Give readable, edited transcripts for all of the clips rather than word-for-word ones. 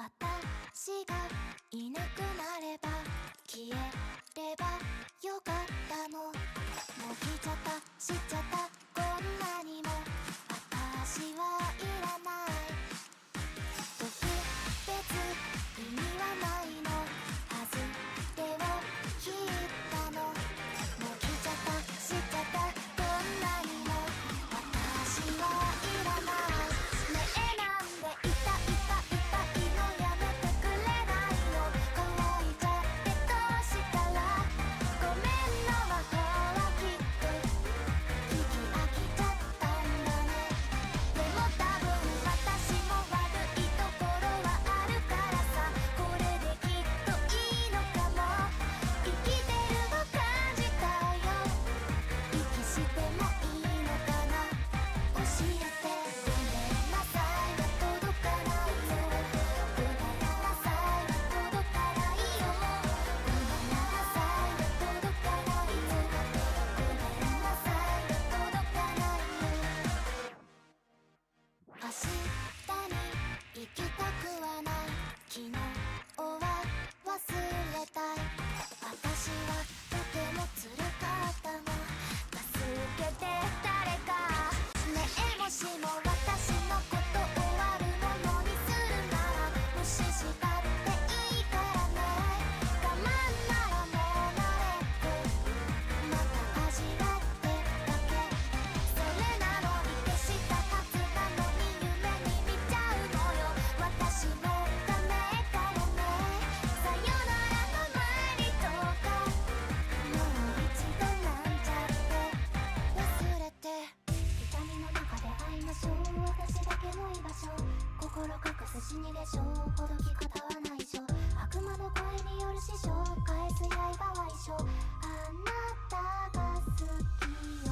私がいなくなれば消えればよかったの。もう来ちゃった知っちゃったこんなにも私はいらない。特別意味はないのはずでを聞いたの。もう来ちゃった知っちゃったこんなにも私はいらない。ねえなんで痛いのやめてくれないの。乾いちゃってどうしたらごめんの魔法はきっと聞き飽きちゃったんだね。でも多分私も悪いところはあるからさ。これできっといいのかも。生きてるの感じたよ。息してもいいのかな。教えてごめんなさいが届かないよ。ごめんなさいが届かないよ。ごめんなさいが届かないよ。ごめんなさいが届かないよ。明日に行きたくはない。昨日は忘れたい。私はとてもずるかったの。助けて誰か。ねえもしも私のこと終わるものにするなら無視したっていいからね。我慢ならもう慣れてまた味わってだけ。それなのに消したはずなのに夢に見ちゃうのよ。私もダメかもね。さよならの前にとかもう一度なんちゃって忘れて。痛みの中で会いましょう。私だけの居場所。心隠す死にでしょう。ほどき方はないしょ。悪魔の声による師匠。返す刃は一緒。あなたが好きよ。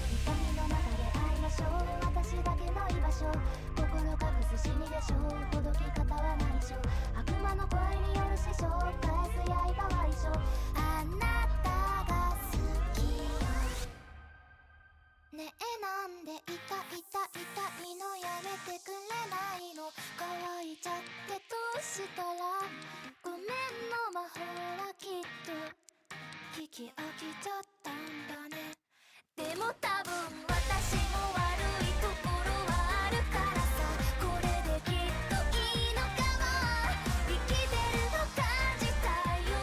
痛みの中で会いましょう。私だけの居場所。心隠す死にでしょう。ほどき方はないしょ。悪魔の声による師匠。返す刃は一緒。あなたが好きよ。ねえなんで痛いのやめてくれないの。乾いちゃってどうしたらごめんの魔法はきっと聞き飽きちゃったんだね。でも多分私も悪いところはあるからさ。これできっといいのかも。生きてるの感じたよ。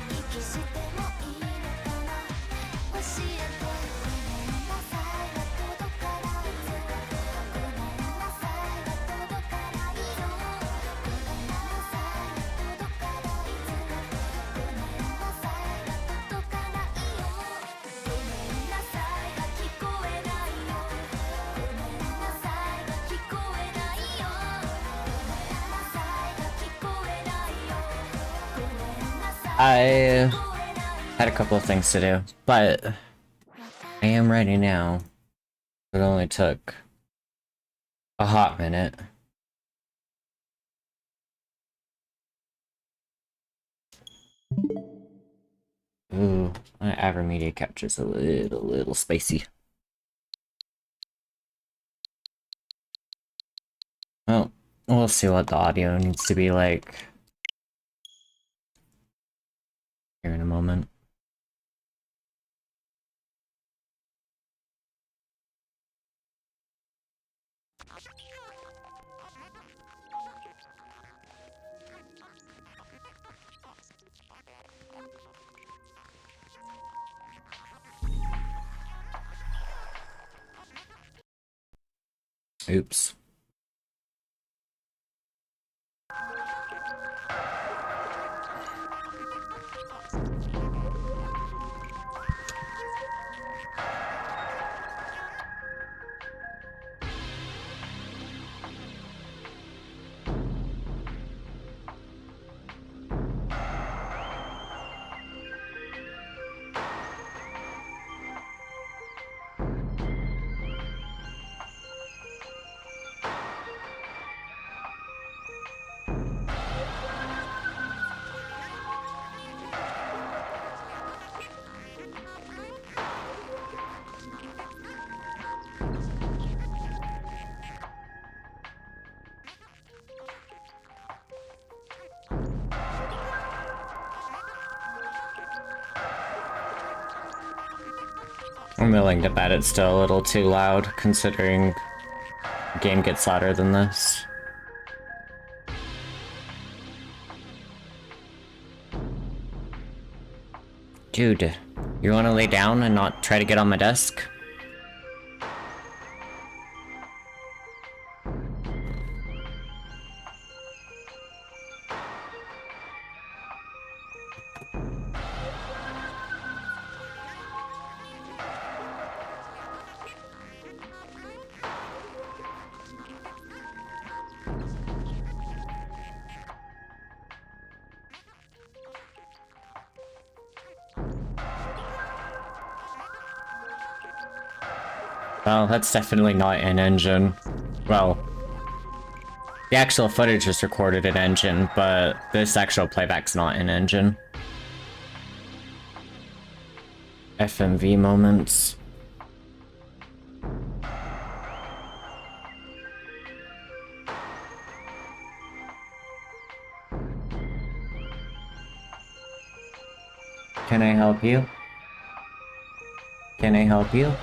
息してもいいのかな。教えてごめんなさいが届かないよ。ごめんなさいが届かないよ。ごめんなさいが届かないよ。ごめんなさいが届かないよ。ごめんなさいが聞こえないよ。ごめんなさいが聞こえないよ。ごめんなさいが聞こえないよ。ごめんなさい I had a couple of things to do, but I am ready now. It only took a hot minute. Ooh, my Avermedia capture's a little spicy. Well, we'll see what the audio needs to be like here in a moment. Oops. I'm willing to bet it's still a little too loud, considering the game gets louder than this. Dude, you wanna lay down and not try to get on my desk? Well, that's definitely not in engine. Well, the actual footage is recorded in engine, but this actual playback's not in engine. FMV moments. Can I help you? Can I help you?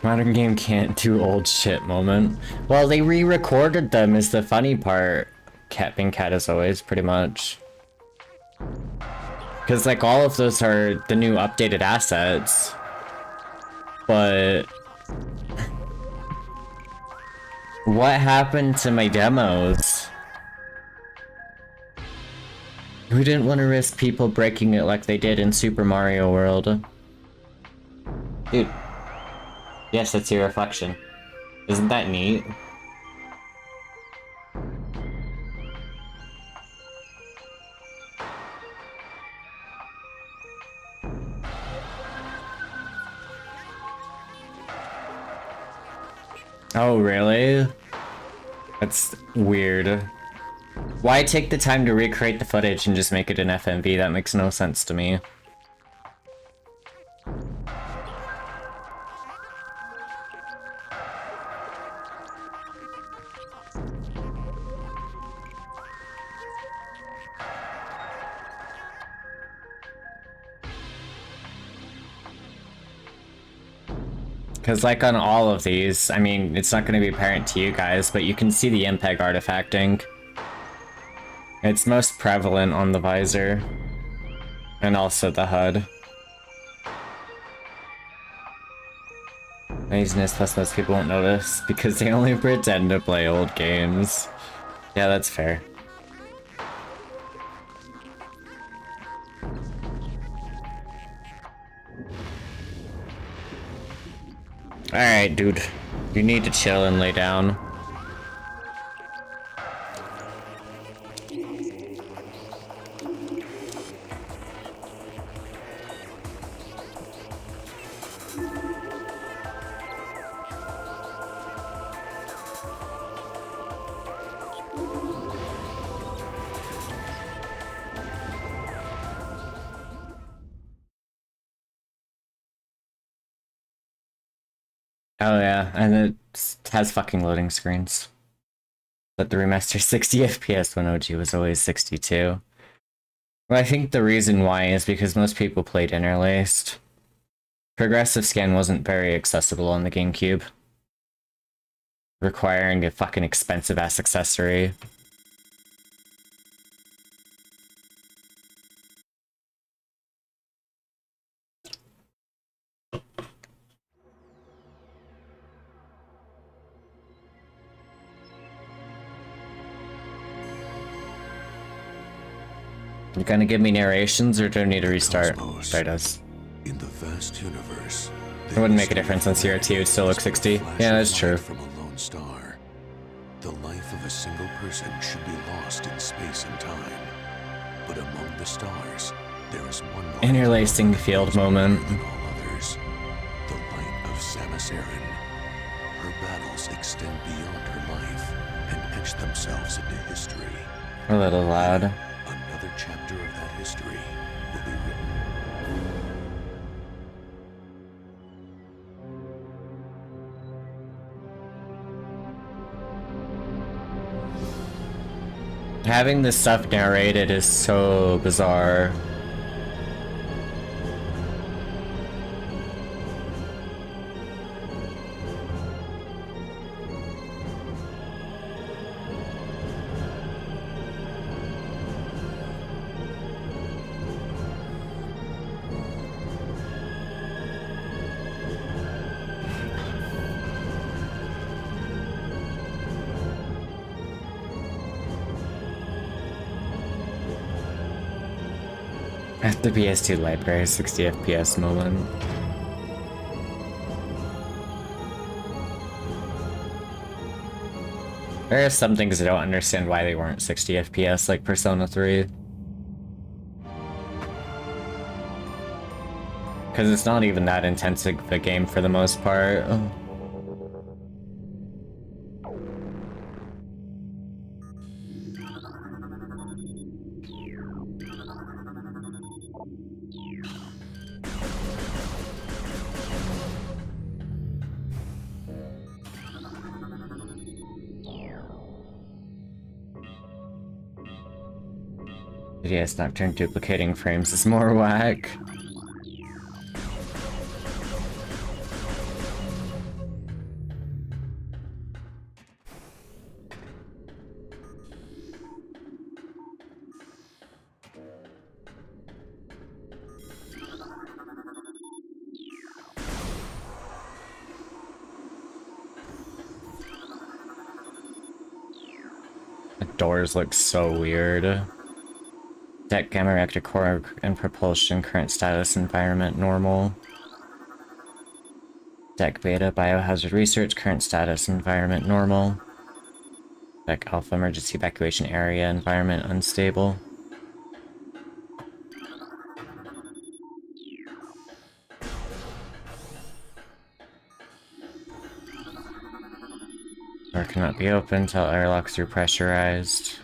Modern game can't do old shit moment. Well, they re-recorded them is the funny part. Cat being cat as always, pretty much. Because, like, all of those are the new updated assets. But... what happened to my demos? We didn't want to risk people breaking it like they did in Super Mario World. Dude. Yes, that's your reflection. Isn't that neat? Oh, really? That's weird. Why take the time to recreate the footage and just make it an FMV? That makes no sense to me. Because, like, on all of these, I mean, it's not going to be apparent to you guys, but you can see the MPEG artifacting. It's most prevalent on the visor. And also the HUD. Laziness, plus most people won't notice, because they only pretend to play old games. Yeah, that's fair. Alright, dude. You need to chill and lay down. Oh yeah, and it has fucking loading screens. But the remaster 60 FPS when OG was always 62. Well, I think the reason why is because most people played interlaced. Progressive scan wasn't very accessible on the GameCube, requiring a fucking expensive ass accessory. You gonna give me narrations or do I need to restart? Cosmos. Sorry, does. In the vast universe, It wouldn't make a difference on CRT, it would still look 60. Yeah, that's true. From a lone star, the life of a single person should be lost in space and time. But among the stars, there is one light Interlacing field moment. than all others. The light of Samus Aran. Her battles extend beyond her life and etch themselves into history. A little loud. Another chapter of that history will be written. Having this stuff narrated is so bizarre. At the PS2 library, 60 FPS moment. There are some things I don't understand why they weren't 60 FPS, like Persona 3. Because it's not even that intense of a game for the most part. Yes, Nocturne duplicating frames is more whack. The doors look so weird. Deck gamma reactor core and propulsion current status environment normal. Deck beta biohazard research current status environment normal. Deck alpha emergency evacuation area environment unstable. Door cannot be opened until airlocks are pressurized.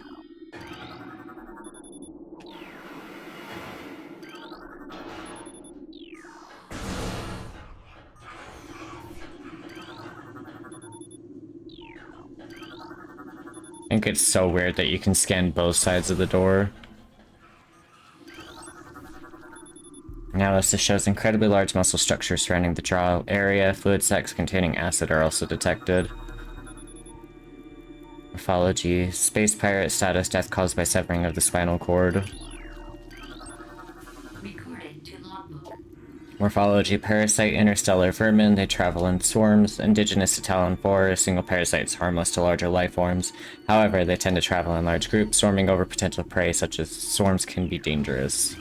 I think it's so weird that you can scan both sides of the door. Analysis shows incredibly large muscle structures surrounding the jaw area. Fluid sacs containing acid are also detected. Morphology. Space pirate status. Death caused by severing of the spinal cord. Recorded to logbook. Morphology. Parasite. Interstellar vermin. They travel in swarms. Indigenous to Talon 4. A single parasite is harmless to larger life forms. However, they tend to travel in large groups. Swarming over potential prey such as swarms can be dangerous.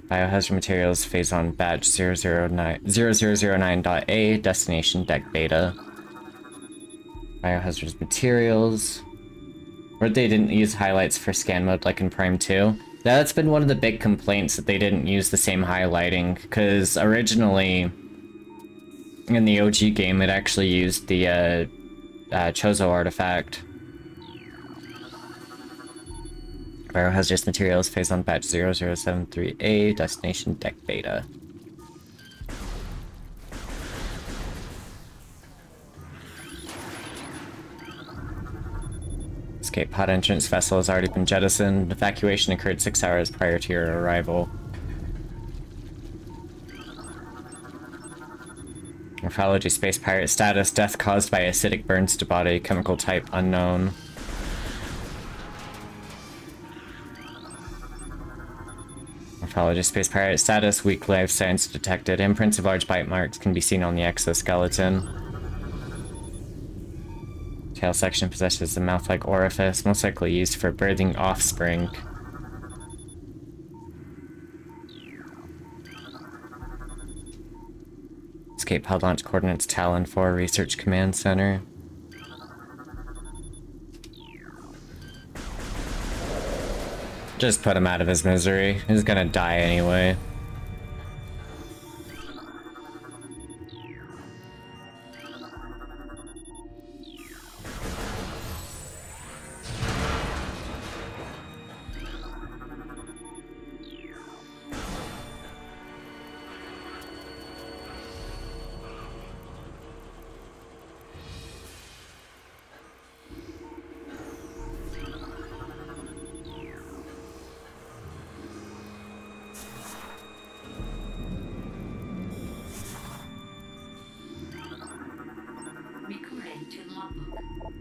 Biohazard materials. Phase on badge 0009.A. Destination deck beta. Biohazard materials. Or they didn't use highlights for scan mode like in Prime 2. That's been one of the big complaints, that they didn't use the same highlighting, because originally in the OG game it actually used the Chozo artifact. Biohazardous materials, phase on batch 0073A, destination deck beta. Escape pod entrance vessel has already been jettisoned. Evacuation occurred 6 hours prior to your arrival. Morphology space pirate status. Death caused by acidic burns to body. Chemical type unknown. Morphology space pirate status. Weak life signs detected. Imprints of large bite marks can be seen on the exoskeleton. Tail section possesses a mouth-like orifice, most likely used for birthing offspring. Escape pod launch coordinates Talon 4 Research Command Center. Just put him out of his misery. He's gonna die anyway. Recording to logbook.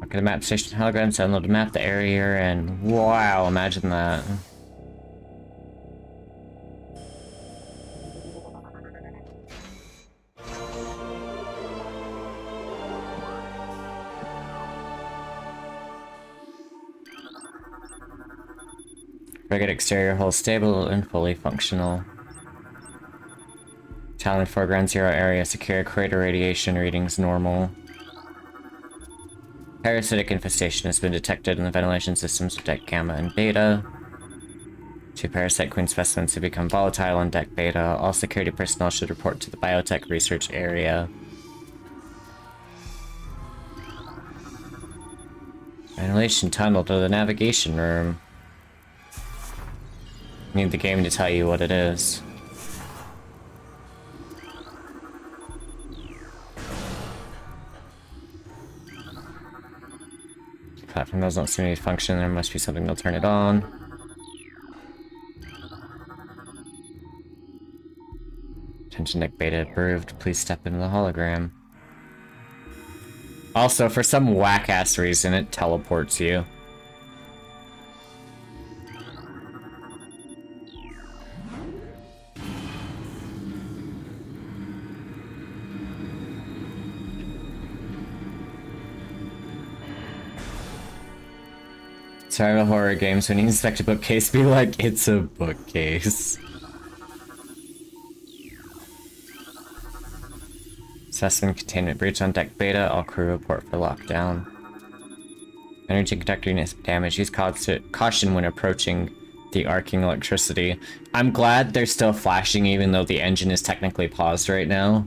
Look at the map station holograms, download the map, the area, and wow, imagine that. Frigate exterior hull stable and fully functional. Talon foreground 0 area secure, crater radiation readings normal. Parasitic infestation has been detected in the ventilation systems of deck Gamma and Beta. 2 parasite queen specimens have become volatile on deck Beta. All security personnel should report to the biotech research area. Ventilation tunnel to the navigation room. Need the game to tell you what it is. Platform does not seem to function, there must be something that'll turn it on. Attention deck Beta approved, please step into the hologram. Also, for some whack-ass reason, it teleports you. Survival horror games, when you inspect a bookcase, be like, it's a bookcase. Assessment containment breach on deck Beta, all crew report for lockdown. Energy conductor units damage, use caution when approaching the arcing electricity. I'm glad they're still flashing even though the engine is technically paused right now.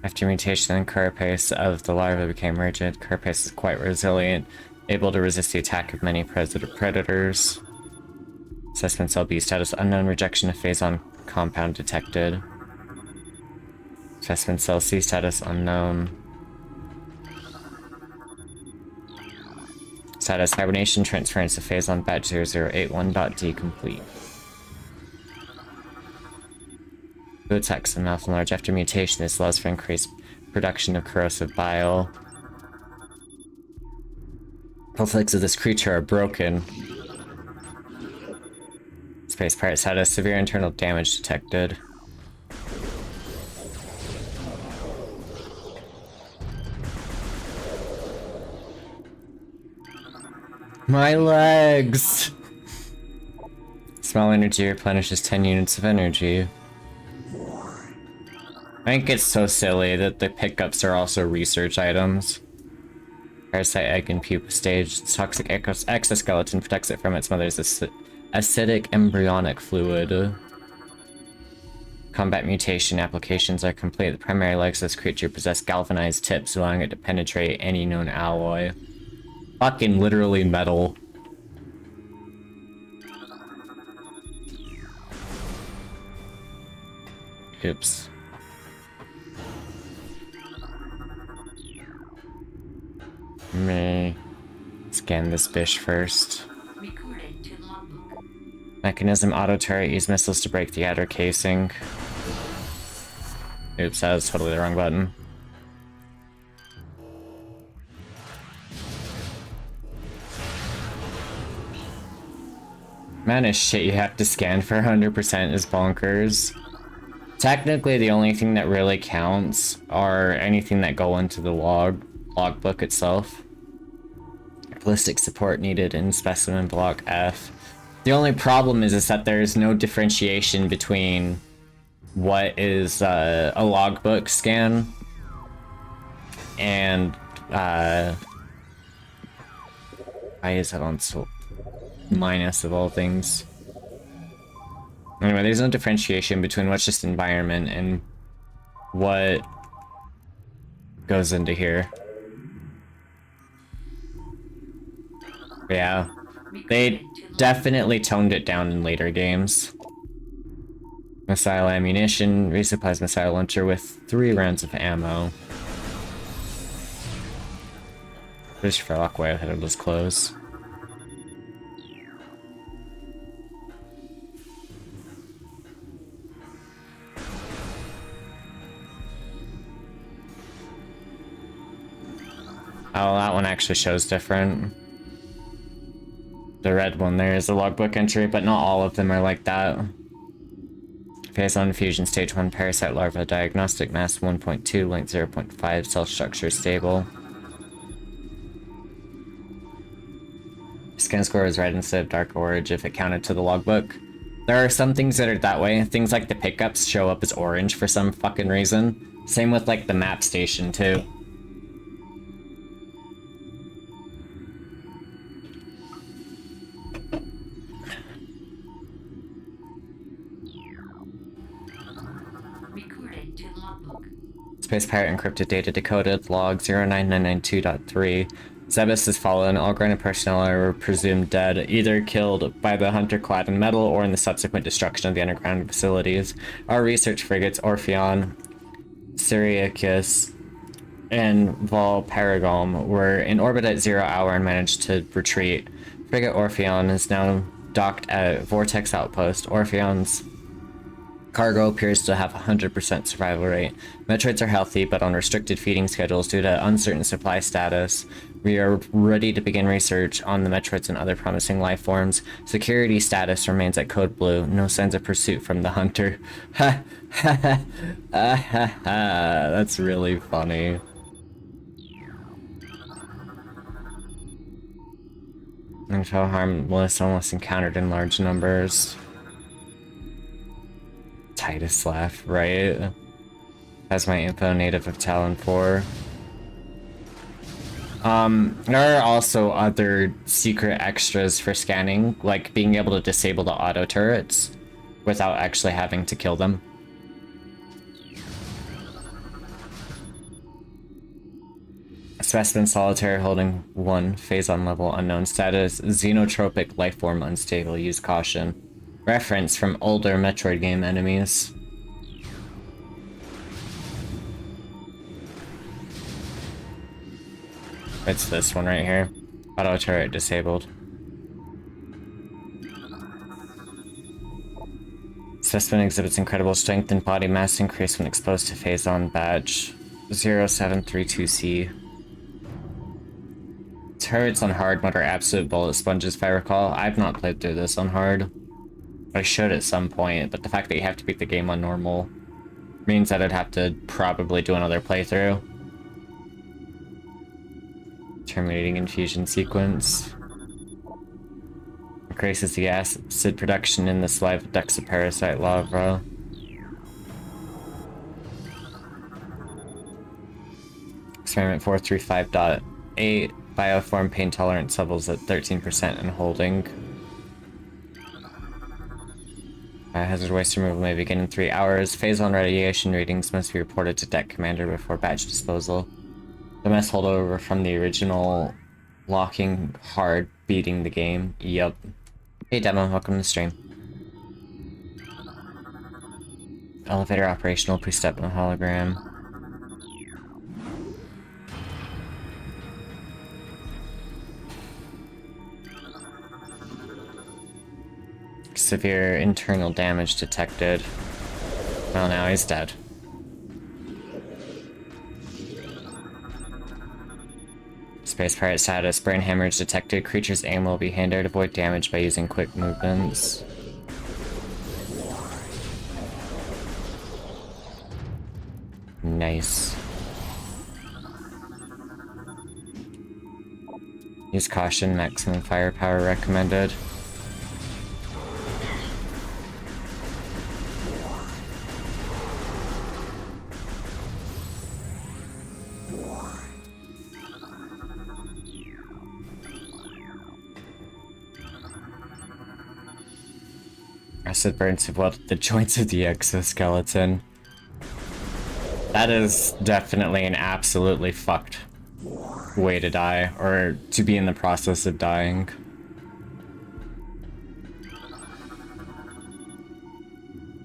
After mutation, carapace of the larva became rigid. Carapace is quite resilient, able to resist the attack of many predators. Assessment cell B status unknown, rejection of phazon compound detected. Assessment cell C status unknown. Status hibernation transference of phazon batch 0081.D complete. Food attacks and mouth enlarge after mutation. This allows for increased production of corrosive bile. Both legs of this creature are broken. Space pirate status, severe internal damage detected. My legs! Small energy replenishes 10 units of energy. I think it's so silly that the pickups are also research items. Parasite egg and pupa stage. Toxic exoskeleton protects it from its mother's acidic embryonic fluid. Combat mutation applications are complete. The primary legs of this creature possess galvanized tips, allowing it to penetrate any known alloy. Fucking literally metal. Oops. Me scan this bish first. Recorded to logbook. Mechanism auto turret. Use missiles to break the outer casing. Oops, that was totally the wrong button. Man, of shit you have to scan for 100% is bonkers. Technically, the only thing that really counts are anything that go into the logbook itself. Ballistic support needed in specimen block F. The only problem is that there is no differentiation between what is a logbook scan and why is that on so minus of all things? Anyway, there's no differentiation between what's just environment and what goes into here. Yeah, they definitely toned it down in later games. Missile ammunition resupplies missile launcher with 3 rounds of ammo. Just for luck, way ahead of those close. Oh, that one actually shows different. The red one there is a logbook entry, but not all of them are like that. Phase 1 fusion stage 1 parasite larva diagnostic mass 1.2 length 0.5 cell structure stable. Scan score is red instead of dark orange if it counted to the logbook. There are some things that are that way. Things like the pickups show up as orange for some fucking reason. Same with like the map station too. Recorded to logbook. Space Pirate encrypted data decoded, log 09992.3. Zebus has fallen, all grounded personnel are presumed dead, either killed by the hunter clad in metal or in the subsequent destruction of the underground facilities. Our research frigates, Orpheon, Syriacus, and Valparaigalm were in orbit at 0 hour and managed to retreat. Frigate Orpheon is now docked at Vortex Outpost. Orpheon's cargo appears to have a 100% survival rate. Metroids are healthy, but on restricted feeding schedules due to uncertain supply status. We are ready to begin research on the Metroids and other promising life forms. Security status remains at Code Blue. No signs of pursuit from the hunter. Ha ha ha ha ha. That's really funny. Info harmless, almost encountered in large numbers. Titus laugh, right? Has my info native of Talon 4. There are also other secret extras for scanning, like being able to disable the auto turrets without actually having to kill them. Specimen solitaire holding 1 phase on level unknown status. Xenotropic lifeform unstable. Use caution. Reference from older Metroid game enemies. It's this one right here. Auto turret disabled. Specimen exhibits incredible strength and body mass increase when exposed to phase-on badge 0732C. Turrets on hard mode are absolute bullet sponges if I recall. I've not played through this on hard. I should at some point, but the fact that you have to beat the game on normal means that I'd have to probably do another playthrough. Terminating infusion sequence. Increases the acid production in the saliva ducts of parasite larva. Experiment 435.8. Bioform pain tolerance levels at 13% and holding. Hazard waste removal may begin in 3 hours. Phase 1 radiation readings must be reported to deck commander before batch disposal. The mess holdover from the original locking hard beating the game. Yup. Hey Demo, welcome to the stream. Elevator operational, please step in the hologram. Severe internal damage detected. Well, now he's dead. Space pirate status. Brain hemorrhage detected. Creature's aim will be hindered. Avoid damage by using quick movements. Nice. Use caution. Maximum firepower recommended. Acid burns have welded the joints of the exoskeleton. That is definitely an absolutely fucked way to die, or to be in the process of dying.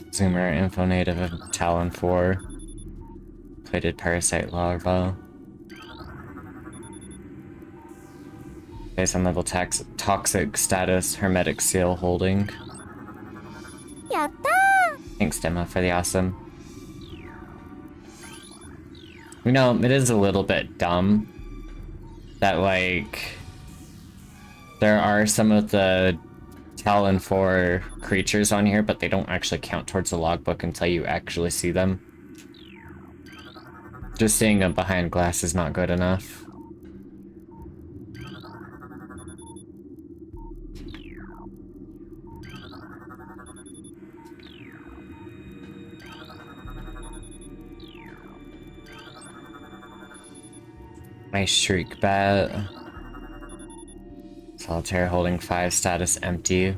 Zoomer, info native of Talon 4. Plated parasite larva. Based on level toxic status, hermetic seal holding. Thanks, Demo, for the awesome. You know, it is a little bit dumb that, like, there are some of the Talon 4 creatures on here, but they don't actually count towards the logbook until you actually see them. Just seeing them behind glass is not good enough. Nice Shriek Bat. Solitaire holding 5, status empty.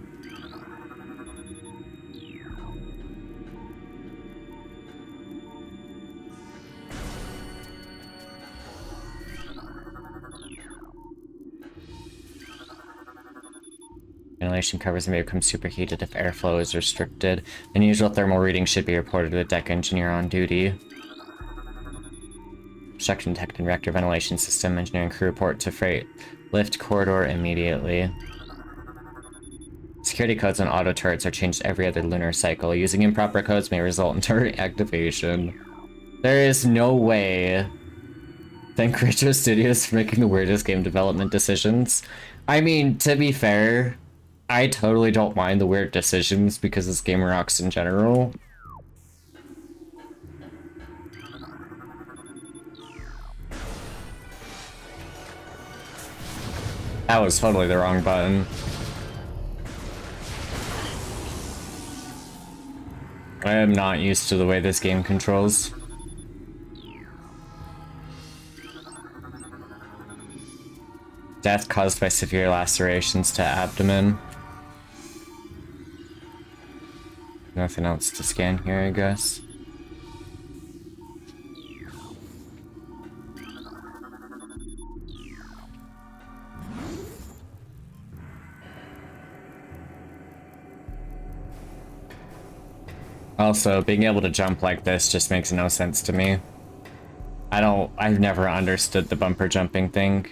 Ventilation covers may become superheated if airflow is restricted. Unusual thermal readings should be reported to the deck engineer on duty. Obstruction detected in reactor ventilation system. Engineering crew report to freight lift corridor immediately. Security codes on auto turrets are changed every other lunar cycle. Using improper codes may result in turret activation. There is no way. Thank Retro Studios for making the weirdest game development decisions. I mean, to be fair, I totally don't mind the weird decisions because this game rocks in general. That was totally the wrong button. I am not used to the way this game controls. Death caused by severe lacerations to abdomen. Nothing else to scan here, I guess. Also, being able to jump like this just makes no sense to me. I've never understood the bumper jumping thing.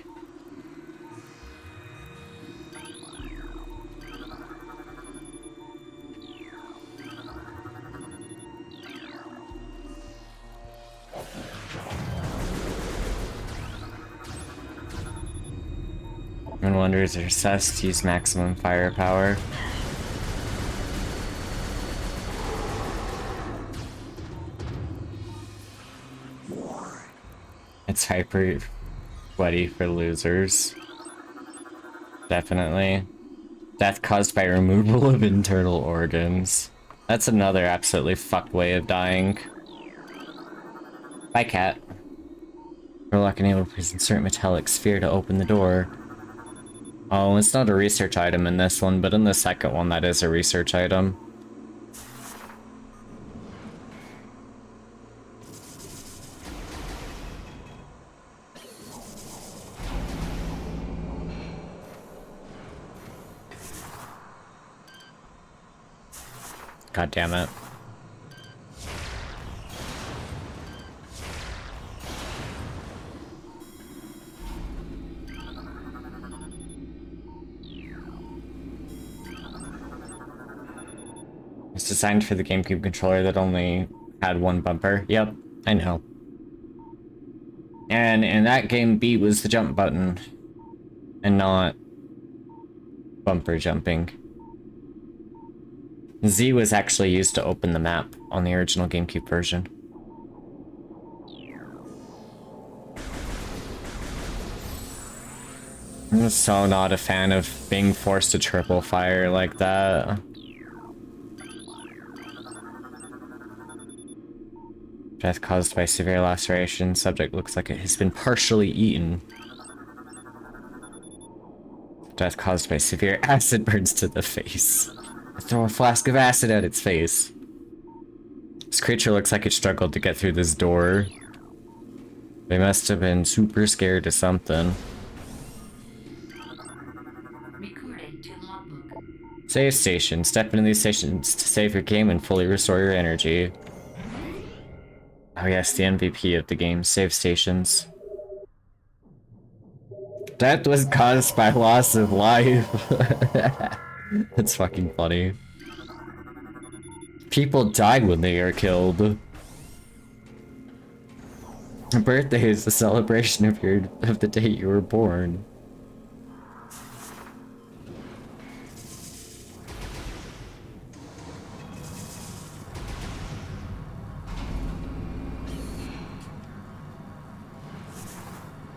When wonders are assessed, use maximum firepower. It's hyper sweaty for losers. Definitely. Death caused by removal of internal organs. That's another absolutely fucked way of dying. Bye, cat. For luck and able to please insert metallic sphere to open the door. Oh, it's not a research item in this one, but in the second one that is a research item. God damn it. It's designed for the GameCube controller that only had one bumper. Yep, I know. And in that game, B was the jump button, and not bumper jumping. Z was actually used to open the map on the original GameCube version. I'm so not a fan of being forced to triple fire like that. Death caused by severe laceration. Subject looks like it has been partially eaten. Death caused by severe acid burns to the face. Throw a flask of acid at its face. This creature looks like it struggled to get through this door. They must have been super scared of something. Recording to logbook. Save station. Step into these stations to save your game and fully restore your energy. Oh yes, the MVP of the game. Save stations. Death was caused by loss of life. That's fucking funny. People die when they are killed. A birthday is the celebration of the day you were born.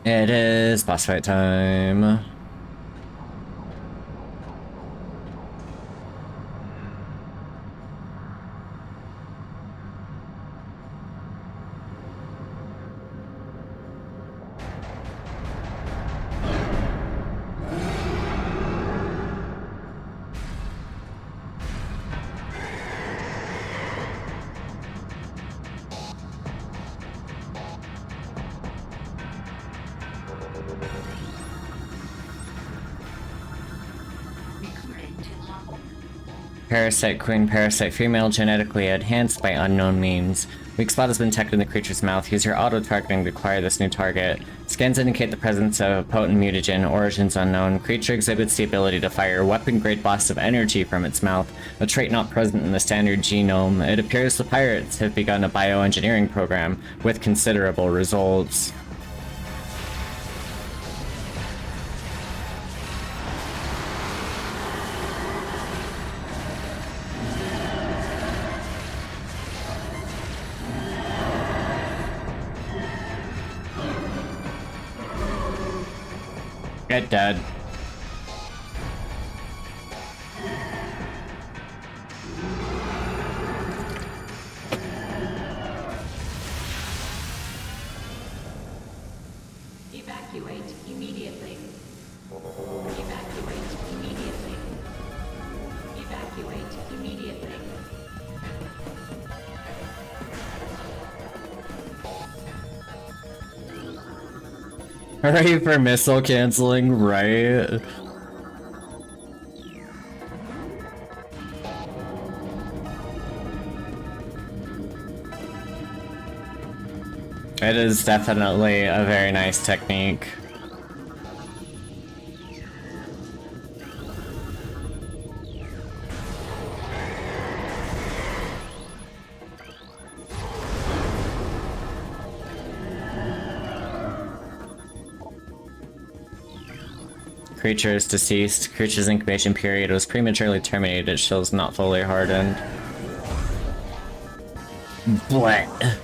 It is boss fight time. Recording to logbook. Parasite queen, parasite female, genetically enhanced by unknown means. Weak spot has been detected in the creature's mouth. Use your auto-targeting to acquire this new target. Scans indicate the presence of a potent mutagen, origins unknown. Creature exhibits the ability to fire weapon-grade blasts of energy from its mouth, a trait not present in the standard genome. It appears the pirates have begun a bioengineering program with considerable results. Get dead. Evacuate immediately. Evacuate immediately. Evacuate immediately. Ready for missile canceling, right? It is definitely a very nice technique. Creature is deceased. Creature's incubation period was prematurely terminated. It shows not fully hardened. Blech.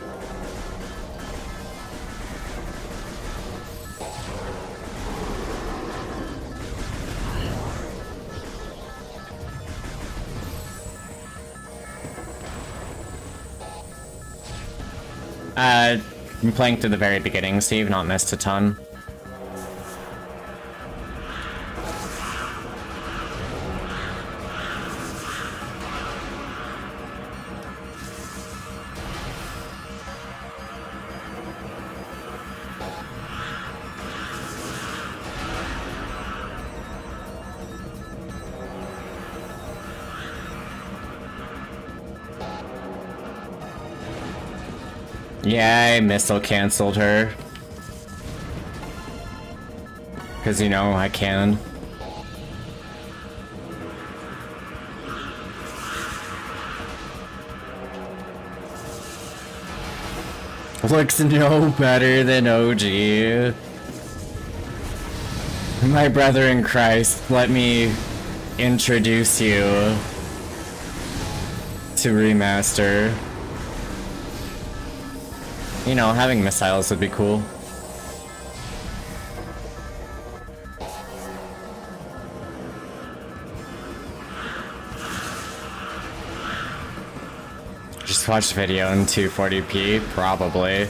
I'm playing through the very beginning, so you've not missed a ton. Yeah, I missile canceled her. Cause you know I can. Looks no better than OG. My brother in Christ, let me introduce you to Remaster. You know, having missiles would be cool. Just watch the video in 240p, probably.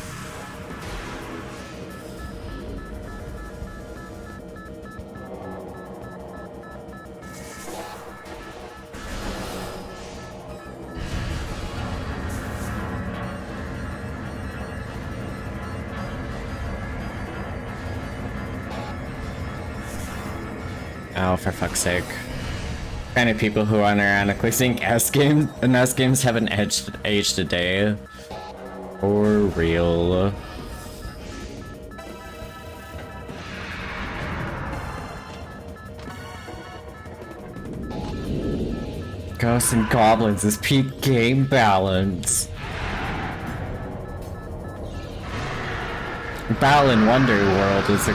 Oh, for fuck's sake. Kind of people who unironically think S games haven't aged a day. For real. Ghosts and Goblins is peak game balance. Balan Wonderworld is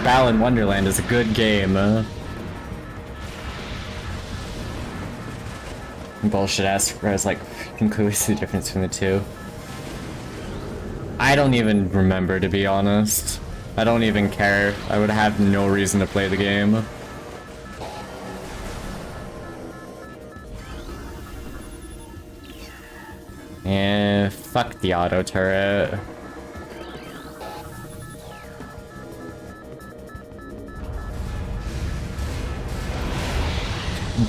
Balan Wonderland is a good game. Bullshit ass where I was like, can clearly see the difference between the two. I don't even remember, to be honest. I don't even care. I would have no reason to play the game. Yeah, fuck the auto turret.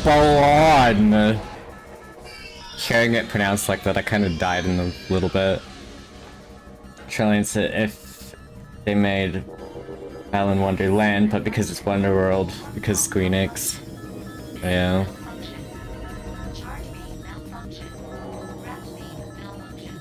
Bolon! Hearing it pronounced like that, I kind of died in a little bit. Trying to, if they made Balan Wonderland, but because it's Wonderworld, because Squeenix. Yeah. Charge beam malfunction. Wrap beam malfunction.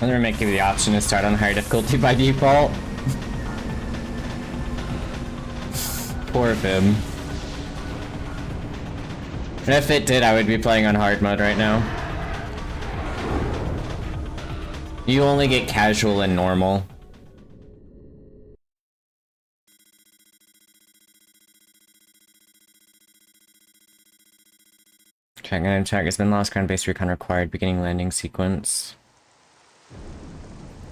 I'm gonna make you the option to start on higher difficulty by default. Poor Vim. And if it did, I would be playing on hard mode right now. You only get casual and normal. Check. It's been lost. Ground-based recon required. Beginning landing sequence.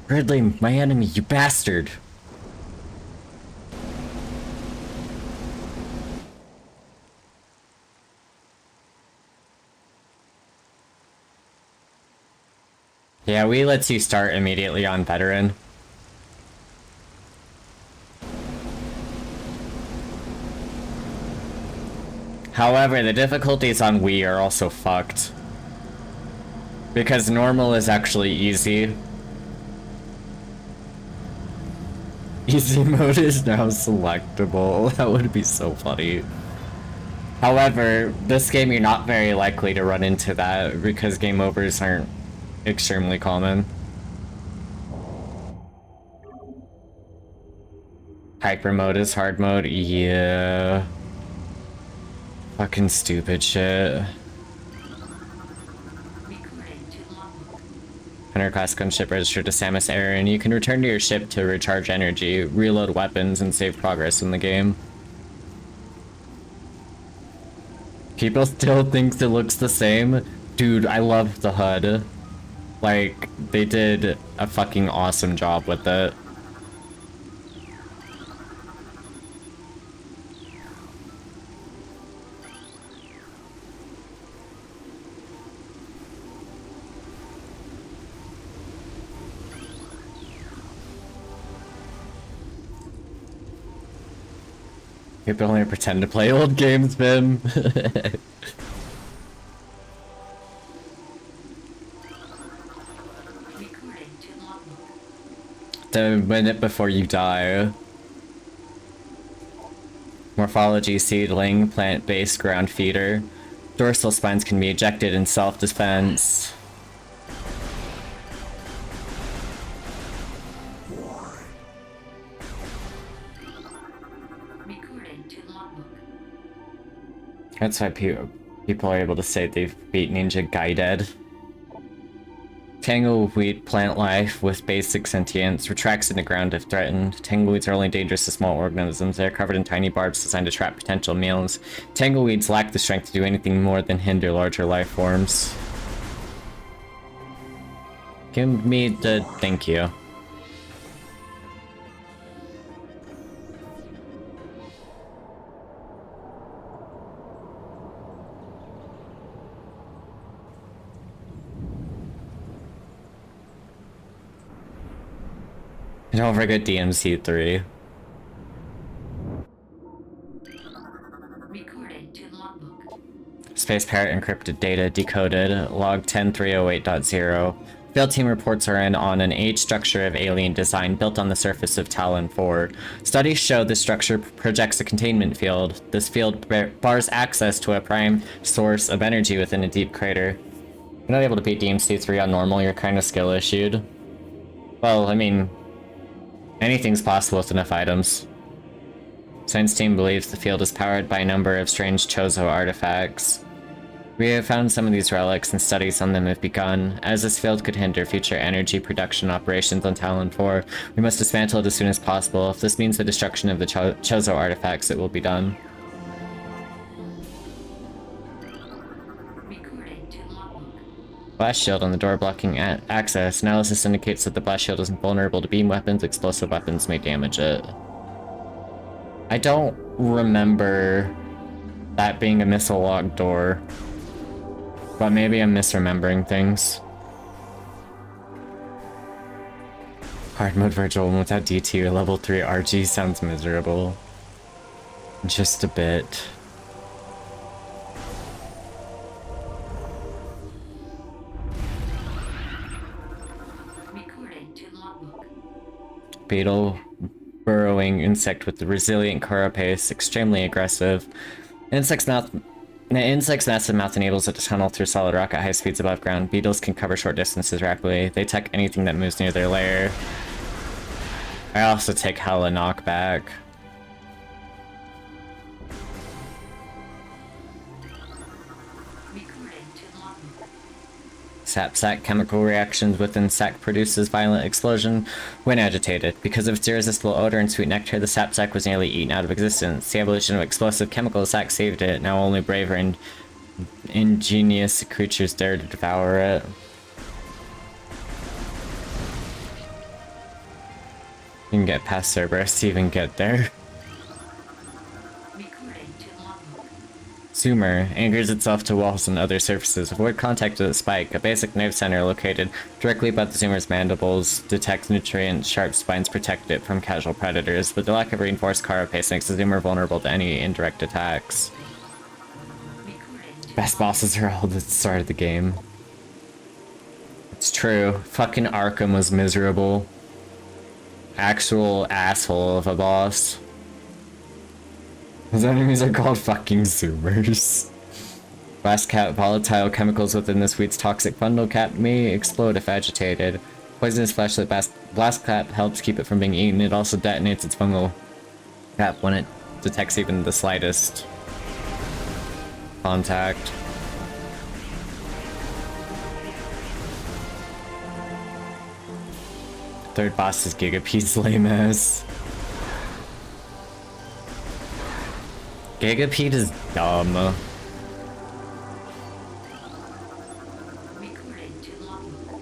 Ridley, my enemy, you bastard! Yeah, we lets you start immediately on veteran. However, the difficulties on Wii are also fucked. Because normal is actually easy. Easy mode is now selectable. That would be so funny. However, this game you're not very likely to run into that because game overs aren't extremely common. Hyper mode is hard mode? Yeah. Fucking stupid shit. Hunter class gunship registered to Samus Aran. You can return to your ship to recharge energy, reload weapons, and save progress in the game. People still think it looks the same. Dude, I love the HUD. Like, they did a fucking awesome job with it. People only pretend to play old games, Bim. Recording to logbook. The minute before you die. Morphology seedling, plant-based ground feeder. Dorsal spines can be ejected in self-defense. Recording to logbook. That's why people are able to say they've beat Ninja Gaiden. Tangleweed plant life with basic sentience retracts in the ground if threatened. Tangleweeds are only dangerous to small organisms. They are covered in tiny barbs designed to trap potential meals. Tangleweeds lack the strength to do anything more than hinder larger life forms. Give me the thank you. Don't forget DMC3. Recording to logbook. Space Parrot encrypted data decoded. Log 10308.0. Field team reports are in on an age structure of alien design built on the surface of Talon 4. Studies show this structure projects a containment field. This field bars access to a prime source of energy within a deep crater. You're not able to beat DMC3 on normal, you're kind of skill issued. Well, I mean, anything's possible with enough items. Science team believes the field is powered by a number of strange Chozo artifacts. We have found some of these relics and studies on them have begun. As this field could hinder future energy production operations on Talon 4, we must dismantle it as soon as possible. If this means the destruction of the Chozo artifacts, it will be done. Recording to logbook. Blast shield on the door blocking access. Analysis indicates that the blast shield isn't vulnerable to beam weapons. Explosive weapons may damage it. I don't remember that being a missile locked door. But maybe I'm misremembering things. Hard mode virtual without DT or level 3 RG sounds miserable. Just a bit. Recording to logbook. Beetle, burrowing insect with the resilient carapace, extremely aggressive. The insect's massive mouth enables it to tunnel through solid rock at high speeds above ground. Beetles can cover short distances rapidly. They attack anything that moves near their lair. I also take hella knockback. Recording to logbook. Sap sac chemical reactions within sac produces violent explosion when agitated. Because of its irresistible odor and sweet nectar, the sap sac was nearly eaten out of existence. The evolution of explosive chemical sac saved it. Now only braver and ingenious creatures dare to devour it. You can get past Cerberus to even get there. Recording to logbook. Zoomer anchors itself to walls and other surfaces. Avoid contact with a spike. A basic nerve center located directly above the zoomer's mandibles detects nutrients. Sharp spines protect it from casual predators, but the lack of reinforced carapace makes the zoomer vulnerable to any indirect attacks. Recording to Best bosses are all at the start of the game. It's true. Fucking Arkham was miserable. Actual asshole of a boss. His enemies are called fucking zoomers. Blast cap, volatile chemicals within the sweet's toxic bundle cap may explode if agitated. Poisonous flashlight blast cap helps keep it from being eaten. It also detonates its fungal cap when it detects even the slightest contact. Third boss is Gigapete's lame ass. Gigapete is dumb. recording to logbook.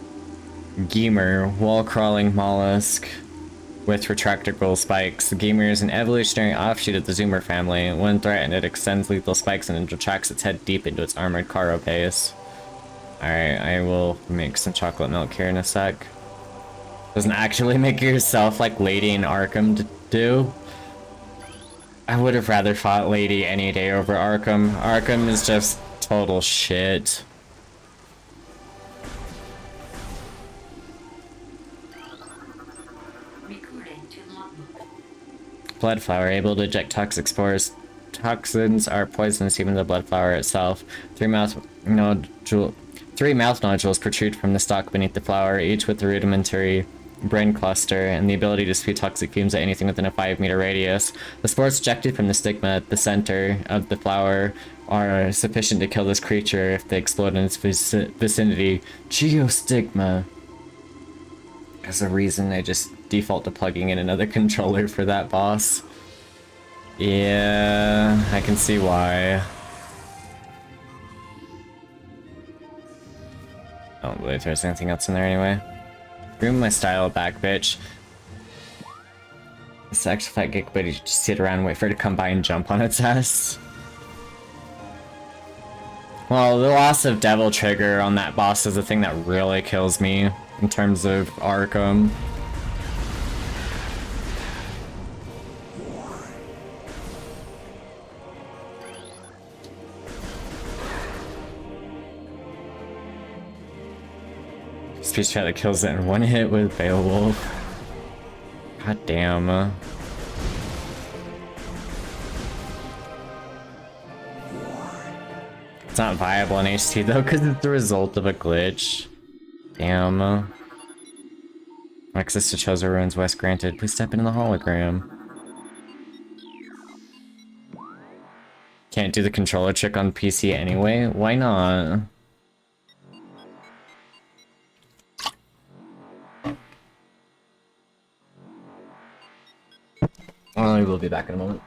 Gemer, wall-crawling mollusk with retractable spikes. The Gemer is an evolutionary offshoot of the Zoomer family. When threatened, it extends lethal spikes and retracts its head deep into its armored carapace. Alright, I will make some chocolate milk here in a sec. Doesn't actually make yourself like Lady in Arkham do. I would have rather fought Lady any day over Arkham. Arkham is just total shit. Recording to logbook. Blood flower, able to eject toxic spores. Toxins are poisonous, even the blood flower itself. Three mouth nodules protrude from the stalk beneath the flower, each with a rudimentary brain cluster and the ability to spew toxic fumes at anything within a 5-meter radius. The spores ejected from the stigma at the center of the flower are sufficient to kill this creature if they explode in its vicinity. Geostigma. There's a reason I just default to plugging in another controller for that boss. Yeah, I can see why. I don't believe there's anything else in there anyway. Bring my style back, bitch. This extra fat geek, but you just sit around and wait for it to come by and jump on its ass. Well, the loss of Devil Trigger on that boss is the thing that really kills me in terms of Arkham. Speech chat that kills it in one hit with Beowulf. God damn. It's not viable in HT though, because it's the result of a glitch. Damn. Access to Chozo Ruins West granted. Please step into the hologram. Can't do the controller trick on PC anyway? Why not? I will be back in a moment.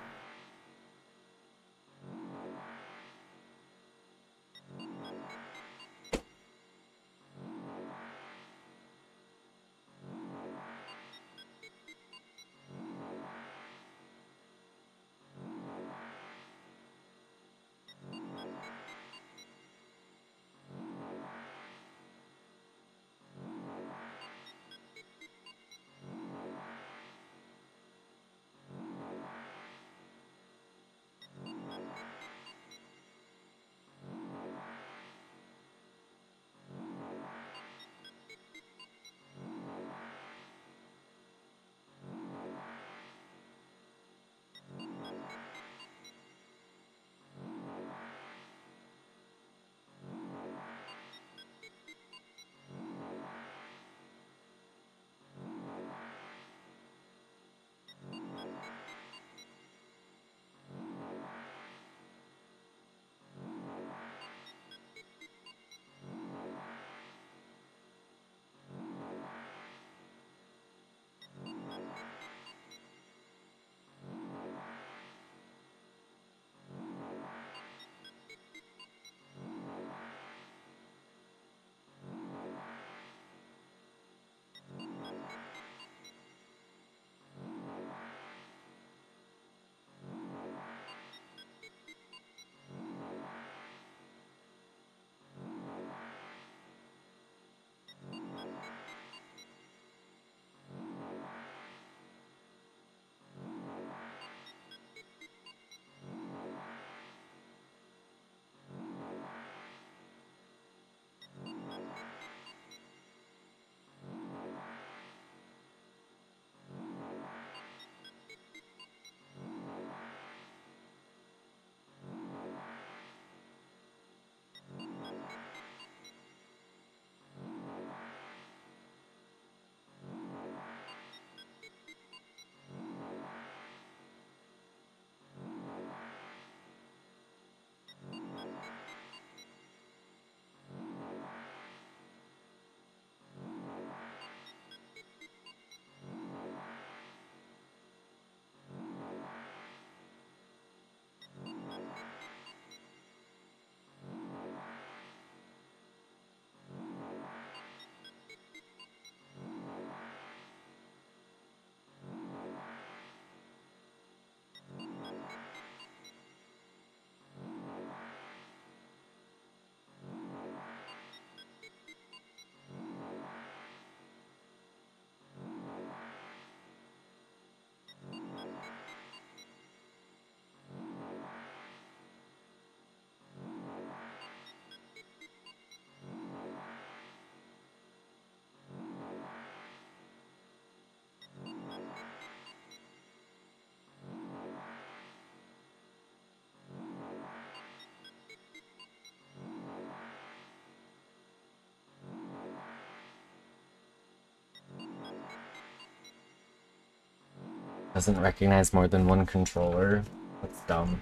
Doesn't recognize more than one controller. That's dumb.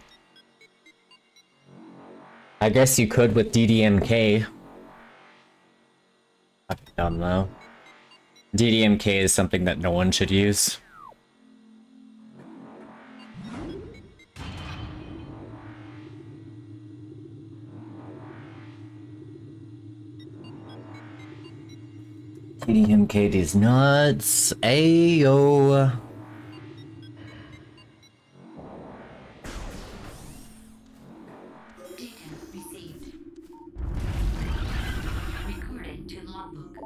I guess you could with DDMK. Fucking dumb though. DDMK is something that no one should use. DDMK is nuts. Ayo. Data received. Recorded to logbook.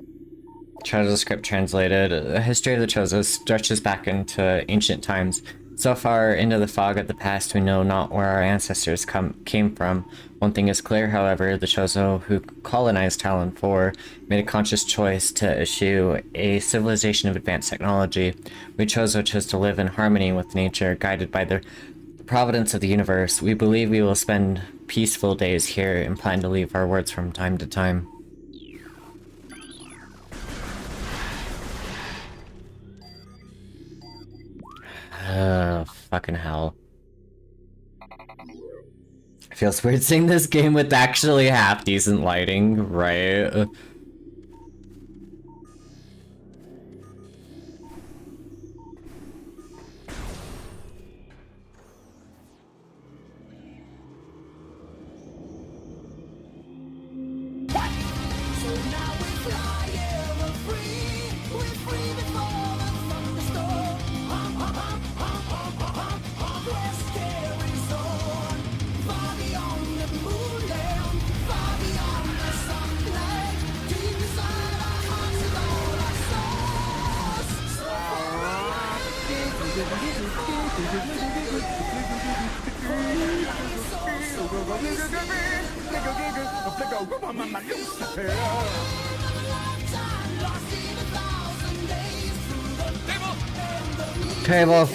Chozo script translated. The history of the Chozo stretches back into ancient times. So far into the fog of the past, we know not where our ancestors came from. One thing is clear, however, the Chozo who colonized Talon 4 made a conscious choice to eschew a civilization of advanced technology. We Chozo chose to live in harmony with nature, guided by the providence of the universe. We believe we will spend peaceful days here and plan to leave our words from time to time. Fucking hell. Feels weird seeing this game with actually half decent lighting, right? Okay, well,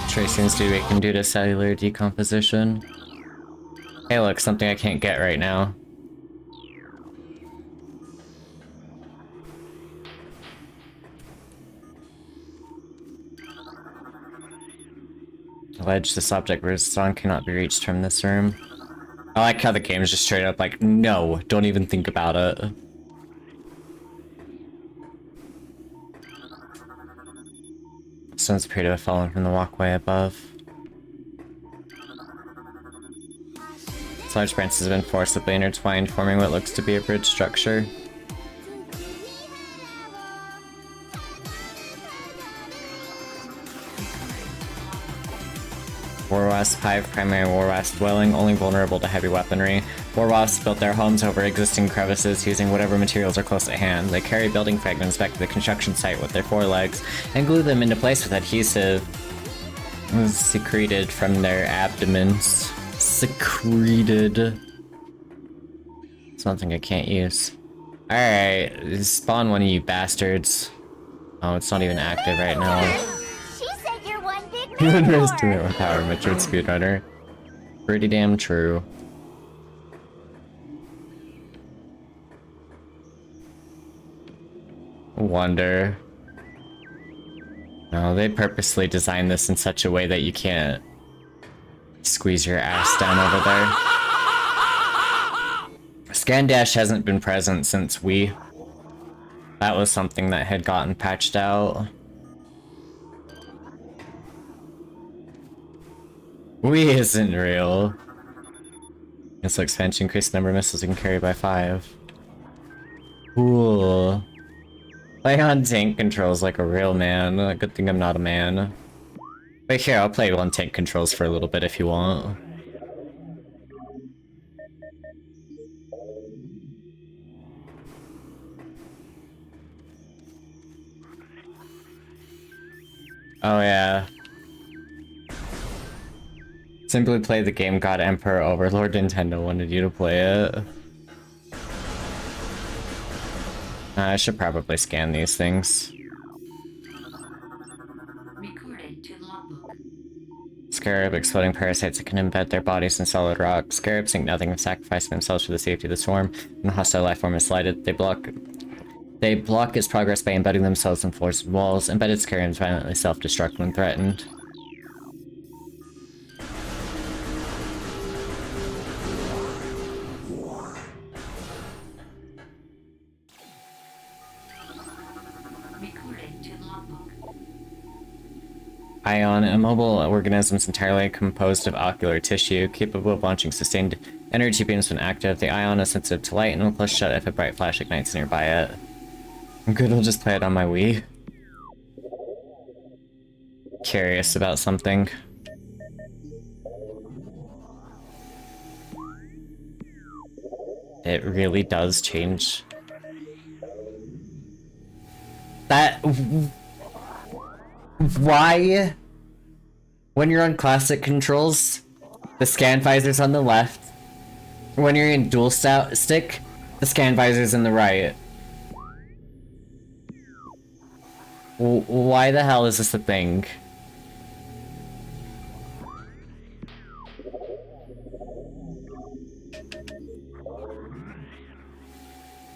Trace seems to be weakened due to cellular decomposition. Hey look, something I can't get right now. Alleged this object rests on cannot be reached from this room. I like how the game's just straight up like, no, don't even think about it. Stones appear to have fallen from the walkway above. Large branches have been forcibly intertwined, forming what looks to be a bridge structure. Warwasp hive, primary warwasp dwelling, only vulnerable to heavy weaponry. Warwasps built their homes over existing crevices using whatever materials are close at hand. They carry building fragments back to the construction site with their forelegs and glue them into place with adhesive secreted from their abdomens. Secreted. Something I can't use. Alright, spawn one of you bastards. Oh, it's not even active right now. She said you're one big You man. underestimate my power, Metroid speedrunner. Pretty damn true. Wonder. No, they purposely designed this in such a way that you can't squeeze your ass down over there. Scan Dash hasn't been present since Wii. That was something that had gotten patched out. Wii isn't real. This expansion increased the number of missiles you can carry by 5. Cool. Play on tank controls like a real man. Good thing I'm not a man. Wait, here, I'll play on tank controls for a little bit if you want. Oh yeah. Simply play the game God Emperor Overlord. Nintendo wanted you to play it. I should probably scan these things. Recorded to logbook. Scarab exploding parasites that can embed their bodies in solid rock. Scarabs think nothing of sacrificing themselves for the safety of the swarm. When a hostile life form is slighted, they block They block its progress by embedding themselves in floors and walls. Embedded scarabs violently self-destruct when threatened. Recording to logbook. Ion, immobile organisms entirely composed of ocular tissue, capable of launching sustained energy beams when active. The ion is sensitive to light and will close shut if a bright flash ignites nearby it. I'm good, I'll just play it on my Wii. Curious about something. It really does change. That... Why? When you're on classic controls, the scan visor's on the left. When you're in dual stick, the scan visor's in the right. Why the hell is this a thing?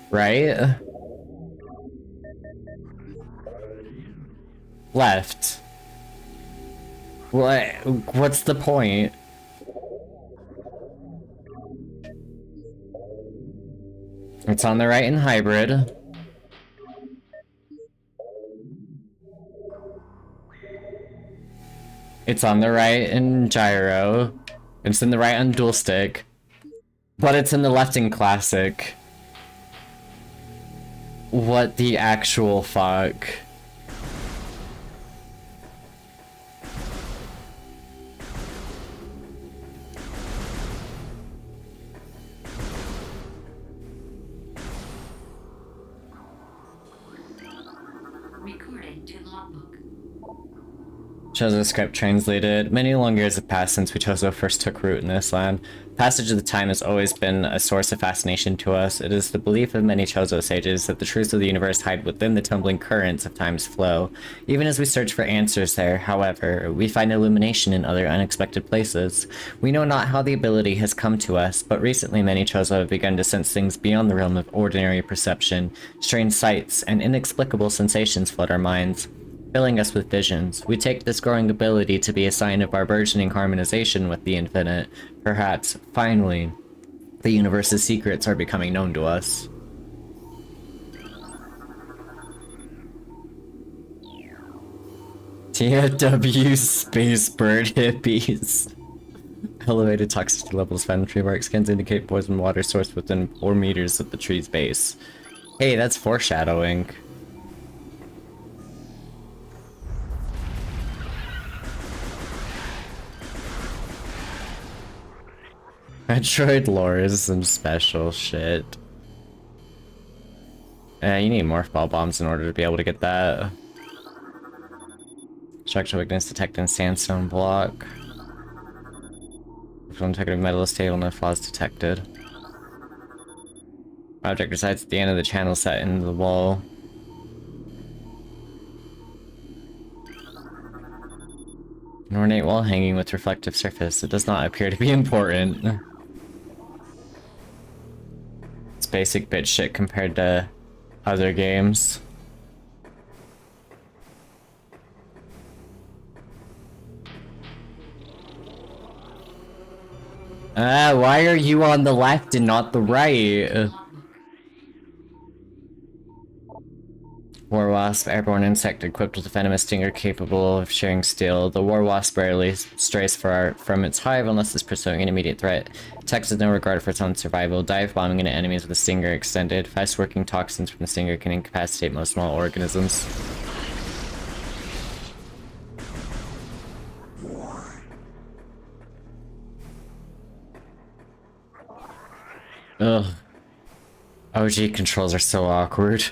Right? Left. What's the point? It's on the right in hybrid. It's on the right in gyro. It's in the right on dual stick. But it's in the left in classic. What the actual fuck? Recording to logbook. Chozo script translated. Many long years have passed since we Chozo first took root in this land. Passage of the time has always been a source of fascination to us. It is the belief of many Chozo sages that the truths of the universe hide within the tumbling currents of time's flow. Even as we search for answers there, however, we find illumination in other unexpected places. We know not how the ability has come to us, but recently many Chozo have begun to sense things beyond the realm of ordinary perception. Strange sights and inexplicable sensations flood our minds, filling us with visions. We take this growing ability to be a sign of our burgeoning harmonization with the infinite. Perhaps, finally, the universe's secrets are becoming known to us. TFW space bird hippies. Elevated toxicity levels found in tree bark scans indicate poison water source within 4 meters of the tree's base. Hey, that's foreshadowing. Metroid lore is some special shit. You need morph ball bombs in order to be able to get that. Structural weakness detected in sandstone block. From detected metal is stable, no flaws detected. Object resides at the end of the channel set in the wall. An ornate wall hanging with reflective surface. It does not appear to be important. It's basic bitch shit compared to other games. Why are you on the left and not the right? War wasp, airborne insect equipped with a venomous stinger capable of shearing steel. The war wasp rarely strays from its hive unless it's pursuing an immediate threat. Attacks with no regard for its own survival. Dive bombing into enemies with a stinger extended. Fast working toxins from the stinger can incapacitate most small organisms. Ugh. OG controls are so awkward.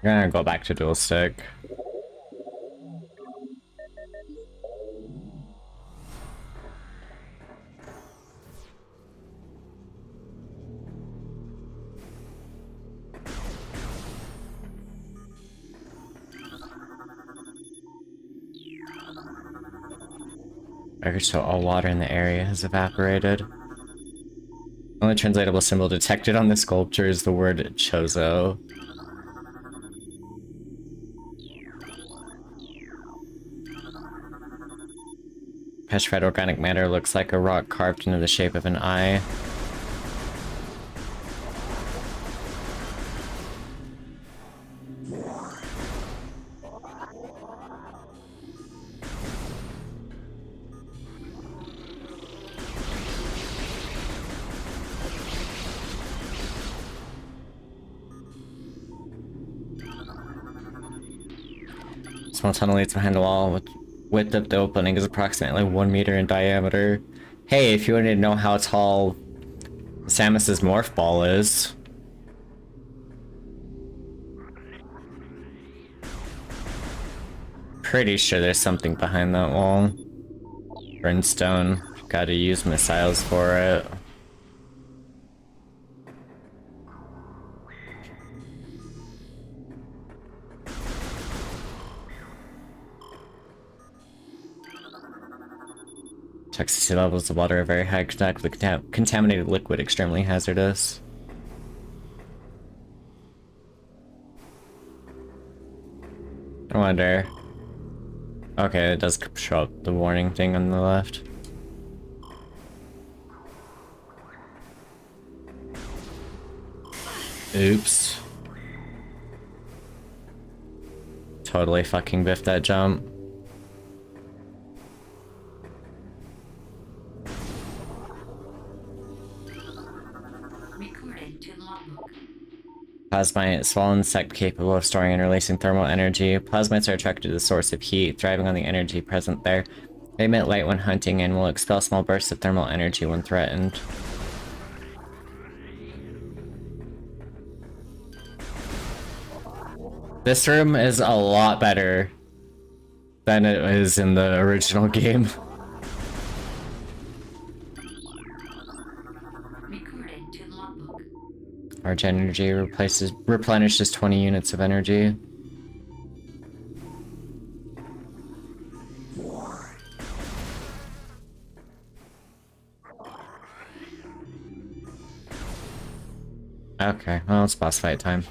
I'm gonna go back to dual stick. Records show all water in the area has evaporated. Only translatable symbol detected on the sculpture is the word Chozo. Petrified organic matter looks like a rock carved into the shape of an eye. Small tunnel leads behind the wall, with width of the opening is approximately 1 meter in diameter. Hey, if you wanted to know how tall Samus's morph ball is. Pretty sure there's something behind that wall. Brimstone. Gotta use missiles for it. Toxicity levels of water are very high. Contact with contaminated liquid extremely hazardous. I wonder. Okay, it does show up the warning thing on the left. Oops. Totally fucking biffed that jump. Recorded to logbook. Plasmite, small insect capable of storing and releasing thermal energy. Plasmites are attracted to the source of heat, thriving on the energy present there. They emit light when hunting and will expel small bursts of thermal energy when threatened. This room is a lot better than it is in the original game. Recorded to logbook. Large energy replenishes 20 units of energy. Okay, well, it's boss fight time.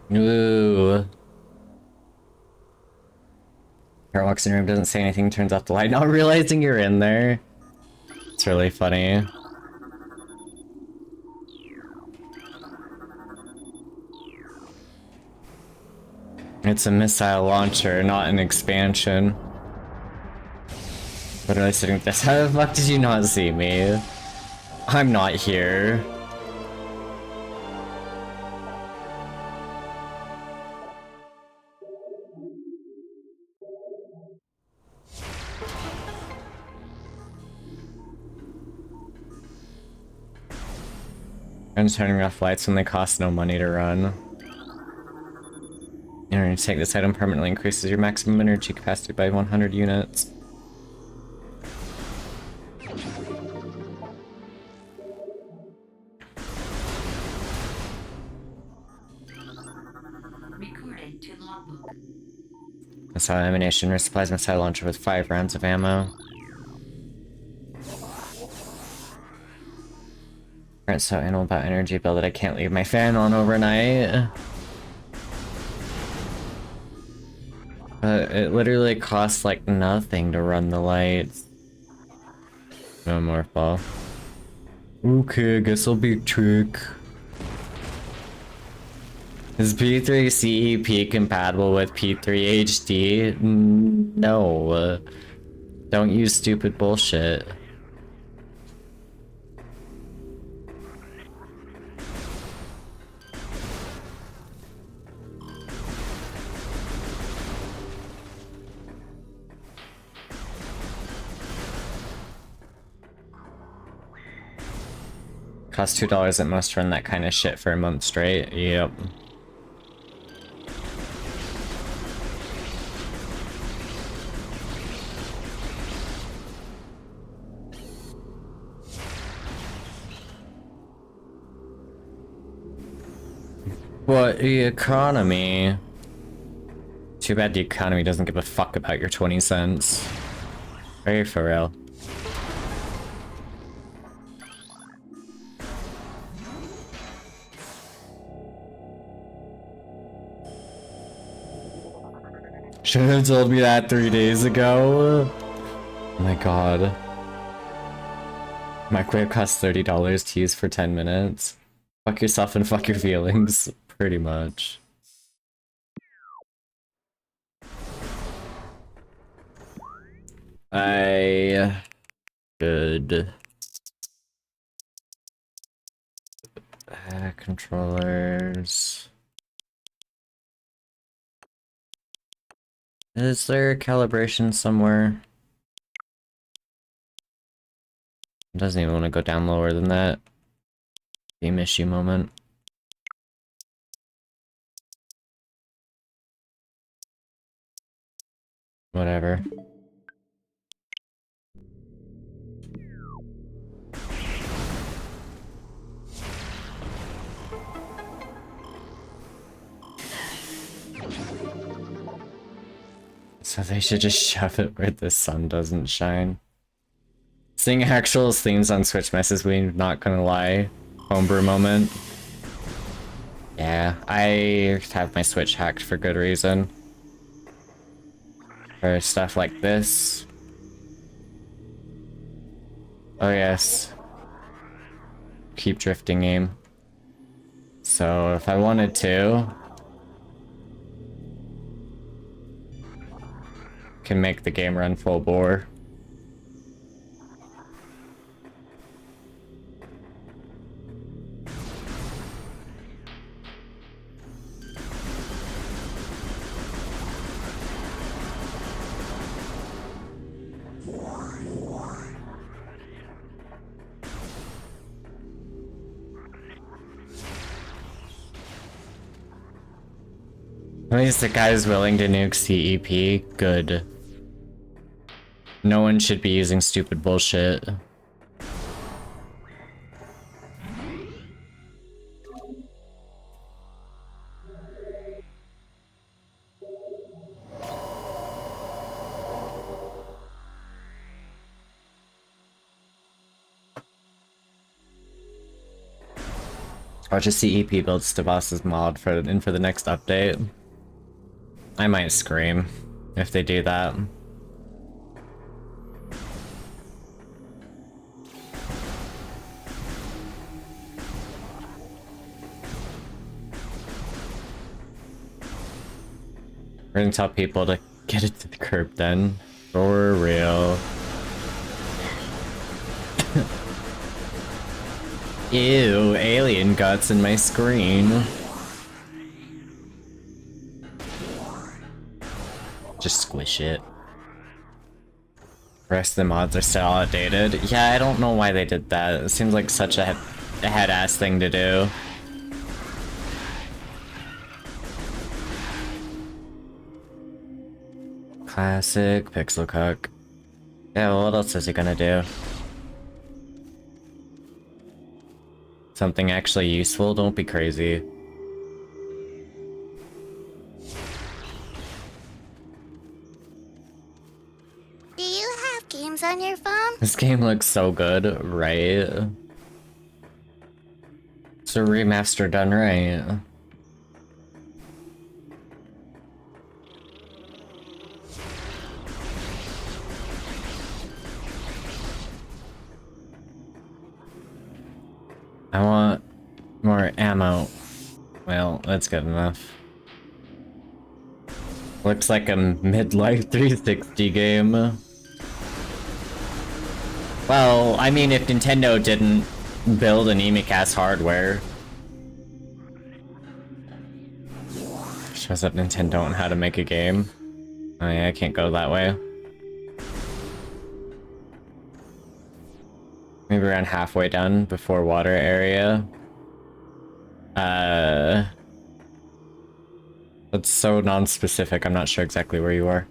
Ooh. Kara walks in the room, doesn't say anything, turns off the light, not realizing you're in there. It's really funny. It's a missile launcher, not an expansion. Literally sitting with this. How the fuck did you not see me? I'm not here. I'm turning off lights when they cost no money to run. In order to take this item permanently increases your maximum energy capacity by 100 units. Recorded to logbook. Missile ammunition resupplies missile launcher with 5 rounds of ammo. Aren't so anal about energy bill that I can't leave my fan on overnight. But it literally costs like nothing to run the lights. No more fall. Okay, I guess I'll be a trick. Is P3 CEP compatible with P3 HD? No. Don't use stupid bullshit. Costs $2 at most to run that kind of shit for a month straight. Yep. What, the economy? Too bad the economy doesn't give a fuck about your 20 cents. Very for real. Should have told me that 3 days ago. Oh my god. Microwave costs $30 to use for 10 minutes. Fuck yourself and fuck your feelings. Pretty much. I should controllers. Is there calibration somewhere? It doesn't even want to go down lower than that. Game issue moment. Whatever. So they should just shove it where the sun doesn't shine. Seeing actual themes on Switch messes me, not gonna lie. Homebrew moment. Yeah, I have my Switch hacked for good reason. For stuff like this. Oh yes. Keep drifting aim. So if I wanted to, can make the game run full bore. At least the guy's willing to nuke CEP. Good. No one should be using stupid bullshit. Watch a CEP build Stabos's mod for the next update. I might scream if they do that. We're gonna tell people to get it to the curb then. For real. Ew, alien guts in my screen. Just squish it. The rest of the mods are still outdated. Yeah, I don't know why they did that. It seems like such a head-ass thing to do. Classic pixel cuck. Yeah, well, what else is he gonna do? Something actually useful? Don't be crazy. games on your phone? This game looks so good, right? It's a remaster done right. I want more ammo. Well, that's good enough. Looks like a midlife 360 game. Well, I mean, if Nintendo didn't build an Emicast hardware. Shows up Nintendo on how to make a game. Oh yeah, I can't go that way. Maybe around halfway done before water area. That's so non-specific, I'm not sure exactly where you are.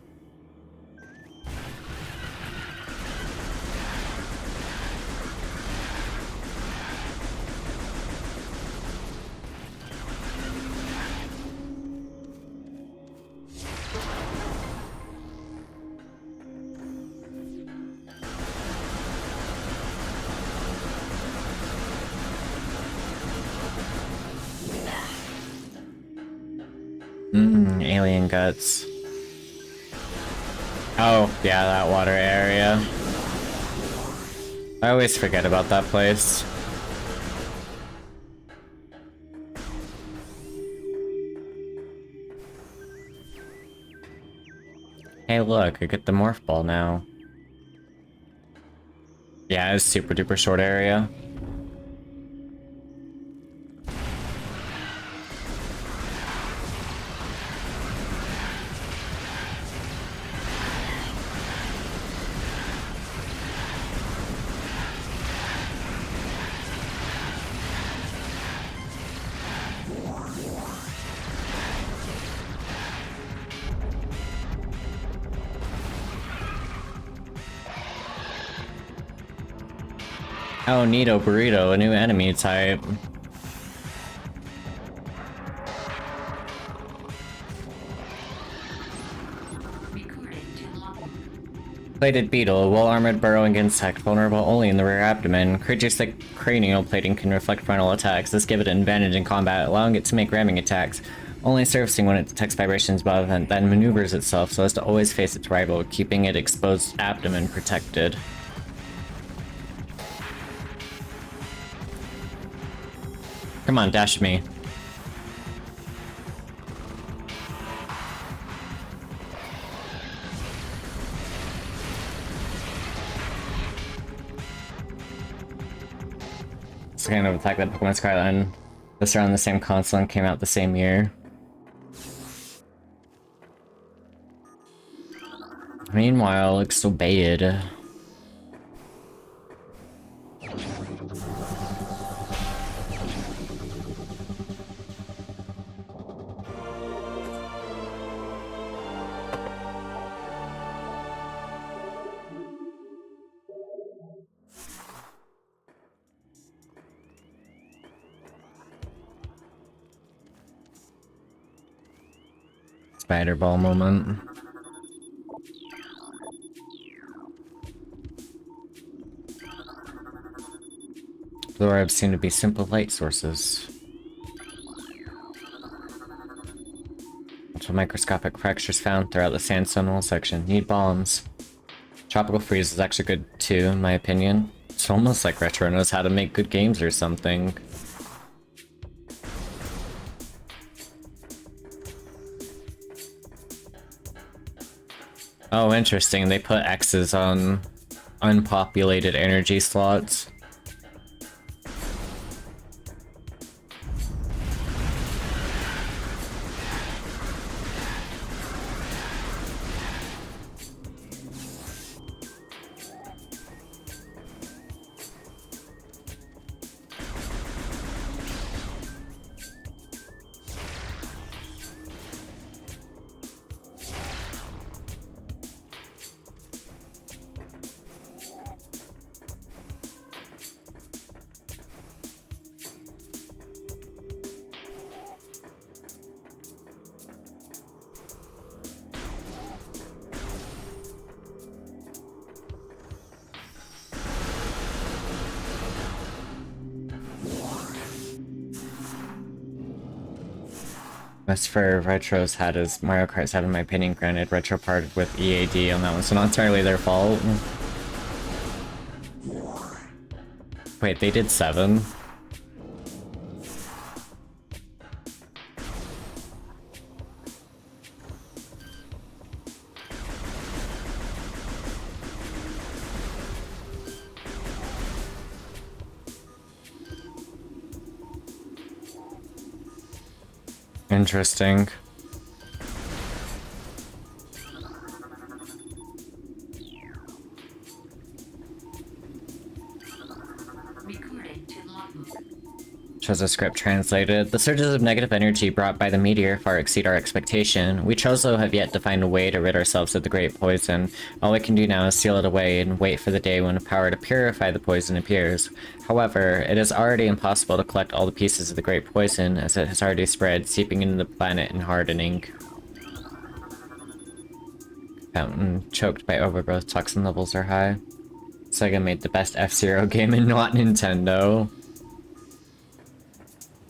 Alien guts. Oh, yeah, that water area. I always forget about that place. Hey look, I get the morph ball now. Yeah, it's super duper short area. Oh, neato burrito, a new enemy type. Recording to logbook. Plated beetle, a well-armored burrowing insect, vulnerable only in the rear abdomen. Creature's thick cranial plating can reflect frontal attacks. This gives it an advantage in combat, allowing it to make ramming attacks, only surfacing when it detects vibrations above and then maneuvers itself so as to always face its rival, keeping its exposed abdomen protected. Come on, dash me. This kind of attack that Pokemon Scarlet and this are on the same console and came out the same year. Meanwhile, it looks so bad. Spider ball moment. The orbs seem to be simple light sources. Multiple microscopic fractures found throughout the sandstone wall section. Need bombs. Tropical freeze is actually good too, in my opinion. It's almost like Retro knows how to make good games or something. Oh, interesting. They put X's on unpopulated energy slots. As for Retro's had as Mario Kart 7, in my opinion, granted, Retro parted with EAD on that one, so not entirely their fault. Wait, they did 7? Interesting. Recording to logbook. Shows a script translated. The surges of negative energy brought by the meteor far exceed our expectation. We Chozo have yet to find a way to rid ourselves of the great poison. All we can do now is seal it away and wait for the day when a power to purify the poison appears. However, it is already impossible to collect all the pieces of the great poison, as it has already spread, seeping into the planet and hardening. Fountain choked by overgrowth, toxin levels are high. Sega made the best F-Zero game and not Nintendo.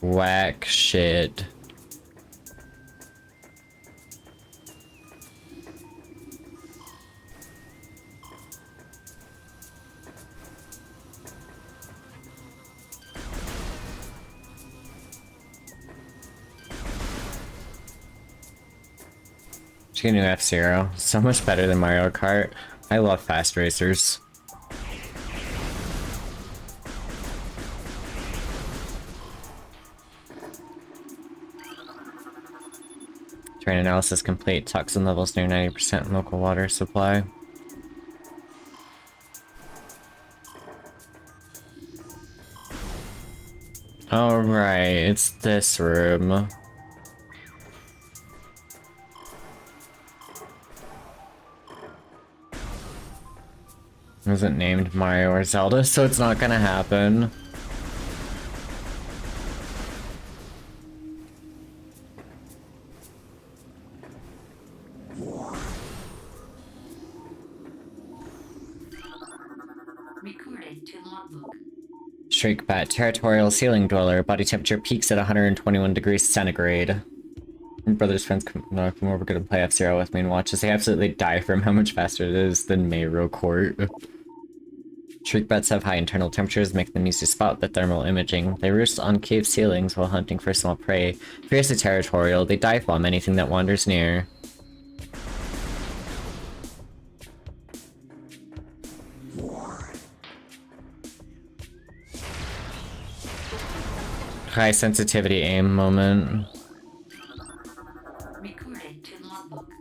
Whack shit. Just get a new F-Zero. So much better than Mario Kart. I love fast racers. Terrain analysis complete. Toxin levels near 90% in local water supply. Alright, it's this room. It wasn't named Mario or Zelda, so it's not gonna happen. Recording to logbook. Shriekbat, territorial ceiling dweller. Body temperature peaks at 121 degrees centigrade. My brother's friends come over, gonna play F-Zero with me and watch as they absolutely die from how much faster it is than Mayro Court. Shriekbats have high internal temperatures, making them easy to spot with thermal imaging. They roost on cave ceilings while hunting for small prey. Fiercely territorial, they dive bomb anything that wanders near. High sensitivity aim moment. Recording to logbook.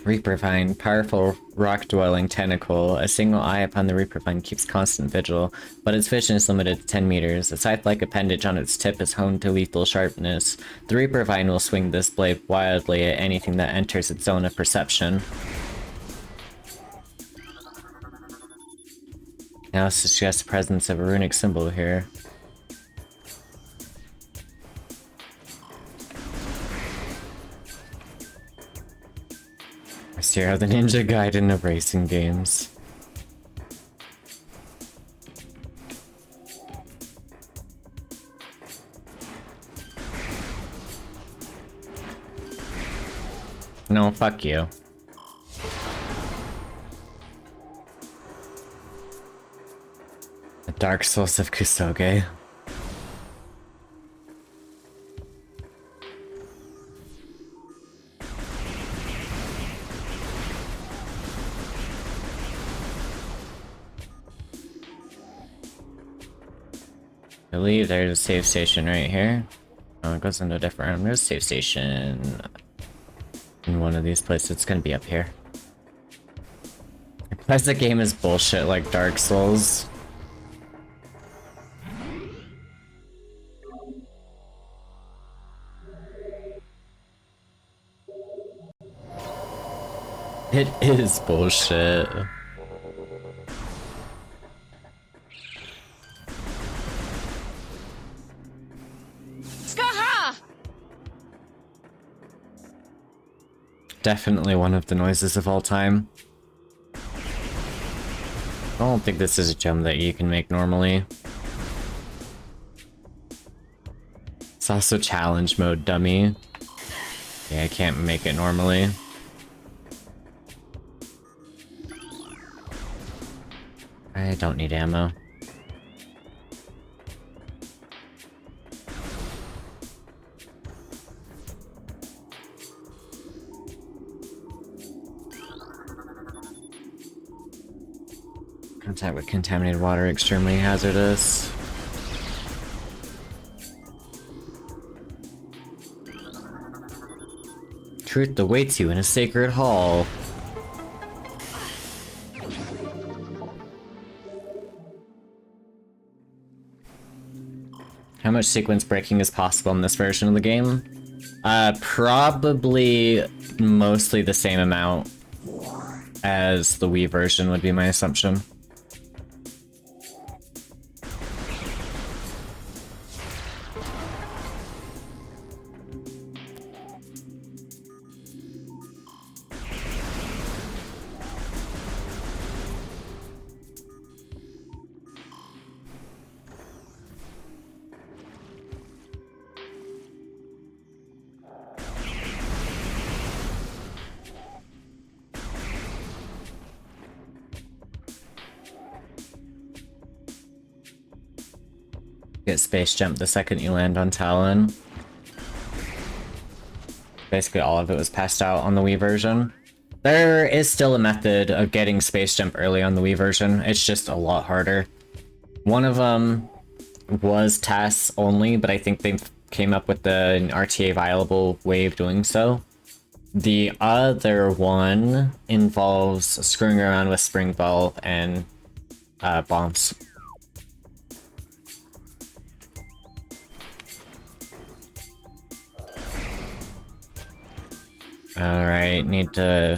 Reaper Vine, powerful rock-dwelling tentacle. A single eye upon the Reaper Vine keeps constant vigil, but its vision is limited to 10 meters. A scythe-like appendage on its tip is honed to lethal sharpness. The Reaper Vine will swing this blade wildly at anything that enters its zone of perception. Now suggests the presence of a runic symbol here. Zero, the Ninja Gaiden of racing games. No, fuck you. The Dark Souls of Kusoge. I believe there's a save station right here. Oh, it goes into a different room. There's a save station in one of these places. It's gonna be up here. Plus the game is bullshit like Dark Souls. It is bullshit. Definitely one of the noises of all time. I don't think this is a jump that you can make normally. It's also challenge mode, dummy. Yeah, I can't make it normally. I don't need ammo. Contact with contaminated water, extremely hazardous. Truth awaits you in a sacred hall. How much sequence breaking is possible in this version of the game? Probably mostly the same amount as the Wii version would be my assumption. Get space jump the second you land on Talon. Basically all of it was passed out on the Wii version. There is still a method of getting space jump early on the Wii version, it's just a lot harder. One of them was tasks only, but I think they came up with an RTA viable way of doing so. The other one involves screwing around with spring ball and bombs. Alright, need to...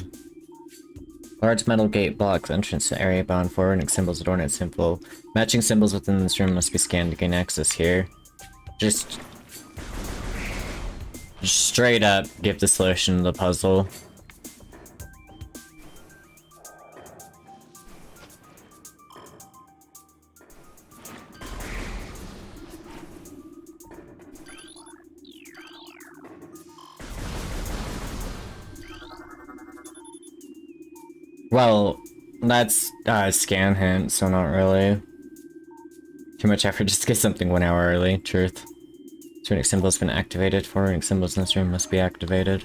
Large metal gate blocks entrance to area bound for runic symbols adorn its symbol. Matching symbols within this room must be scanned to gain access here. Just straight up give the solution to the puzzle. Well, that's scan hint, so not really. Too much effort just to get something 1 hour early, truth. Runic symbol has been activated. 4 runic symbols in this room must be activated.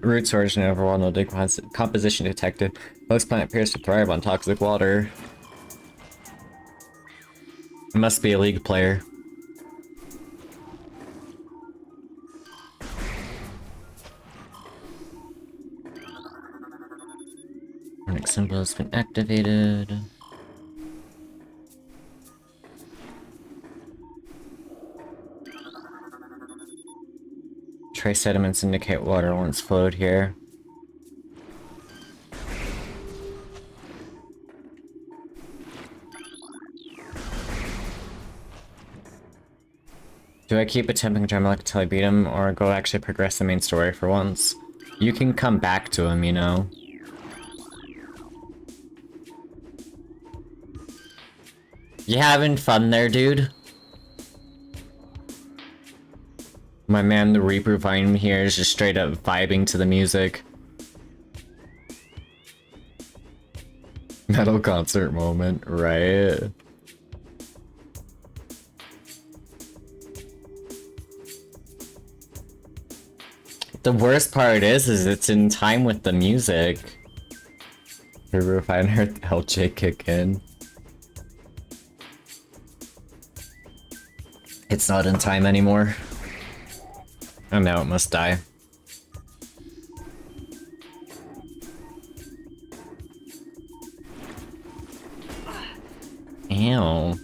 Roots origin overall, no decomposition detected. Most plant appears to thrive on toxic water. It must be a League player. Runic symbol has been activated. Trace sediments indicate water once flowed here. Do I keep attempting Dremelic until I beat him, or go actually progress the main story for once? You can come back to him, you know. You having fun there, dude? My man, the Reaper Vine here is just straight up vibing to the music. Metal concert moment, right? The worst part is it's in time with the music. Reaper Vine heard the LJ kick in. It's not in time anymore. Oh no, it must die. Ew.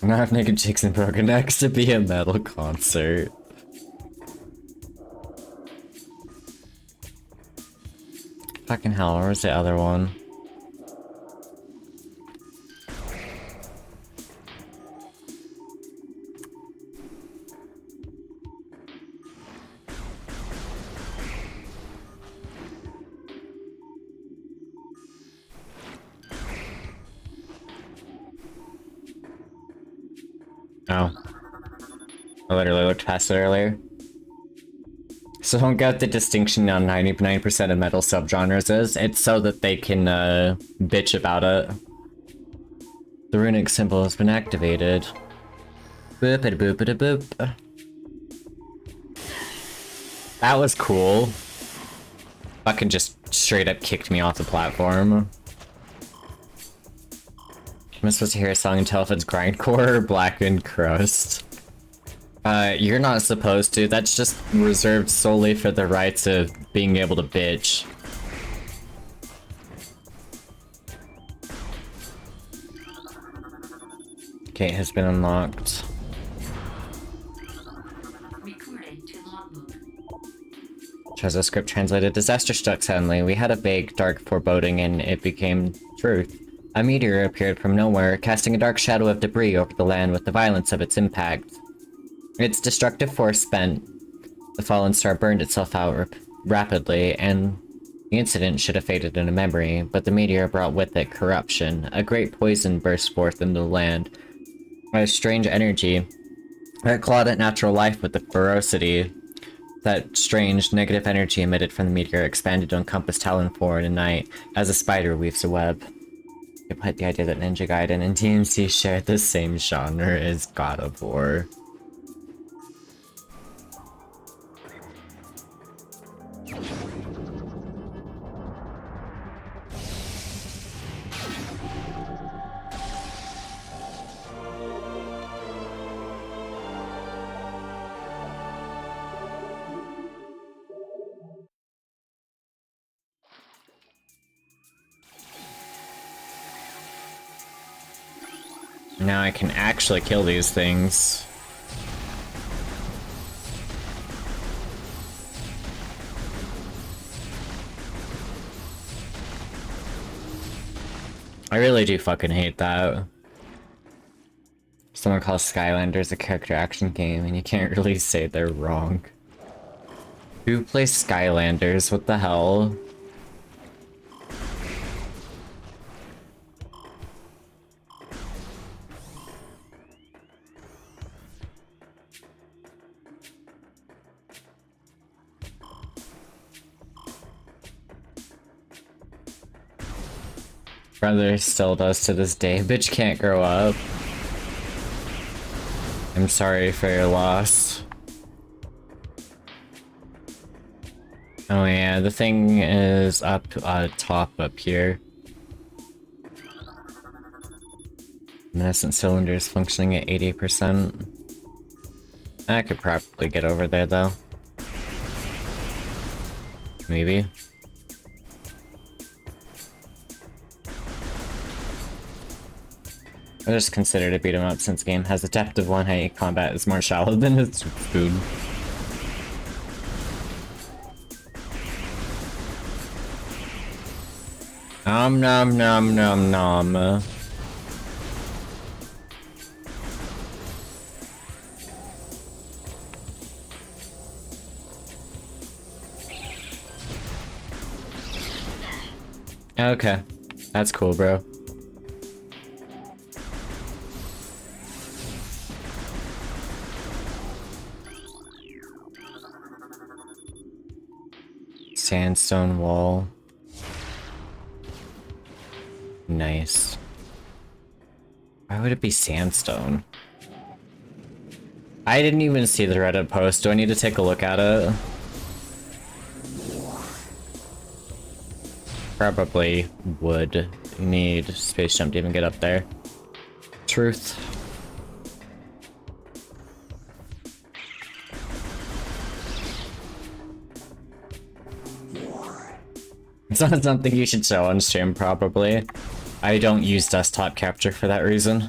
Not naked chicks and broken necks to be a metal concert. fucking hell, where was the other one? Oh. I literally looked past it earlier. So don't get the distinction on 99% of metal subgenres is. It's so that they can, bitch about it. The runic symbol has been activated. Boop-a-boop-a-boop. That was cool. Fucking just straight up kicked me off the platform. Am I supposed to hear a song and tell if it's grindcore or blackened crust? You're not supposed to. That's just reserved solely for the rights of being able to bitch. Gate has been unlocked. Recorded to logbook. Treasure script translated. Disaster struck suddenly. We had a vague, dark foreboding and it became truth. A meteor appeared from nowhere, casting a dark shadow of debris over the land with the violence of its impact. Its destructive force spent. The fallen star burned itself out rapidly, and the incident should have faded into memory, but the meteor brought with it corruption. A great poison burst forth into the land. A strange energy that clawed at natural life with the ferocity. That strange, negative energy emitted from the meteor expanded to encompass Talon forward and night, as a spider weaves a web. It put the idea that Ninja Gaiden and DMC shared the same genre as God of War. Now I can actually kill these things. I really do fucking hate that. Someone calls Skylanders a character action game, and you can't really say they're wrong. Who plays Skylanders? What the hell? Brother still does to this day. Bitch can't grow up. I'm sorry for your loss. Oh yeah, the thing is up top up here. Luminescent cylinders functioning at 80%. I could probably get over there though. Maybe. I just consider it a beat 'em up since the game has a depth of one height combat is more shallow than its food. Nom nom nom nom nom. Okay, that's cool, bro. Sandstone wall. Nice. Why would it be sandstone? I didn't even see the Reddit post. Do I need to take a look at it? Probably would need space jump to even get up there. Truth. It's not something you should show on stream, probably. I don't use desktop capture for that reason.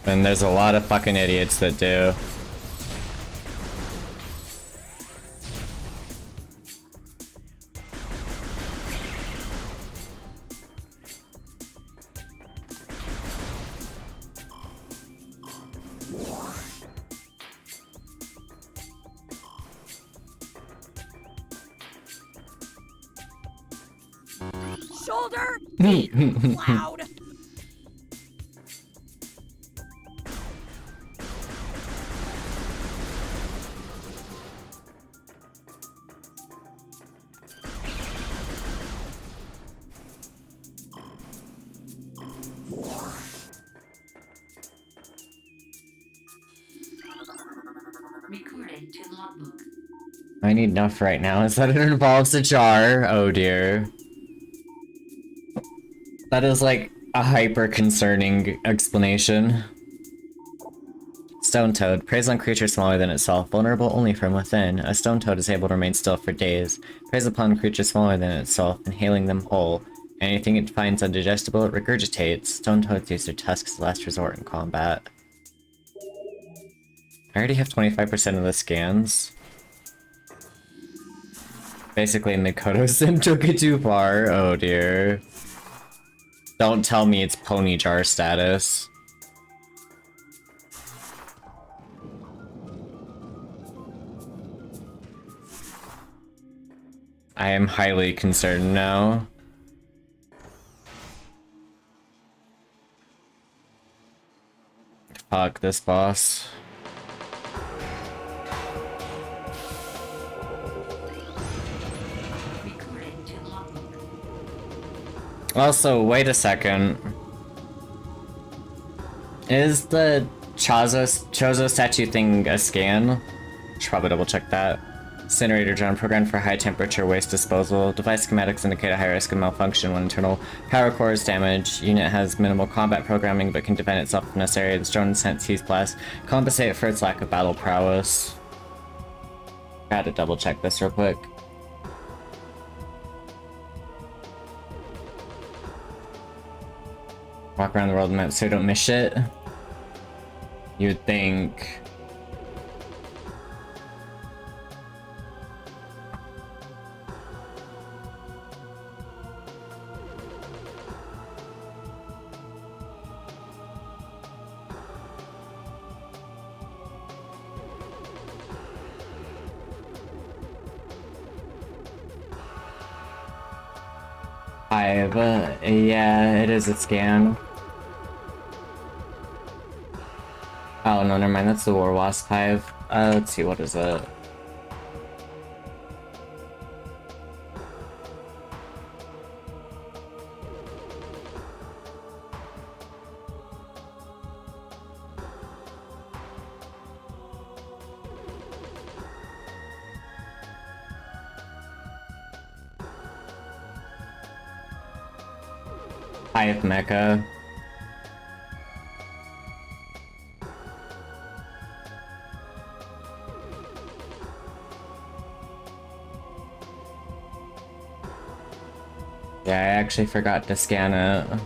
And there's a lot of fucking idiots that do. Boulder? Being loud. Recorded to logbook. I need enough right now. Is that it involves a jar? Oh dear. That is like a hyper concerning explanation. Stone Toad. Preys on creatures smaller than itself, vulnerable only from within. A stone toad is able to remain still for days. Preys upon creatures smaller than itself, inhaling them whole. Anything it finds undigestible, it regurgitates. Stone toads use their tusks as last resort in combat. I already have 25% of the scans. Basically, Mikoto Sim took it too far. Oh dear. Don't tell me it's pony jar status. I am highly concerned now. Fuck this boss. Recorded to logbook. Also, wait a second. Is the Chozo statue thing a scan? Should probably double check that. Incinerator drone programmed for high temperature waste disposal. Device schematics indicate a high risk of malfunction when internal power core is damaged. Unit has minimal combat programming but can defend itself if necessary. This drone sent Seize Blast. Compensate for its lack of battle prowess. Gotta double check this real quick. Walk around the world map so you don't miss shit. You'd think. Yeah, it is a scan. Oh, no, never mind, that's the War Wasp Hive. Let's see, what is it? Hive Mecha. Yeah, I actually forgot to scan it.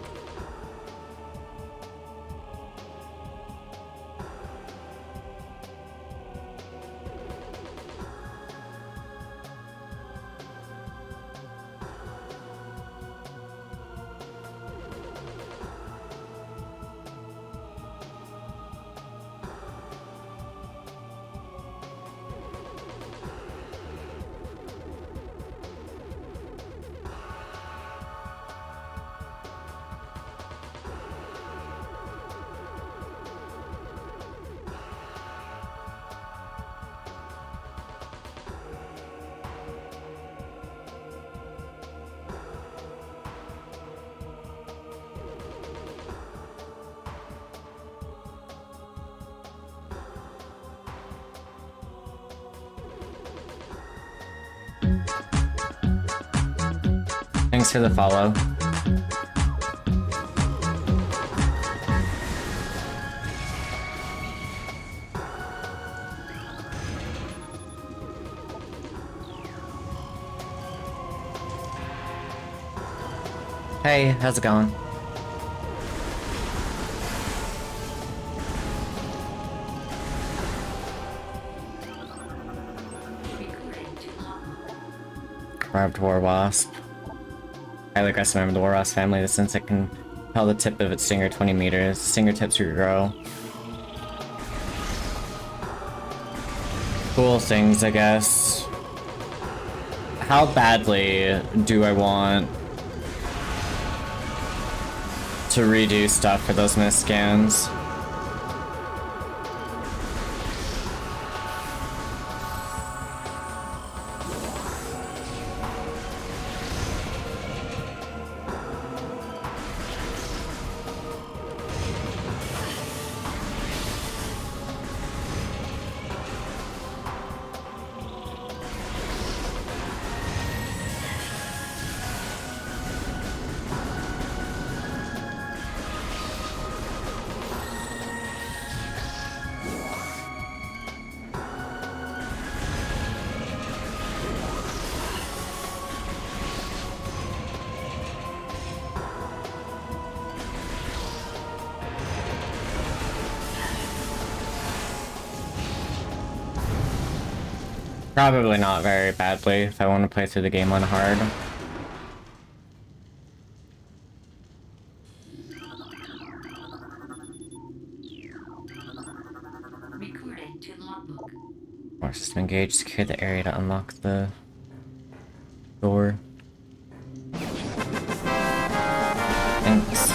Thanks for the follow. Hey, how's it going? Recorded to logbook. Barbed War Wasp. Highly aggressive member of the War Wasp family. This insect can propel the tip of its stinger 20 meters. Stinger tips regrow. Cool things, I guess. How badly do I want to redo stuff for those missed scans. Probably not very badly if I want to play through the game on hard. Recording to logbook. More system engaged. Secure the area to unlock the door. Thanks.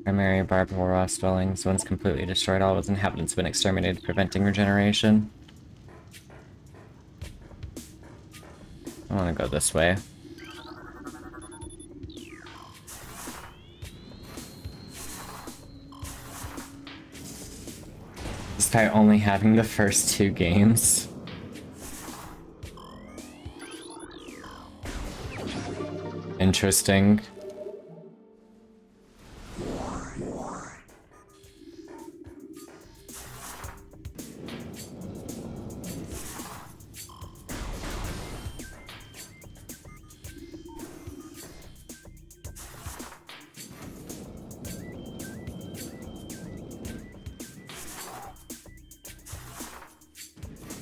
Primary barbed wire dwellings. Once completely destroyed, all of its inhabitants have been exterminated, preventing regeneration. I want to go this way. Despite only having the first 2 games. Interesting.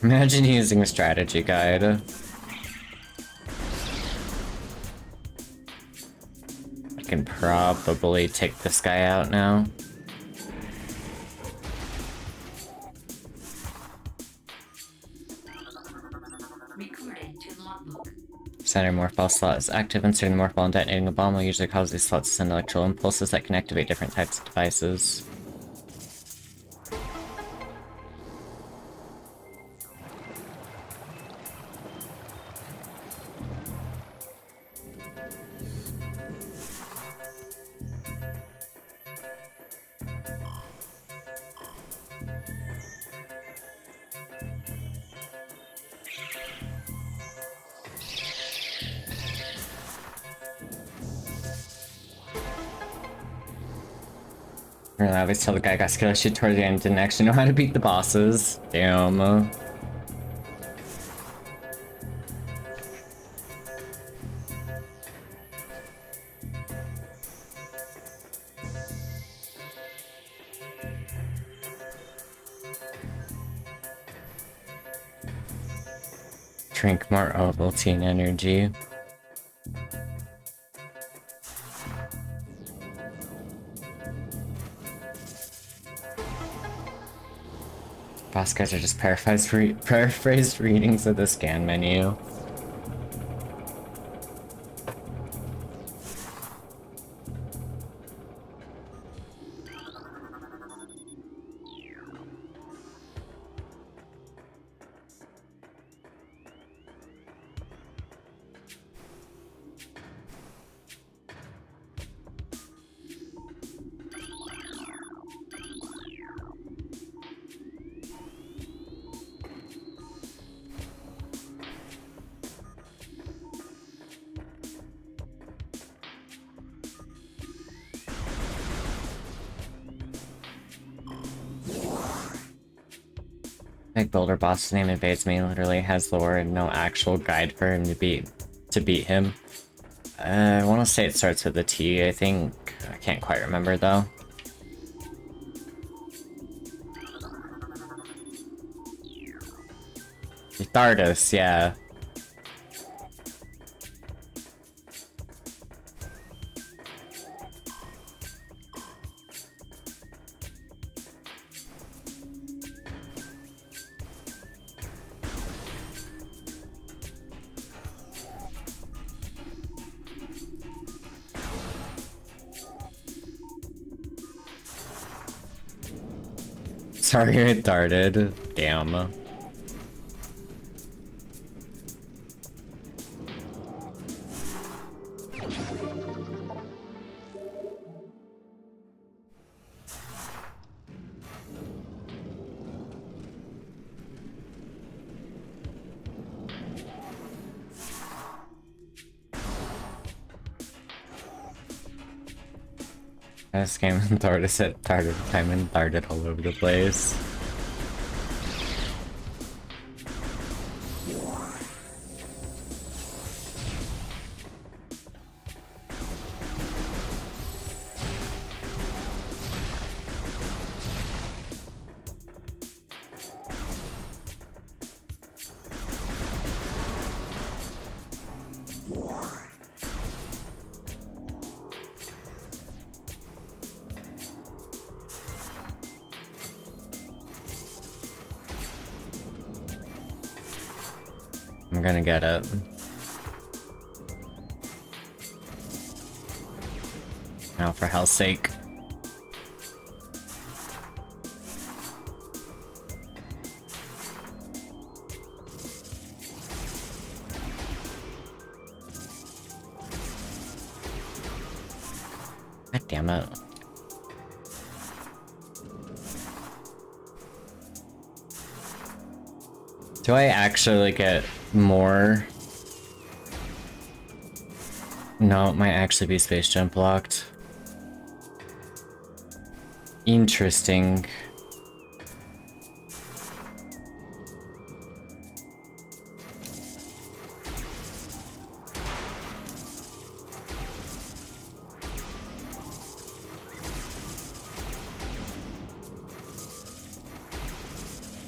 Imagine using a strategy guide. I can probably take this guy out now. Recording to logbook. Center morph ball slot is active. Inserting the morph ball and detonating the bomb will usually cause these slots to send electrical impulses that can activate different types of devices. Really, I always tell the guy got skill shit towards the end, didn't actually know how to beat the bosses. Damn. Drink more Ovaltine energy. Boss guys are just paraphrased readings of the scan menu. Big Boulder boss's name invades me, literally has lore and no actual guide for him to beat him. I want to say it starts with a T, I think. I can't quite remember though. Thardos, yeah. Target darted. Damn. This game darted time and darted all over the place. I'm gonna get it. Now, for hell's sake. God damn it. Do I actually get more? No, it might actually be space jump locked. Interesting.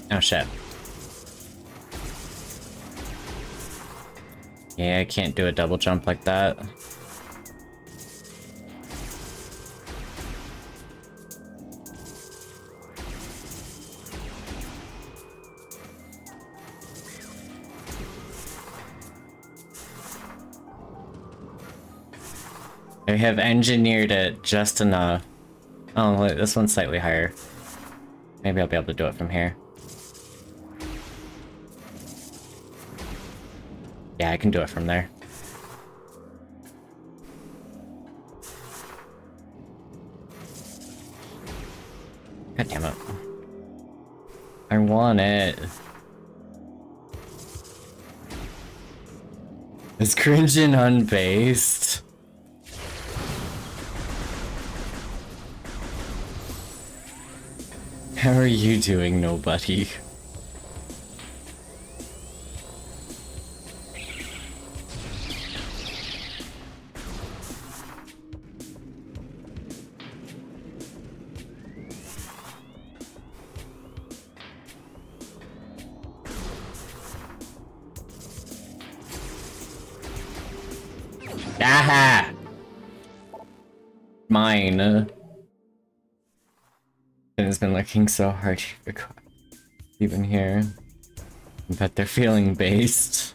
Oh shit. Yeah, I can't do a double jump like that. They have engineered it just enough. Oh, wait, this one's slightly higher. Maybe I'll be able to do it from here. Yeah, I can do it from there. God damn it. I want it. It's cringe and unbased. How are you doing, nobody? Aha! Mine. It's been looking so hard even here. But they're feeling based.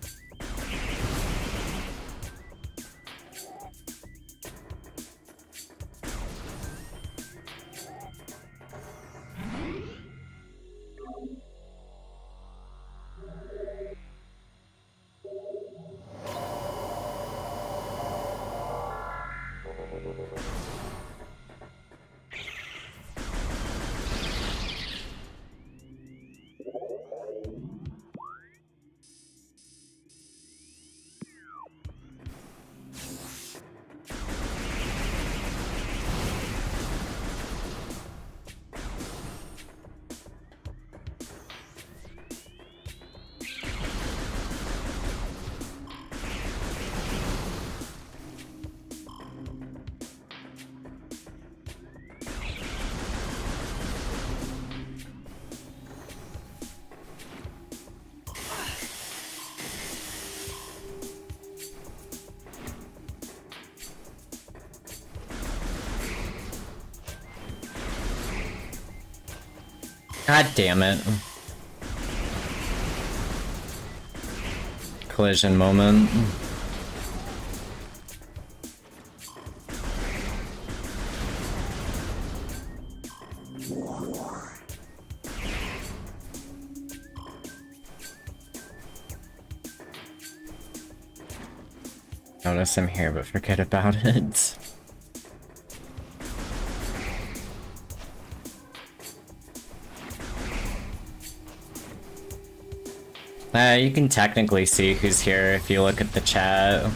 God damn it. Collision moment. Notice I'm here, but forget about it. You can technically see who's here if you look at the chat.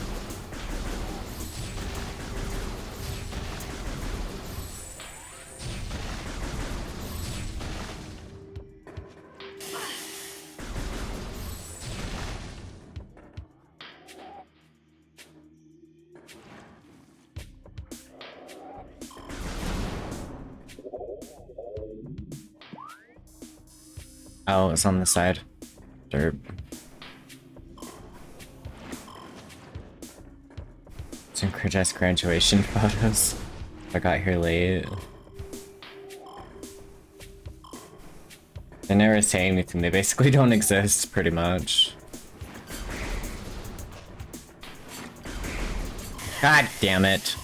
Oh, it's on the side. Derp. Synchronized graduation photos. I got here late. They never say anything, they basically don't exist, pretty much. God damn it.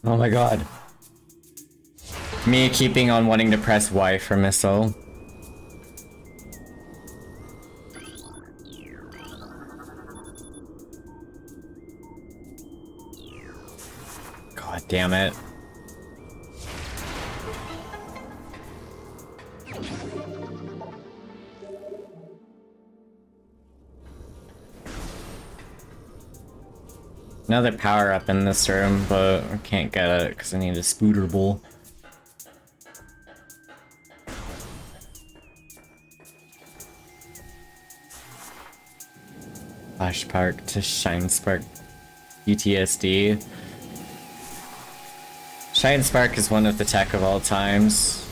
Oh my god. Me keeping on wanting to press Y for missile. God damn it. Another power up in this room, but I can't get it because I need a scooter bowl. Flash Park to Shine Spark UTSD. Shine Spark is one of the tech of all times.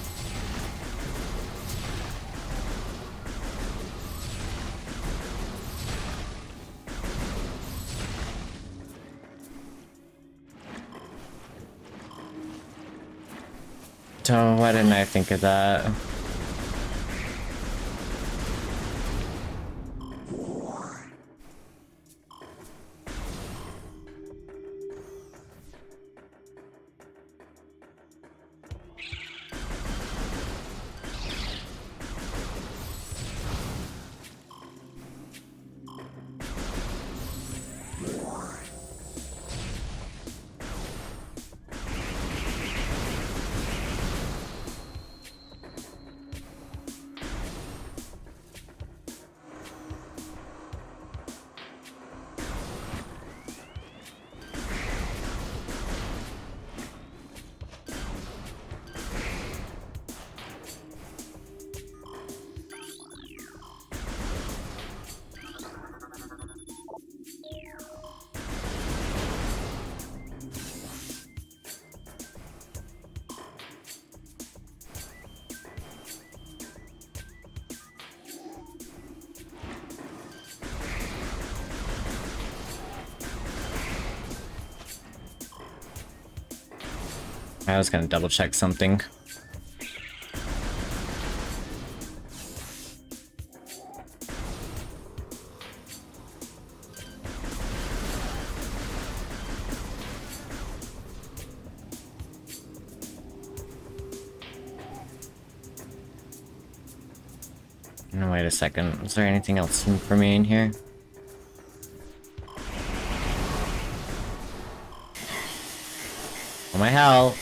Oh, why didn't I think of that? I was gonna double check something. No, wait a second. Is there anything else for me in here? Oh my hell.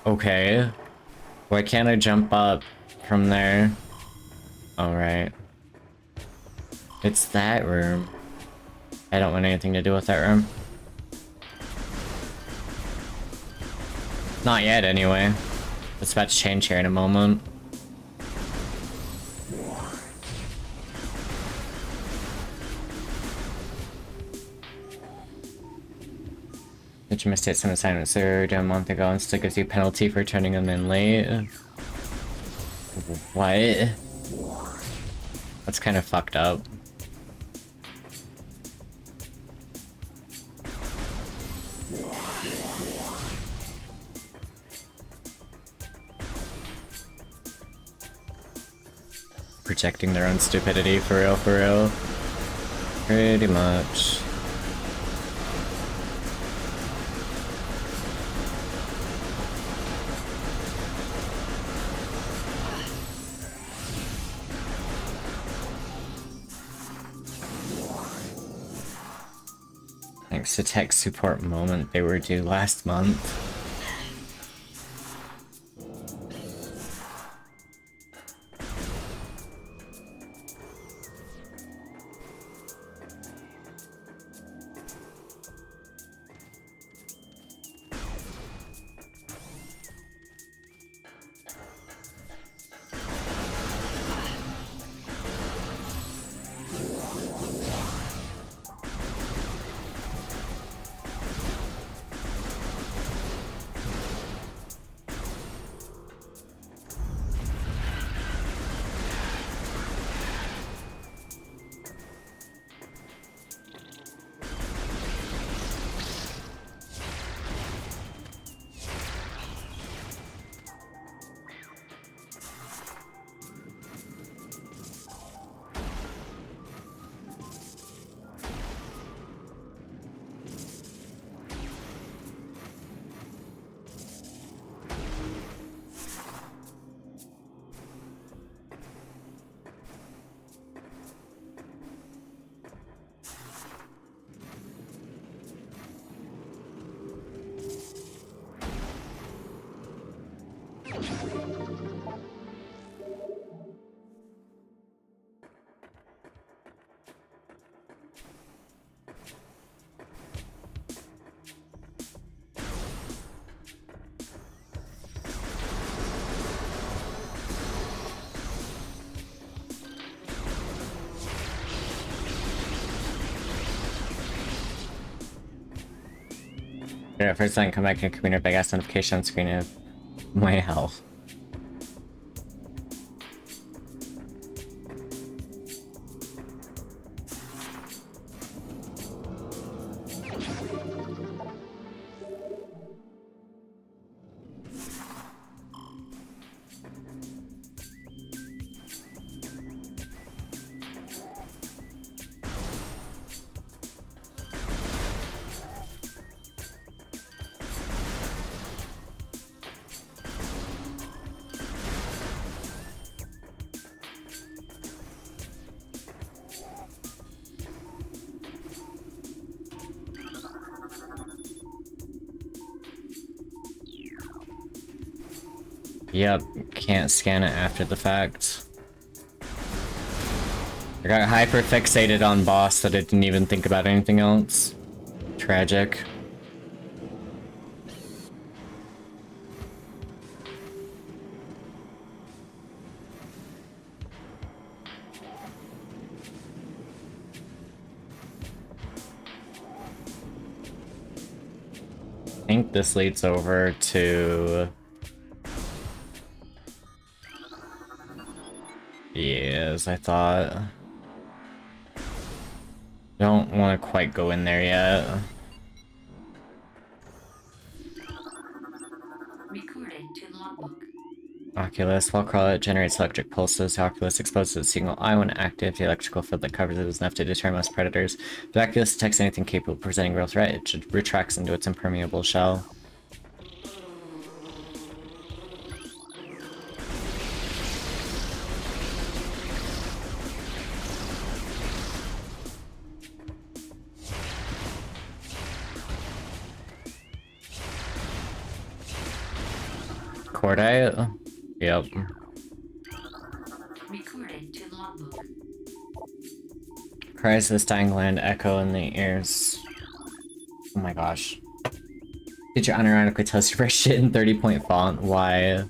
Okay. Why can't I jump up from there? Alright. It's that room. I don't want anything to do with that room. Not yet, anyway. It's about to change here in a moment. Did you mistake some assignments there a month ago and still gives you a penalty for turning them in late? What? That's kind of fucked up. Protecting their own stupidity, for real, for real. Pretty much. Thanks to tech support moment they were due last month. Yeah, first time come back and come in a big ass notification on screen of my health. Yep, can't scan it after the fact. I got hyper fixated on boss that I didn't even think about anything else. Tragic. I think this leads over to... Yes, I thought. Don't want to quite go in there yet. Recorded to logbook. Oculus, while crawler generates electric pulses, the Oculus exposes its signal eye when active. The electrical field that covers it is enough to deter most predators. If the Oculus detects anything capable of presenting real threat, it retracts into its impermeable shell. Cordite? Yep. Recorded to logbook. Cries of this dying land echo in the ears. Oh my gosh. Did you unironically tell us you write shit in 30-point font? Why?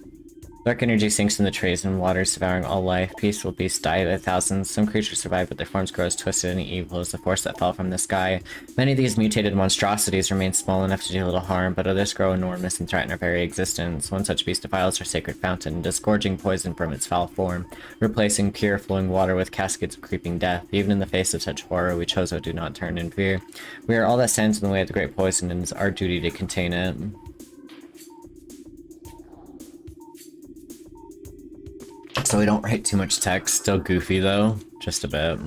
Dark energy sinks in the trees and waters, devouring all life. Peaceful beasts die by thousands. Some creatures survive, but their forms grow as twisted and evil as the force that fell from the sky. Many of these mutated monstrosities remain small enough to do little harm, but others grow enormous and threaten our very existence. One such beast defiles our sacred fountain, disgorging poison from its foul form, replacing pure flowing water with cascades of creeping death. Even in the face of such horror, we Chozo do not turn in fear. We are all that stands in the way of the great poison, and it is our duty to contain it. So we don't write too much text. Still goofy though, just a bit.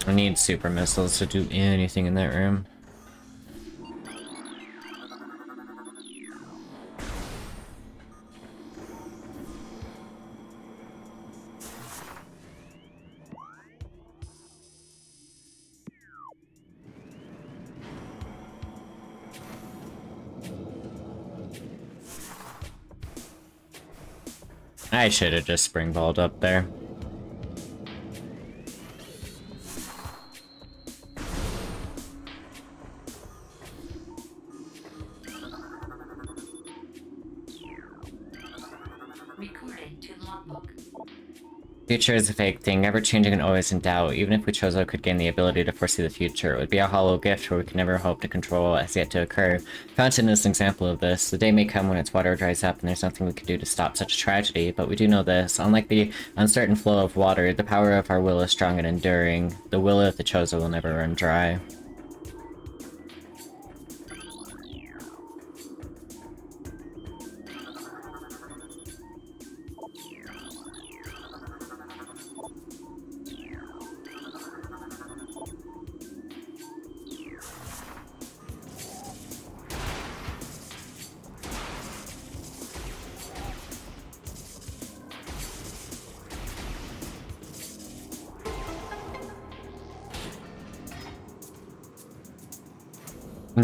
I need super missiles to do anything in that room. I should have just springballed up there. Recorded to logbook. Future is a fake thing, ever-changing and always in doubt. Even if we Chozo could gain the ability to foresee the future, it would be a hollow gift where we can never hope to control what has yet to occur. Fountain is an example of this. The day may come when its water dries up and there's nothing we can do to stop such a tragedy, but we do know this. Unlike the uncertain flow of water, the power of our will is strong and enduring. The will of the Chozo will never run dry.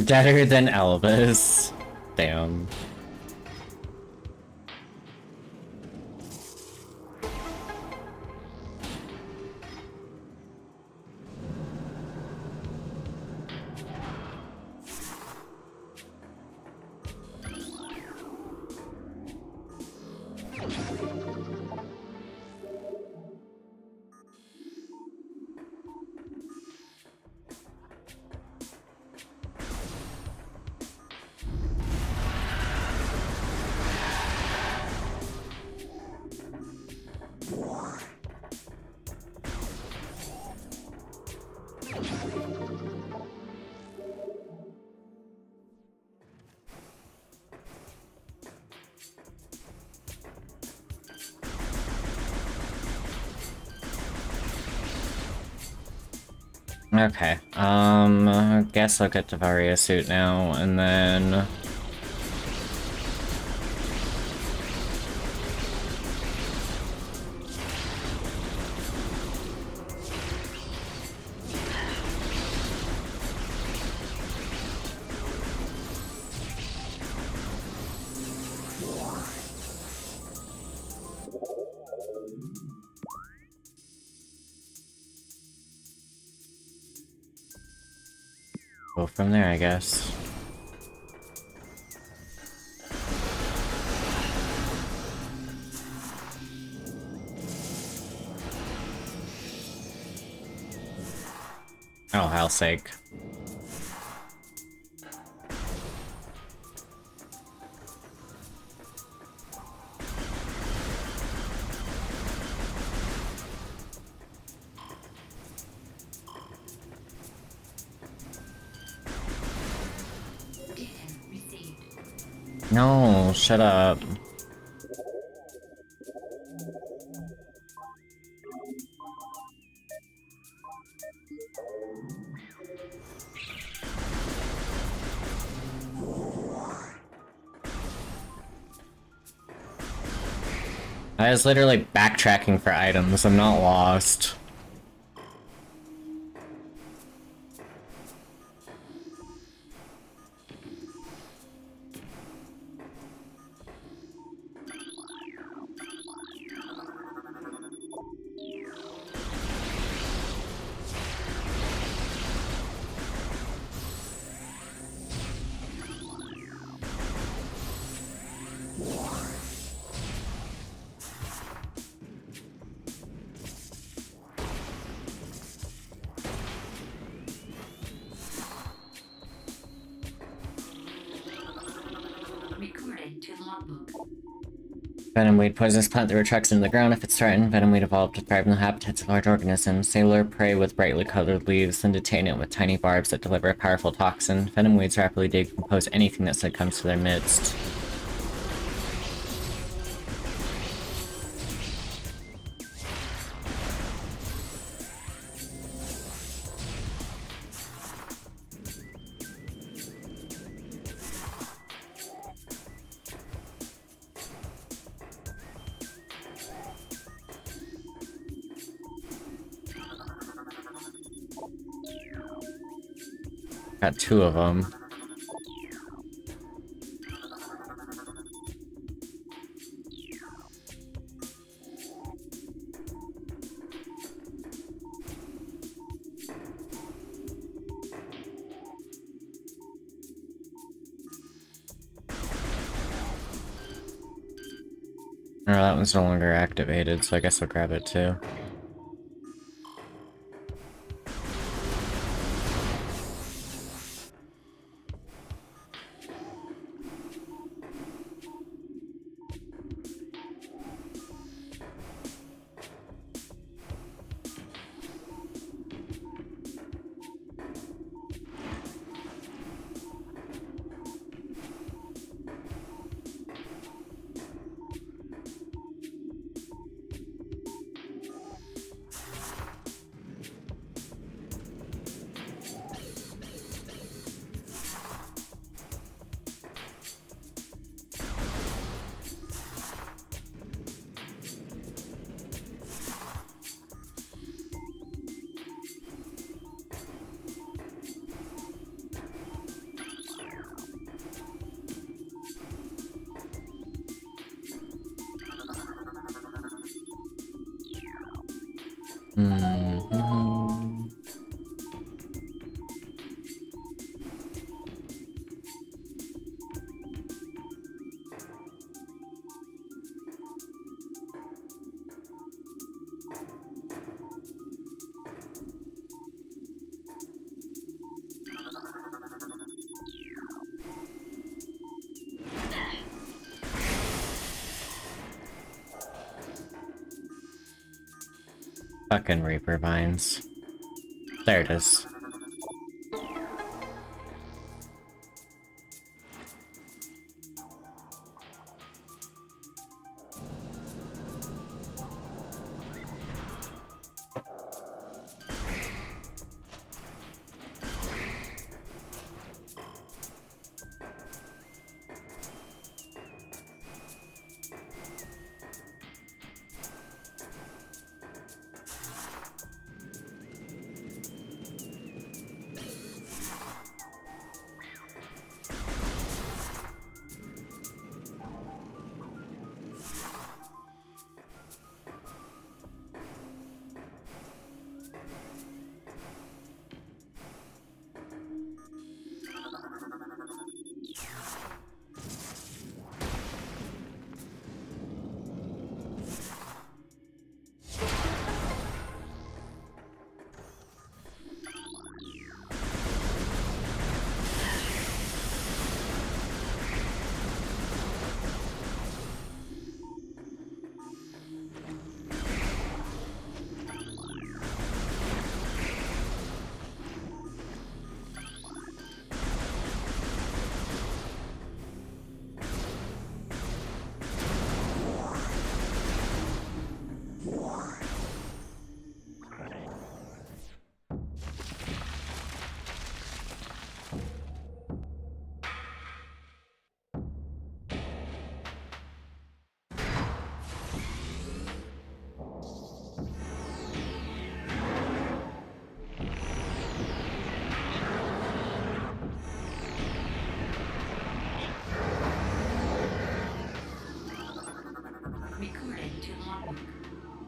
Deader than Elvis. Damn. Okay, I guess I'll get to Varia suit now, and then... go from there, I guess. Oh, hell's sake. Data received. No, shut up. I was literally backtracking for items, I'm not lost. Venomweed, poisonous plant that retracts into the ground if it's threatened. Venomweed evolved to thrive in the habitats of large organisms. They lure prey with brightly colored leaves, then detain it with tiny barbs that deliver a powerful toxin. Venomweeds rapidly decompose anything that comes to their midst. Got 2 of them. Oh, that one's no longer activated, so I guess I'll grab it too. Fucking Reaper Vines. There it is.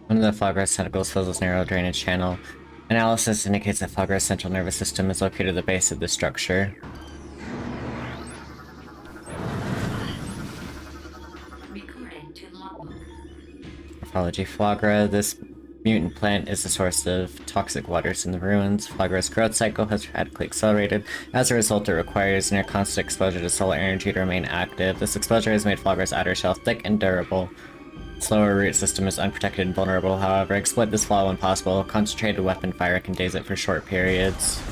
One of the Flogger's tentacles fills this narrow drainage channel. Analysis indicates that Flogger's central nervous system is located at the base of the structure. Morphology Flagra. This mutant plant is the source of toxic waters in the ruins. Flagra's growth cycle has radically accelerated. As a result, it requires near constant exposure to solar energy to remain active. This exposure has made Flagra's outer shell thick and durable. Slower root system is unprotected and vulnerable, however. Exploit this flaw when possible. Concentrated weapon fire can daze it for short periods.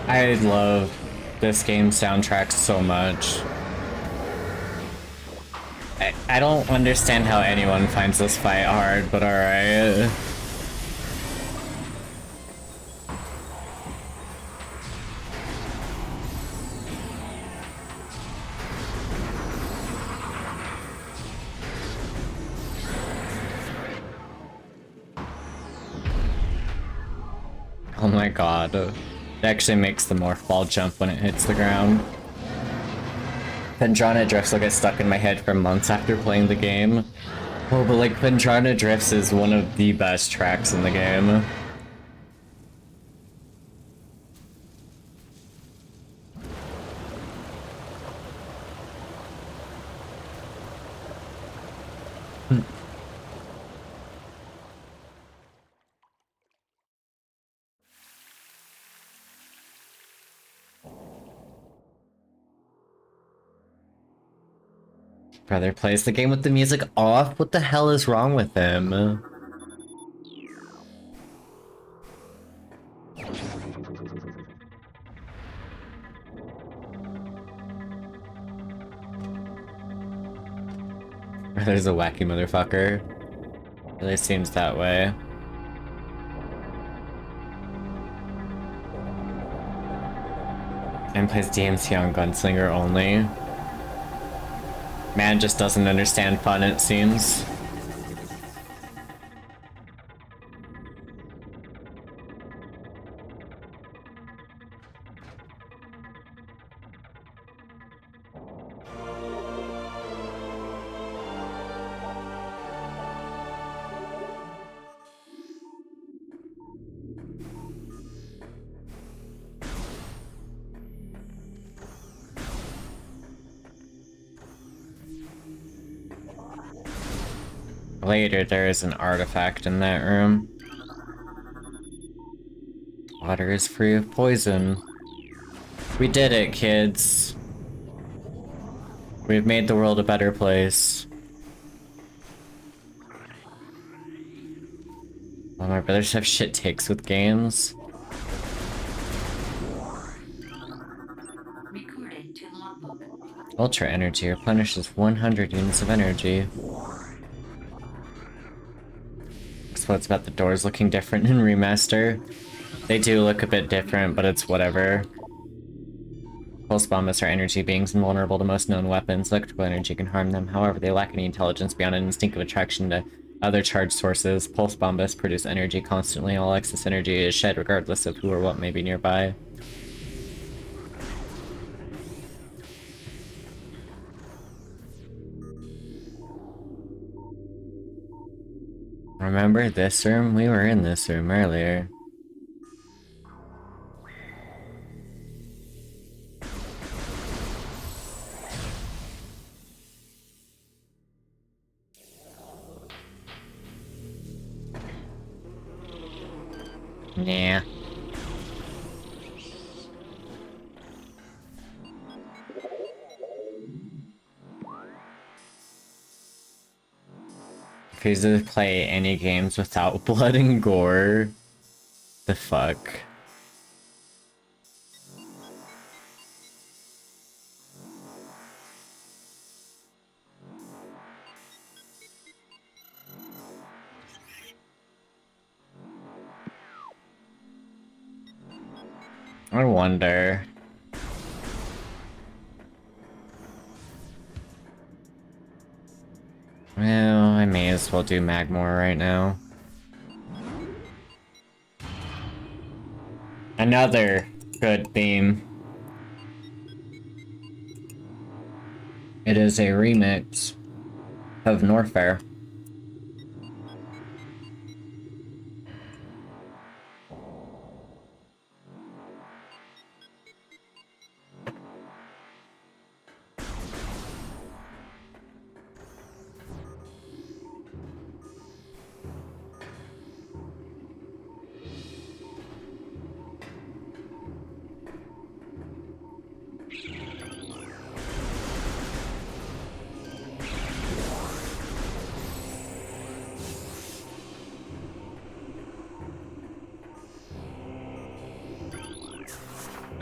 I love this game's soundtrack so much. I don't understand how anyone finds this fight hard, but alright. Oh my god. It actually makes the morph ball jump when it hits the ground. Pendrana Drifts will get stuck in my head for months after playing the game. Oh, but like, Pendrana Drifts is one of the best tracks in the game. Brother plays the game with the music off? What the hell is wrong with him? Brother's a wacky motherfucker. Really seems that way. And plays DMC on Gunslinger only. Man just doesn't understand fun, it seems. Later, there is an artifact in that room. Water is free of poison. We did it, kids. We've made the world a better place. Well, my brothers have shit takes with games. Recorded to logbook. Ultra energy replenishes 100 units of energy. So what's about the doors looking different in Remaster? They do look a bit different, but it's whatever. Pulse bombists are energy beings invulnerable to most known weapons. Electrical energy can harm them. However, they lack any intelligence beyond an instinctive attraction to other charged sources. Pulse bombists produce energy constantly. All excess energy is shed regardless of who or what may be nearby. Remember this room? We were in this room earlier. Yeah. Refuse to play any games without blood and gore. The fuck? I wonder. Well, I may as well do Magmore right now. Another good theme. It is a remix of Norfair.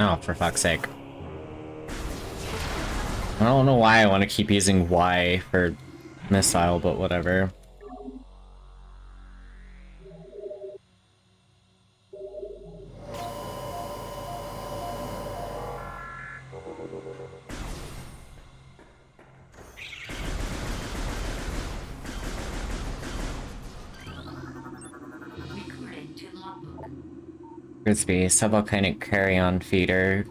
Oh, for fuck's sake. I don't know why I want to keep using Y for missile, but whatever. Recording to logbook. Grisby, subvolcanic carrion feeder.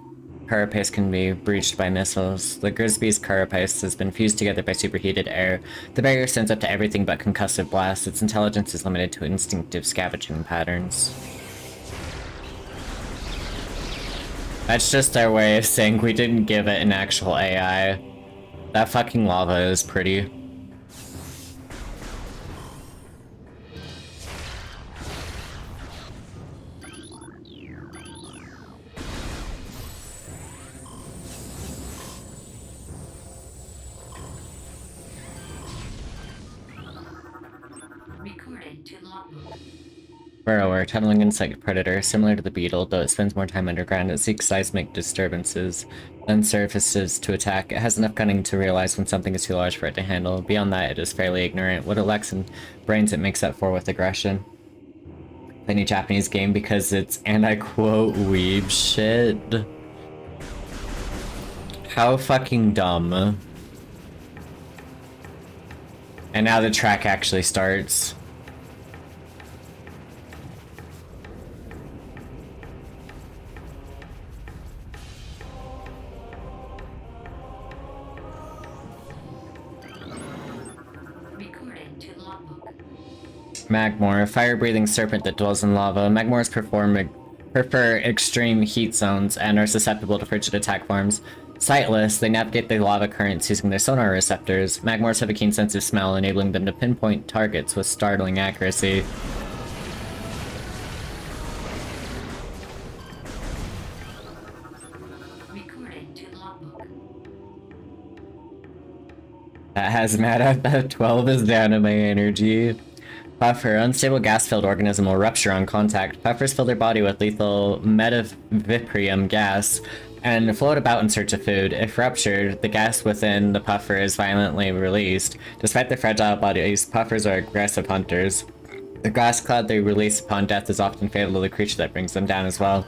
Carapace can be breached by missiles. The Grisby's carapace has been fused together by superheated air. The barrier sends up to everything but concussive blasts. Its intelligence is limited to instinctive scavenging patterns. That's just our way of saying we didn't give it an actual AI. That fucking lava is pretty. Recording to logbook. Burrower, tunneling insect predator, similar to the beetle, though it spends more time underground. It seeks seismic disturbances, then surfaces to attack. It has enough cunning to realize when something is too large for it to handle. Beyond that, it is fairly ignorant. What it lacks in brains, it makes up for with aggression. Any Japanese game because it's, and I quote, weeb shit. How fucking dumb. And now the track actually starts. Recording to logbook. Magmore, a fire-breathing serpent that dwells in lava. Magmores prefer extreme heat zones and are susceptible to frigid attack forms. Sightless, they navigate the lava currents using their sonar receptors. Magmores have a keen sense of smell, enabling them to pinpoint targets with startling accuracy. Recording to logbook. That hazmat FF12 is down to my energy. Puffer, unstable gas-filled organism will rupture on contact. Puffers fill their body with lethal metaviprium gas. and float about in search of food. If ruptured, the gas within the puffer is violently released. Despite their fragile bodies, puffers are aggressive hunters. The gas cloud they release upon death is often fatal to the creature that brings them down as well.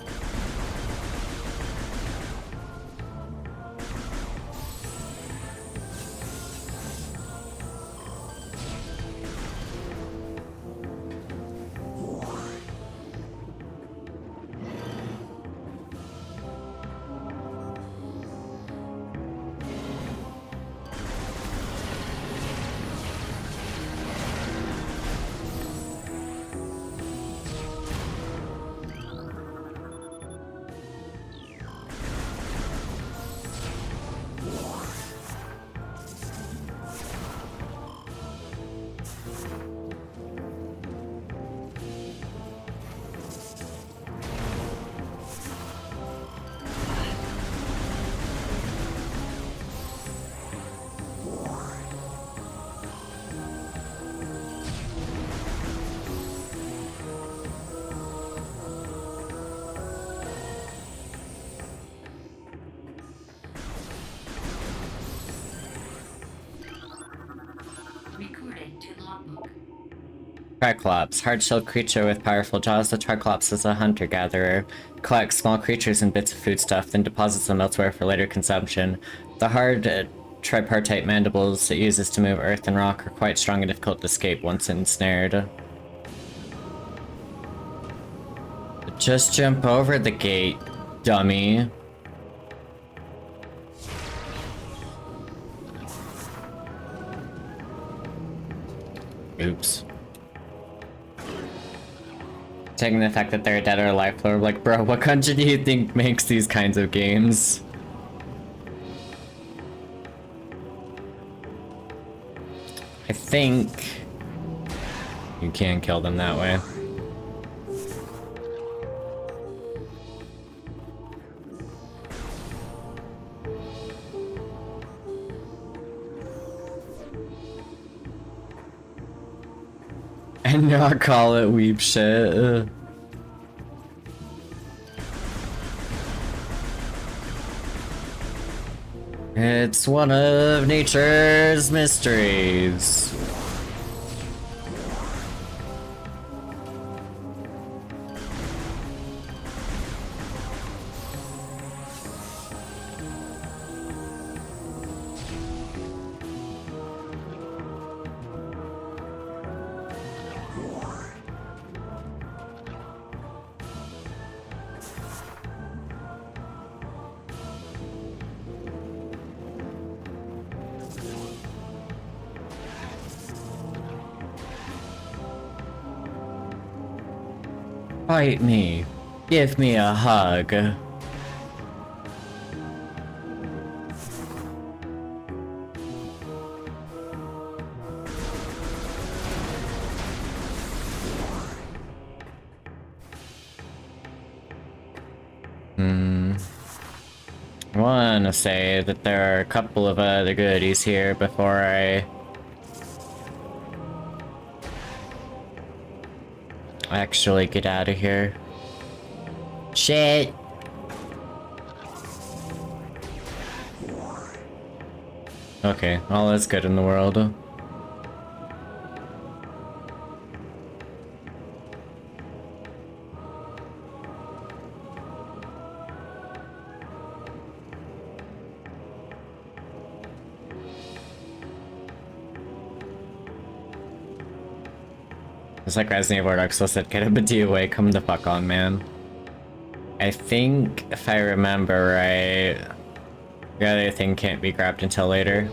Recording to logbook. Triclops, hard-shelled creature with powerful jaws. The Triclops is a hunter-gatherer. Collects small creatures and bits of foodstuff, then deposits them elsewhere for later consumption. The hard tripartite mandibles it uses to move earth and rock are quite strong and difficult to escape once ensnared. Just jump over the gate, dummy. Oops. Taking the fact that they're dead or alive floor, like, bro, what country do you think makes these kinds of games? I think you can kill them that way. And not call it weep shit. Ugh. It's one of nature's mysteries. Bite me. Give me a hug. I wanna say that there are a couple of other goodies here before I actually get out of here. Shit! Okay, all is good in the world. It's like Resident Evil Dark Souls said, get a Badoo away, come the fuck on, man. I think, if I remember right, the other thing can't be grabbed until later.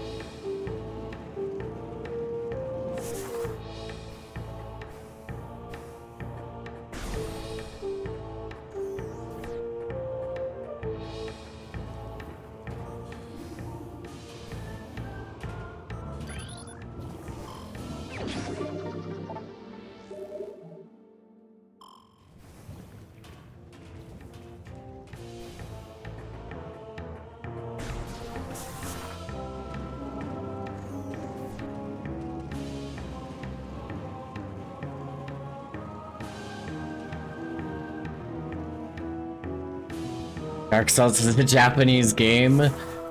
Dark Souls is a Japanese game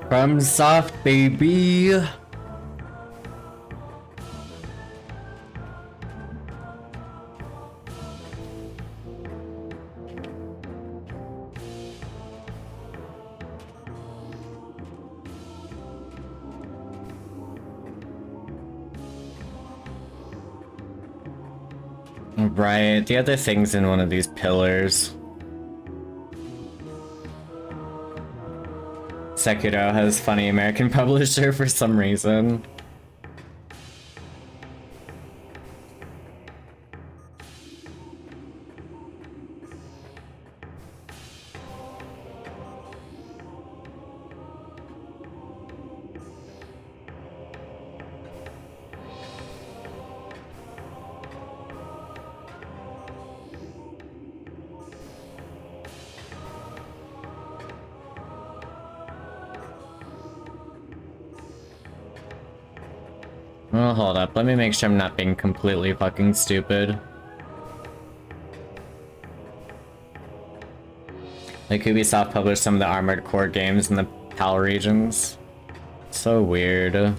from Soft, baby. Right, the other thing's in one of these pillars. Sekiro has funny American publisher for some reason. Oh, hold up. Let me make sure I'm not being completely fucking stupid. Like, Ubisoft published some of the Armored Core games in the PAL regions. So weird.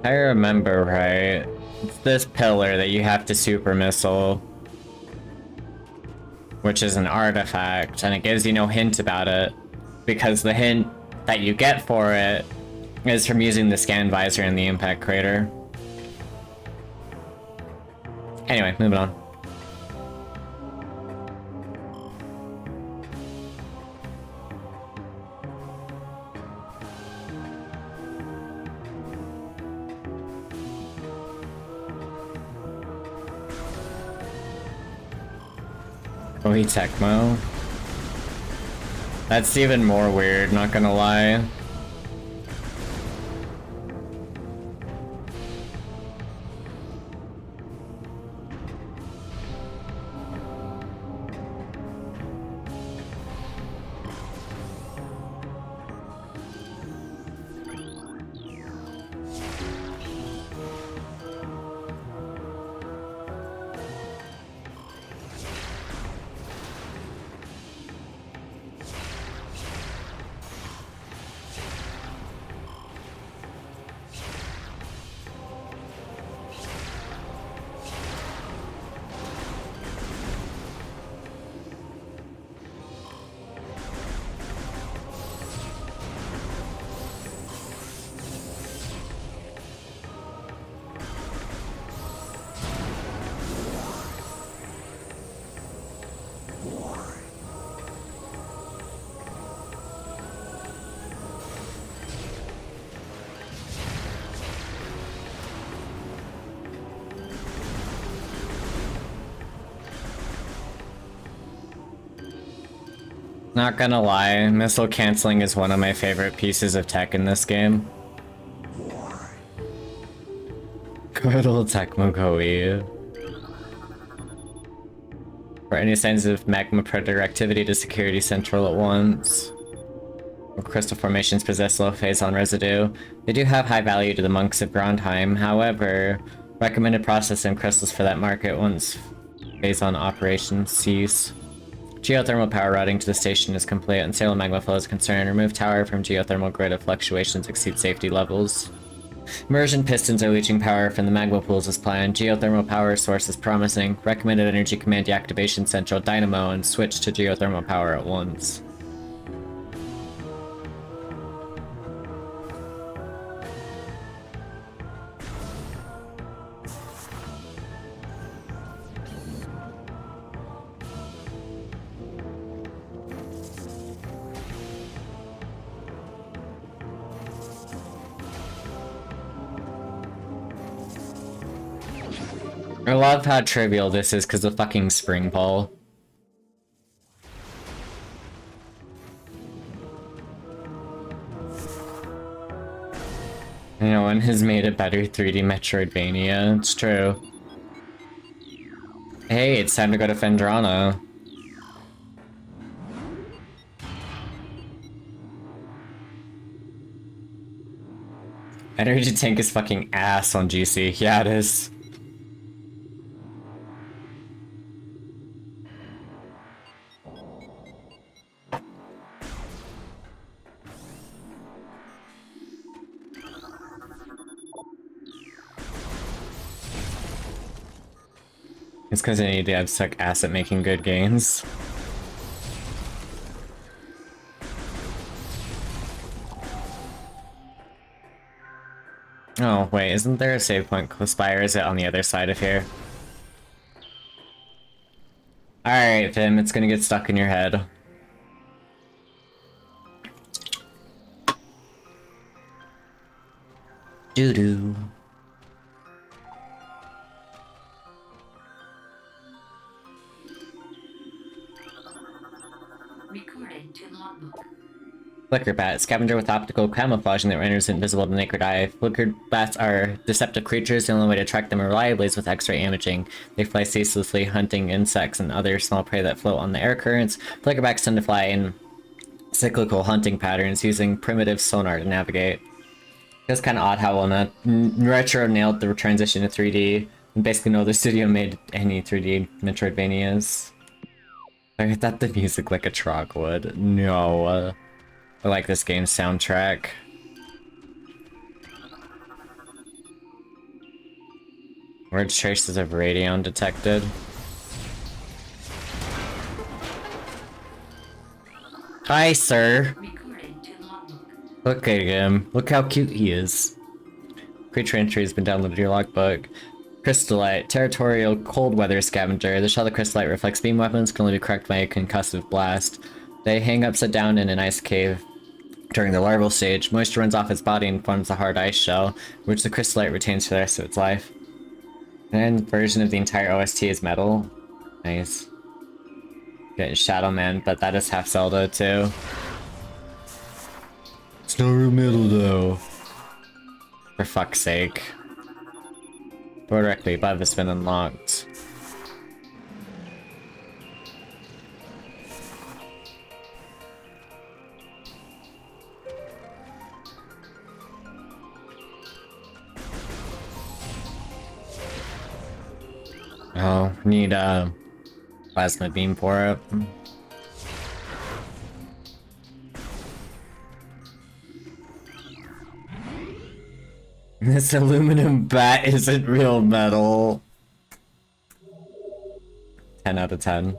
I remember right. It's this pillar that you have to super missile. Which is an artifact, and it gives you no hint about it. Because the hint that you get for it is from using the scan visor in the impact crater. Anyway, moving on. Koei Tecmo. That's even more weird, not gonna lie. Not gonna lie, missile canceling is one of my favorite pieces of tech in this game. Good old Tecmo Koei. For any signs of magma predator activity to security central at once. Crystal formations possess low phase-on residue. They do have high value to the monks of Grandheim, however, recommended processing crystals for that market once phase-on operations cease. Geothermal power routing to the station is complete. Unstable magma flow is concerned. Remove tower from geothermal grid if fluctuations exceed safety levels. Immersion pistons are leaching power from the magma pools as planned. Geothermal power source is promising. Recommended energy command deactivation central dynamo and switch to geothermal power at once. I love how trivial this is because of fucking spring ball. No one has made a better 3D Metroidvania, it's true. Hey, it's time to go to Fendrana. Energy tank is fucking ass on GC. Yeah, it is. It's because I need to have suck ass at making good games. Oh, wait, isn't there a save point close by, or is it on the other side of here? Alright, Vim, it's gonna get stuck in your head. Doo-doo. Recording to logbook. Flicker bat, scavenger with optical camouflaging that renders invisible to the naked eye. Flicker bats are deceptive creatures. The only way to track them reliably is with X-ray imaging. They fly ceaselessly, hunting insects and other small prey that float on the air currents. Flicker bats tend to fly in cyclical hunting patterns, using primitive sonar to navigate. It's kind of odd how well Retro nailed the transition to 3D, and basically no other studio made any 3D Metroidvanias. I thought the music like a trog would. No. I like this game's soundtrack. Word traces of radion detected. Hi, sir. Recording to logbook. Look at him. Look how cute he is. Creature entry has been downloaded to your logbook. Crystallite, territorial cold weather scavenger. The shell of crystallite reflects beam weapons, can only be cracked by a concussive blast. They hang upside down in an ice cave. During the larval stage, moisture runs off its body and forms a hard ice shell, which the crystallite retains for the rest of its life. And version of the entire OST is metal. Nice. Get Shadow Man, but that is half Zelda too. It's not real metal though. For fuck's sake. Door directly above has been unlocked. Oh, need a plasma beam for it. This aluminum bat isn't real metal. 10 out of 10.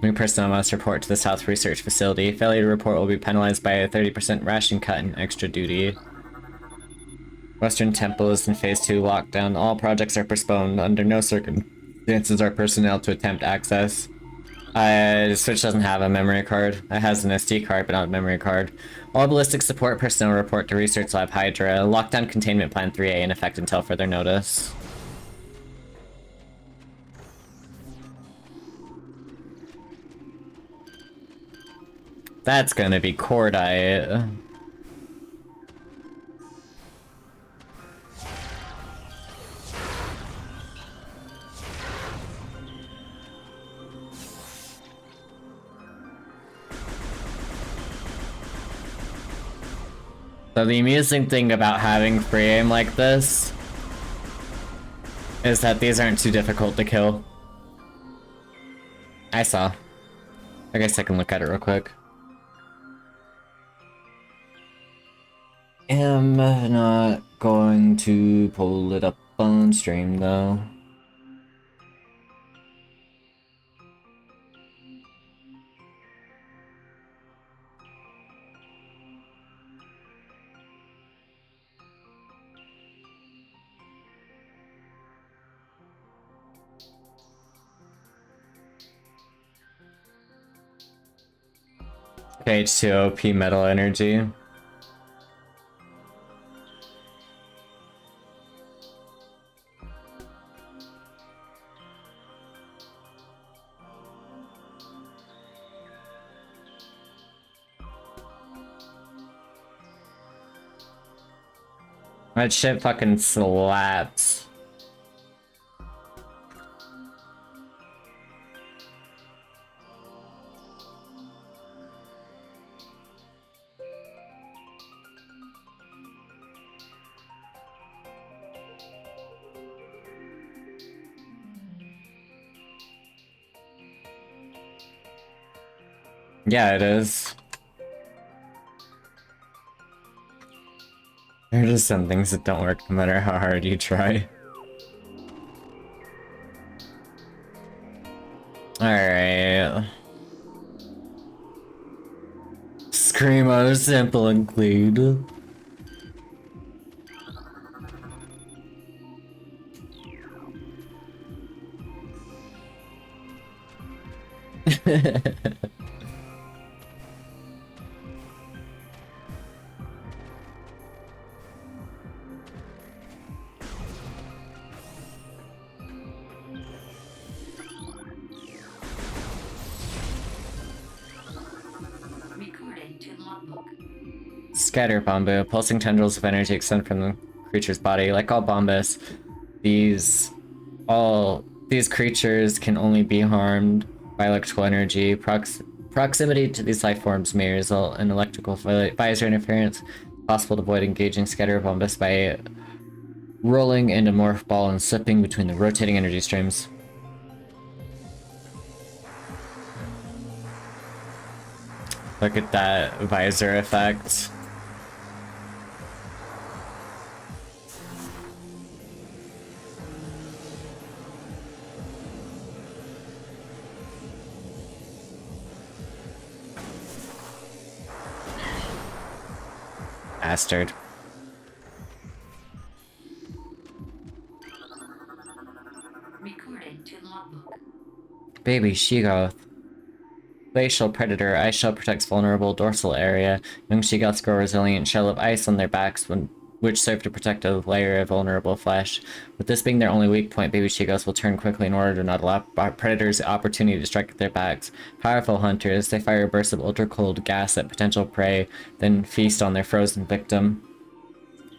New personnel must report to the South Research Facility. Failure to report will be penalized by a 30% ration cut and extra duty. Western Temple is in Phase 2 lockdown. All projects are postponed. Under no circumstances are personnel to attempt access. The Switch doesn't have a memory card. It has an SD card, but not a memory card. All ballistic support personnel report to Research Lab Hydra. Lockdown Containment Plan 3A in effect until further notice. That's gonna be cordite. So the amusing thing about having free aim like this is that these aren't too difficult to kill. I saw. I guess I can look at it real quick. Am not going to pull it up on stream though. H2OP metal energy. That shit fucking slaps. Yeah, it is. There are just some things that don't work no matter how hard you try. Alright. Screamo simple include. Recording to logbook. Scatter Bombu. Pulsing tendrils of energy extend from the creature's body. Like all Bombus, these creatures can only be harmed by electrical energy. Proximity to these life forms may result in electrical visor interference. It's possible to avoid engaging Scatter Bombus by rolling into Morph Ball and slipping between the rotating energy streams. Look at that visor effect. Bastard. Recording to logbook. Baby Sheegoth. Glacial Predator. Ice shell protects vulnerable dorsal area. Young Sheegoths grow a resilient shell of ice on their backs, which serve to protect a layer of vulnerable flesh. With this being their only weak point, baby Sheegoths will turn quickly in order to not allow predators the opportunity to strike at their backs. Powerful hunters, they fire bursts of ultra-cold gas at potential prey, then feast on their frozen victim.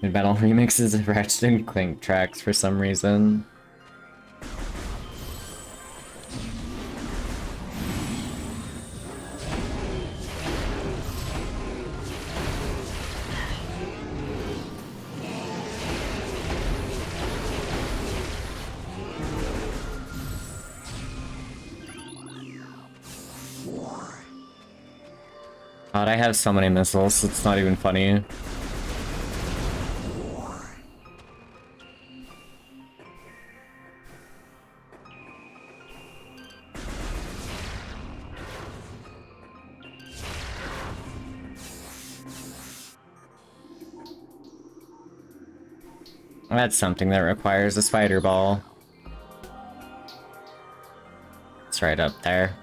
Mid-battle remixes of Ratchet and Clank tracks for some reason. God, I have so many missiles, it's not even funny. That's something that requires a spider ball. It's right up there.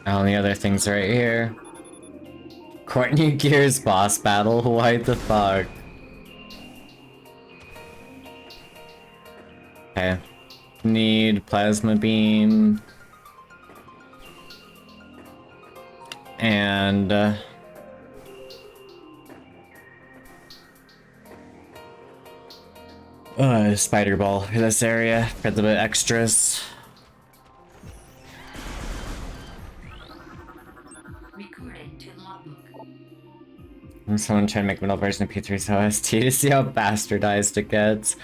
All the other things right here. Courtney Gears boss battle? Why the fuck? Okay. Need plasma beam. And spider ball for this area for the extras. Recording to logbook. Someone trying to make a middle version of P3's OST to see how bastardized it gets.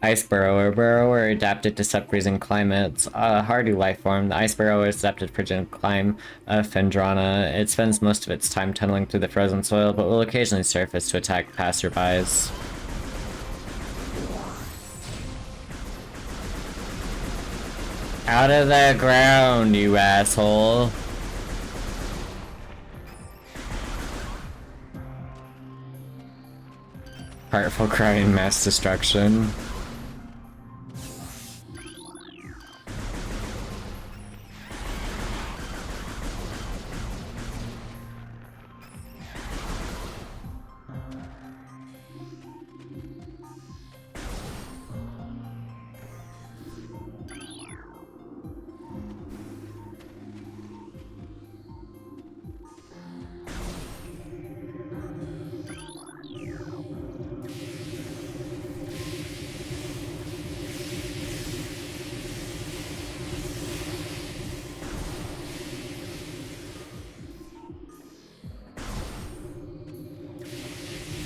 Ice burrower. Burrower adapted to sub-freezing climates. A hardy life form. The ice burrower is adapted for gentle climb of Fendrana. It spends most of its time tunneling through the frozen soil, but will occasionally surface to attack passerbys. Out of the ground, you asshole! Heartful crying mass destruction.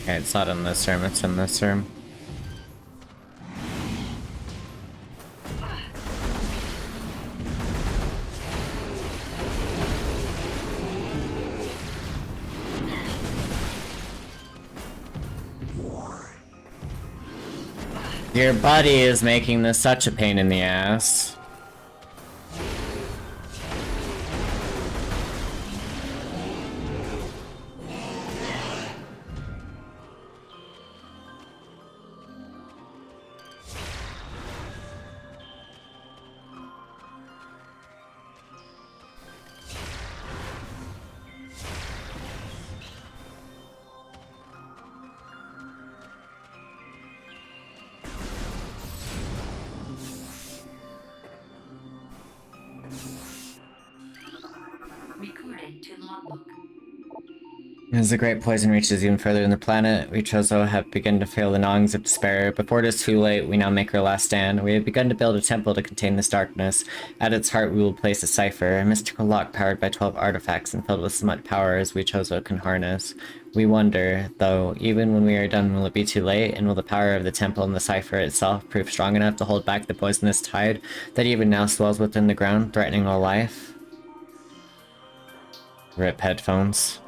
Okay, it's not in this room, it's in this room. Your buddy is making this such a pain in the ass. Recording to logbook. As the great poison reaches even further in the planet, we Chozo have begun to feel the gnawings of despair. Before it is too late, we now make our last stand. We have begun to build a temple to contain this darkness. At its heart we will place a cipher, a mystical lock powered by 12 artifacts and filled with as much power as we Chozo can harness. We wonder, though, even when we are done, will it be too late, and will the power of the temple and the cipher itself prove strong enough to hold back the poisonous tide that even now swells within the ground, threatening all life? RIP headphones.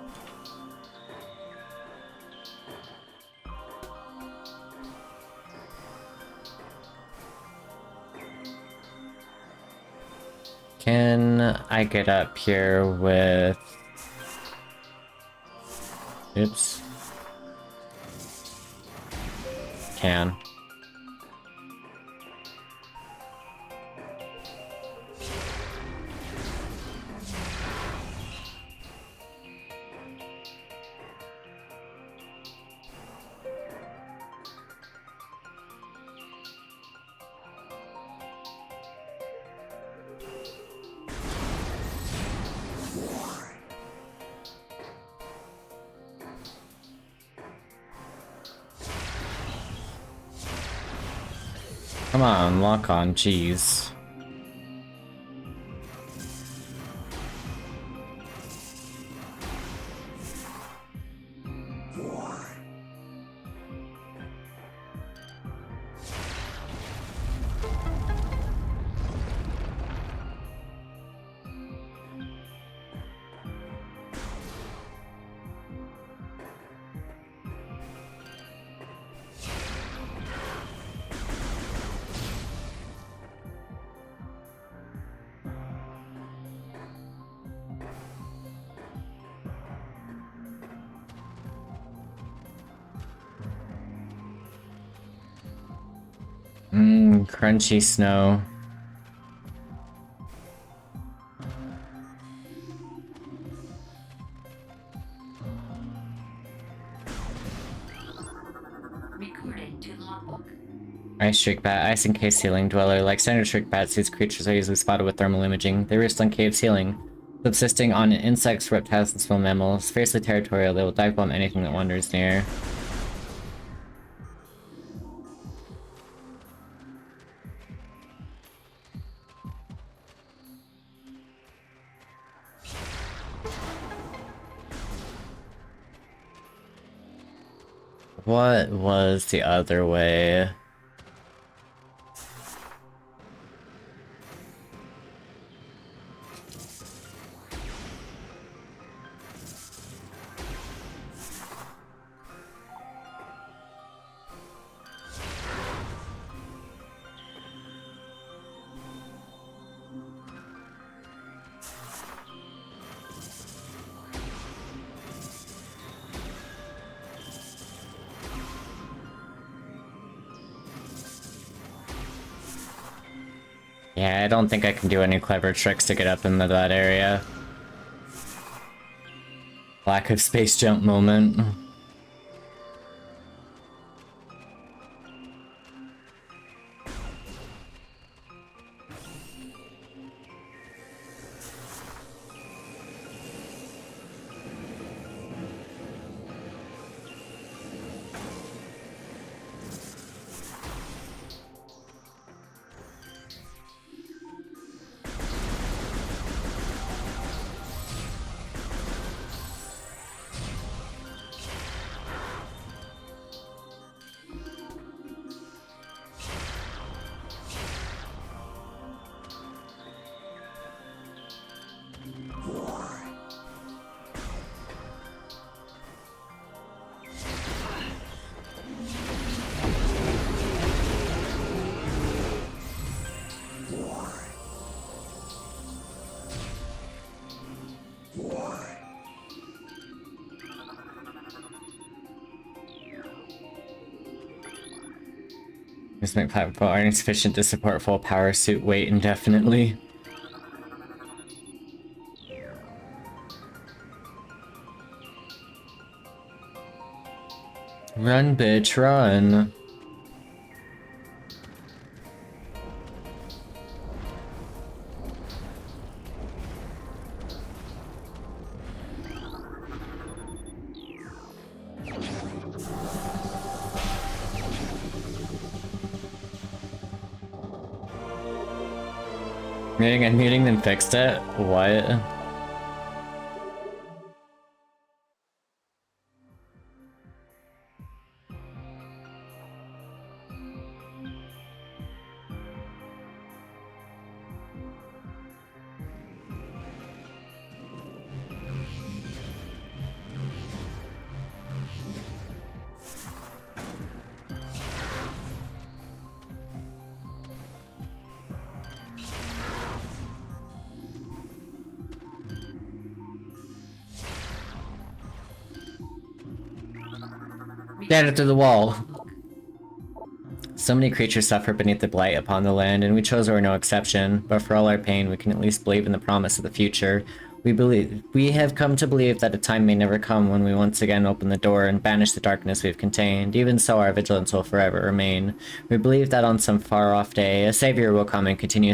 Can I get up here with... Oops. Can. Come on, lock on, jeez. Crunchy snow. Recording to logbook. Ice Streak Bat, Ice and Cave Ceiling Dweller. Like standard Streak Bats, these creatures are easily spotted with thermal imaging. They roost on cave ceiling, subsisting on insects, reptiles, and small mammals. Fiercely territorial, they will dive bomb anything that wanders near. What was the other way? Yeah, I don't think I can do any clever tricks to get up into that area. Lack of space jump moment. Those make platform aren't insufficient to support full power suit weight indefinitely. Run, bitch, run. Muting and muting then fixed it? What? Get it through the wall! So many creatures suffer beneath the blight upon the land, and we chose we were no exception. But for all our pain, we can at least believe in the promise of the future. We have come to believe that a time may never come when we once again open the door and banish the darkness we've contained. Even so, our vigilance will forever remain. We believe that on some far-off day, a savior will come and continue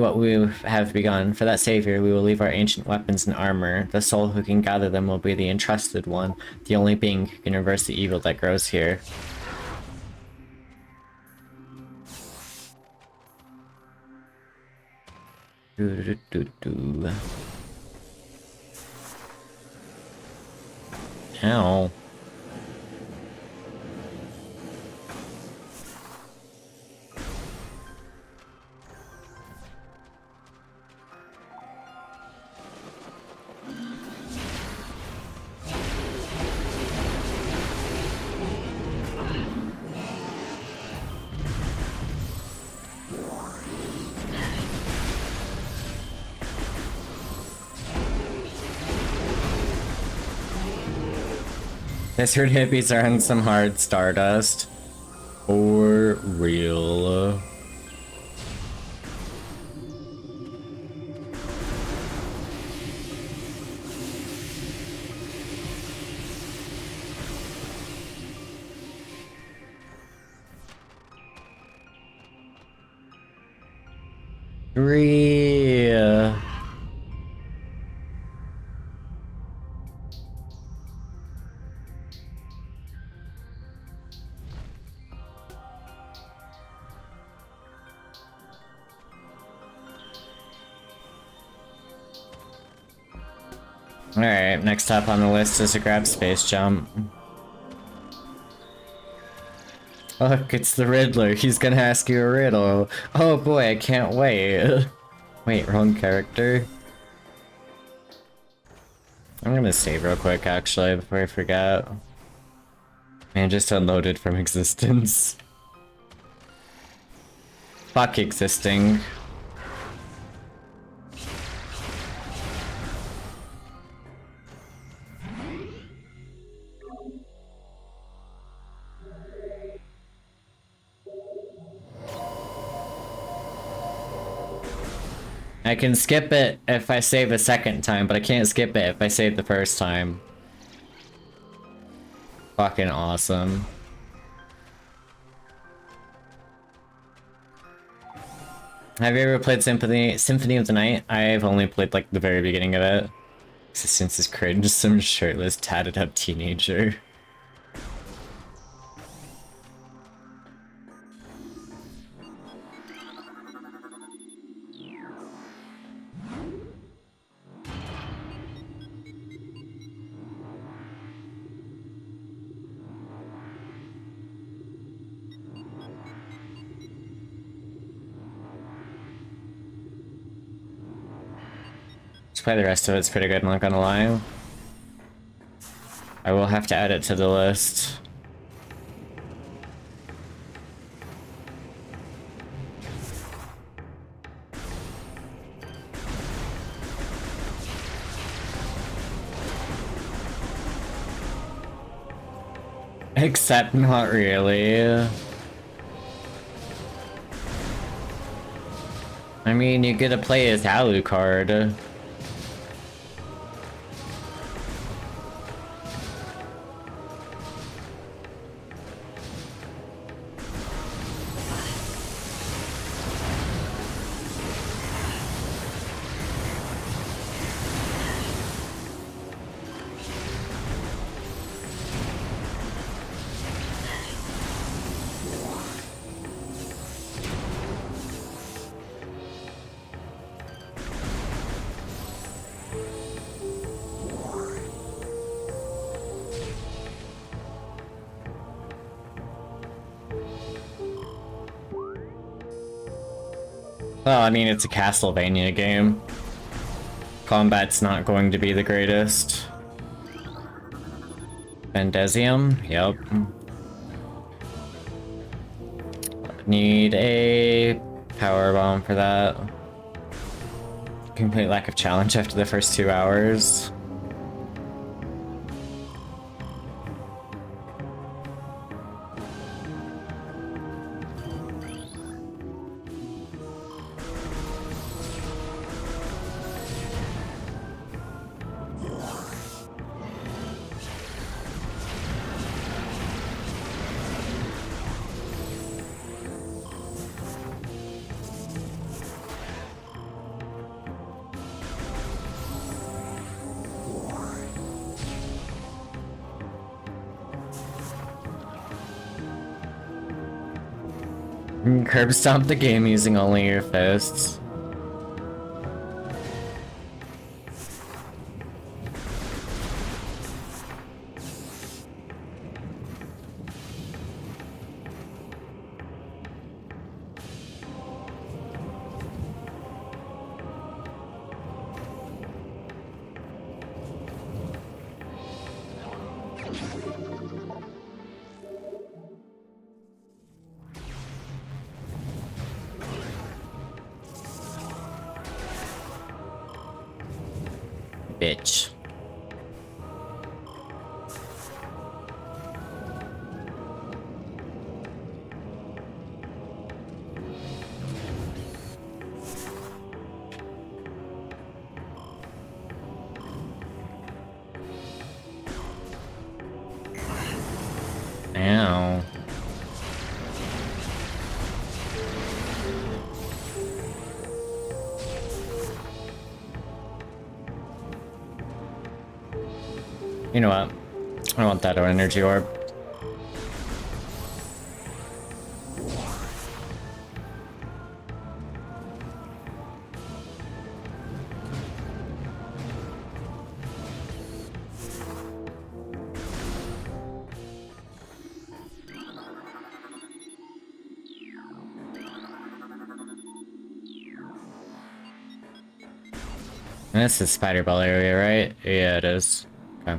what we have begun. For that savior, we will leave our ancient weapons and armor. The soul who can gather them will be the entrusted one, the only being who can reverse the evil that grows here. Ow. This herd hippies are on some hard Stardust. For real. Alright, next up on the list is a grab space jump. Look, it's the Riddler. He's gonna ask you a riddle. Oh boy, I can't wait. Wait, wrong character. I'm gonna save real quick, actually, before I forget. Man, just unloaded from existence. Fuck existing. I can skip it if I save a second time, but I can't skip it if I save the first time. Fucking awesome. Have you ever played Symphony of the Night? I've only played like the very beginning of it. Existence is cringe, some shirtless, tatted up teenager. Play the rest of it's pretty good, I'm not gonna lie. I will have to add it to the list. Except not really. I mean, you get to play as Alucard. Well, I mean, it's a Castlevania game. Combat's not going to be the greatest. Vendesium? Yep. Need a power bomb for that. Complete lack of challenge after the first 2 hours. Curb stomp the game using only your fists. Bitch. Ow. You know what? I want that energy orb. And this is Spider Ball area, right? Yeah, it is. Okay.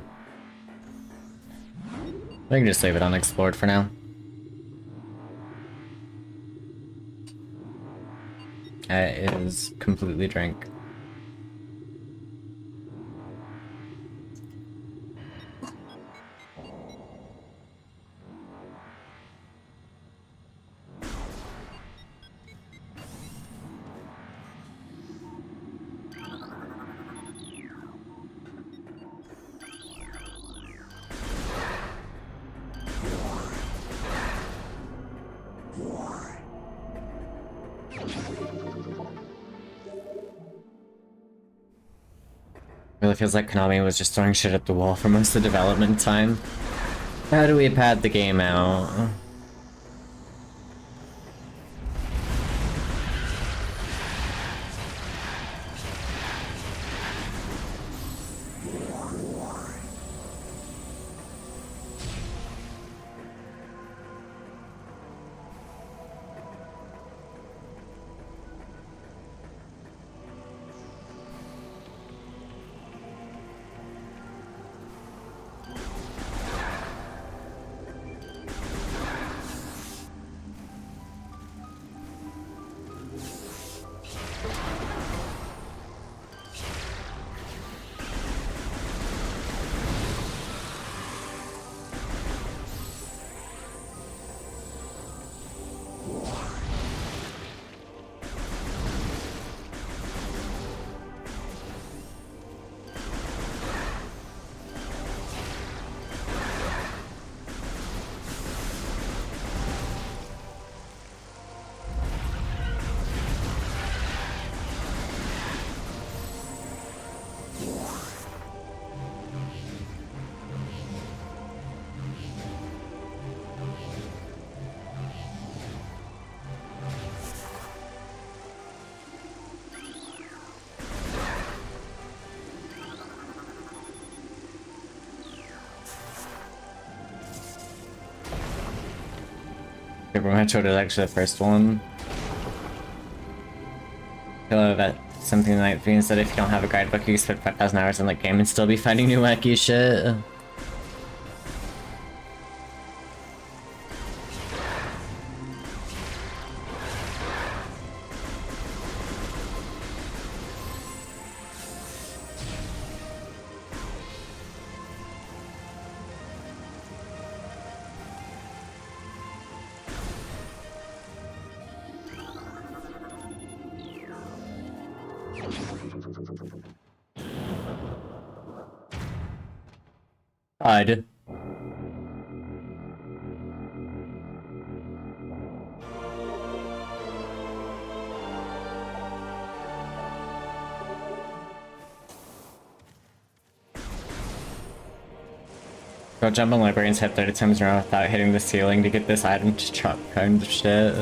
I can just leave it unexplored for now. It is completely drank. Really feels like Konami was just throwing shit at the wall for most of the development time. How do we pad the game out? Super Metroid is actually the first one. I love that something like means that if you don't have a guidebook, you can spend 5,000 hours in the game and still be finding new wacky shit. Odd. Go jump on librarians hit 30 times in a row without hitting the ceiling to get this item to chop kind of shit.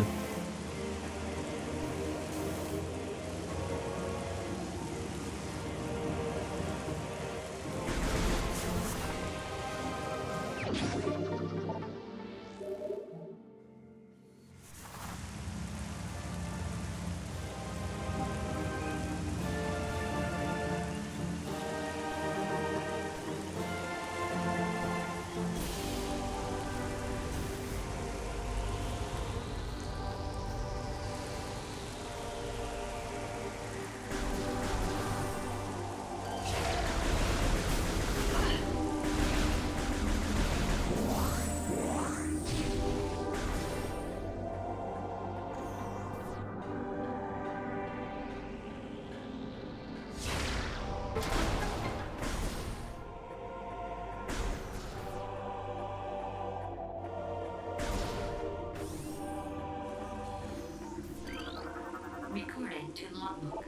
Recording to logbook.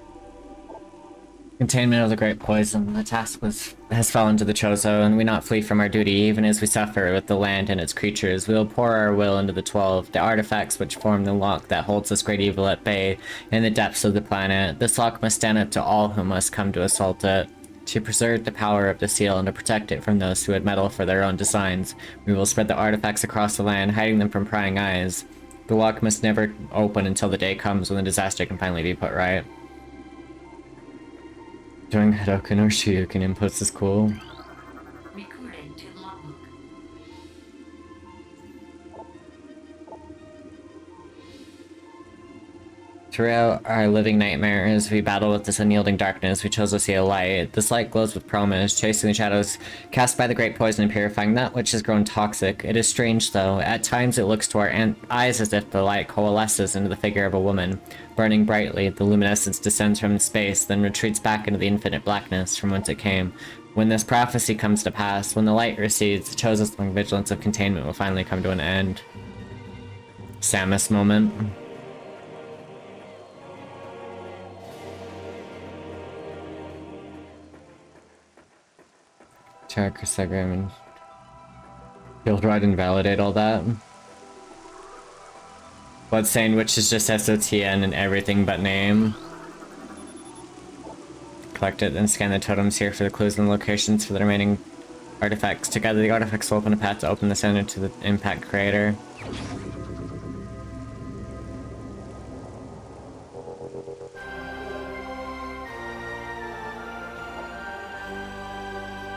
Containment of the great poison. The task has fallen to the Chozo, and we not flee from our duty, even as we suffer with the land and its creatures. We will pour our will into the 12, the artifacts which form the lock that holds this great evil at bay in the depths of the planet. This lock must stand up to all who must come to assault it. To preserve the power of the seal and to protect it from those who would meddle for their own designs, we will spread the artifacts across the land, hiding them from prying eyes. The lock must never open until the day comes when the disaster can finally be put right. Doing Hadoken or Shoryuken inputs is cool. Recording to logbook. Throughout our living nightmare, as we battle with this unyielding darkness, we chose to see a light. This light glows with promise, chasing the shadows cast by the great poison and purifying that which has grown toxic. It is strange, though. At times it looks to our eyes as if the light coalesces into the figure of a woman. Burning brightly, the luminescence descends from space, then retreats back into the infinite blackness from whence it came. When this prophecy comes to pass, when the light recedes, the Chozo's long vigilance of containment will finally come to an end. Samus moment. Check Instagram and Field Ride and validate all that. Bloodstained, which is just SOTN and everything but name. Collect it, then scan the totems here for the clues and locations for the remaining artifacts. Together, the artifacts will open a path to open the center to the impact creator.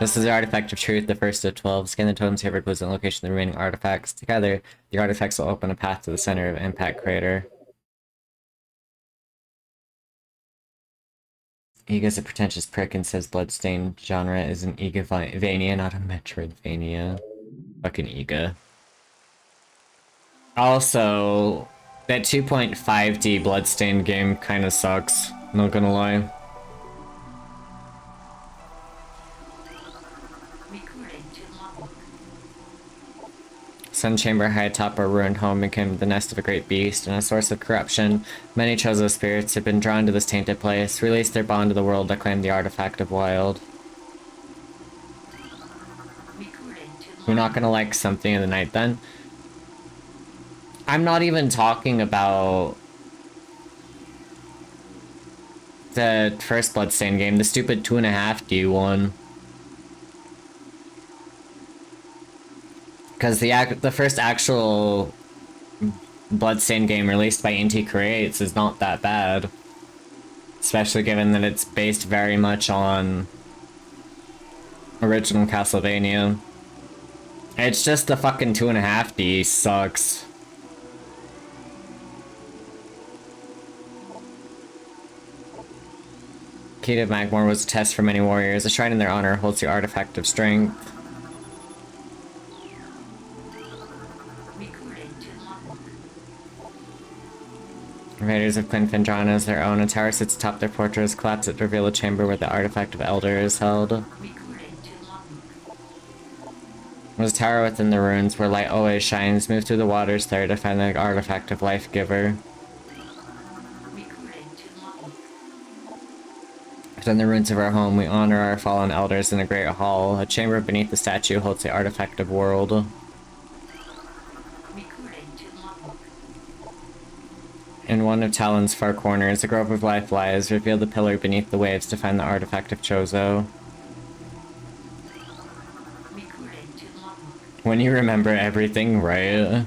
This is the artifact of truth, the first of 12. Scan the totems here for clues and location of the remaining artifacts. Together, the artifacts will open a path to the center of impact crater. Iga's a pretentious prick and says Bloodstained genre is an Igavania, not a Metroidvania. Fucking Iga. Also, that 2.5D Bloodstained game kinda sucks, not gonna lie. Sun Chamber high atop our ruined home became the nest of a great beast and a source of corruption. Many Chozo spirits have been drawn to this tainted place, released their bond to the world to claim the artifact of wild. You're not gonna like something in the night then? I'm not even talking about the first Bloodstained game, the stupid 2.5D one. Because the first actual Bloodstained game released by Inti Creates is not that bad. Especially given that it's based very much on original Castlevania. It's just the fucking 2.5D sucks. Key to Magmore was a test for many warriors. A shrine in their honor holds the artifact of strength. Recording to logbook. Invaders have claimed Fendrana as their own. A tower sits atop their fortress. Collapse it to reveal a chamber where the artifact of Elder is held. Recording to logbook. There's a tower within the ruins where light always shines. Move through the waters there to find the artifact of Life Giver. Recording to logbook. Within the ruins of our home, we honor our fallen elders in a great hall. A chamber beneath the statue holds the artifact of World. Recording to logbook. In one of Talon's far corners, a grove of life lies. Reveal the pillar beneath the waves to find the artifact of Chozo. Recording to logbook. When you remember everything, right?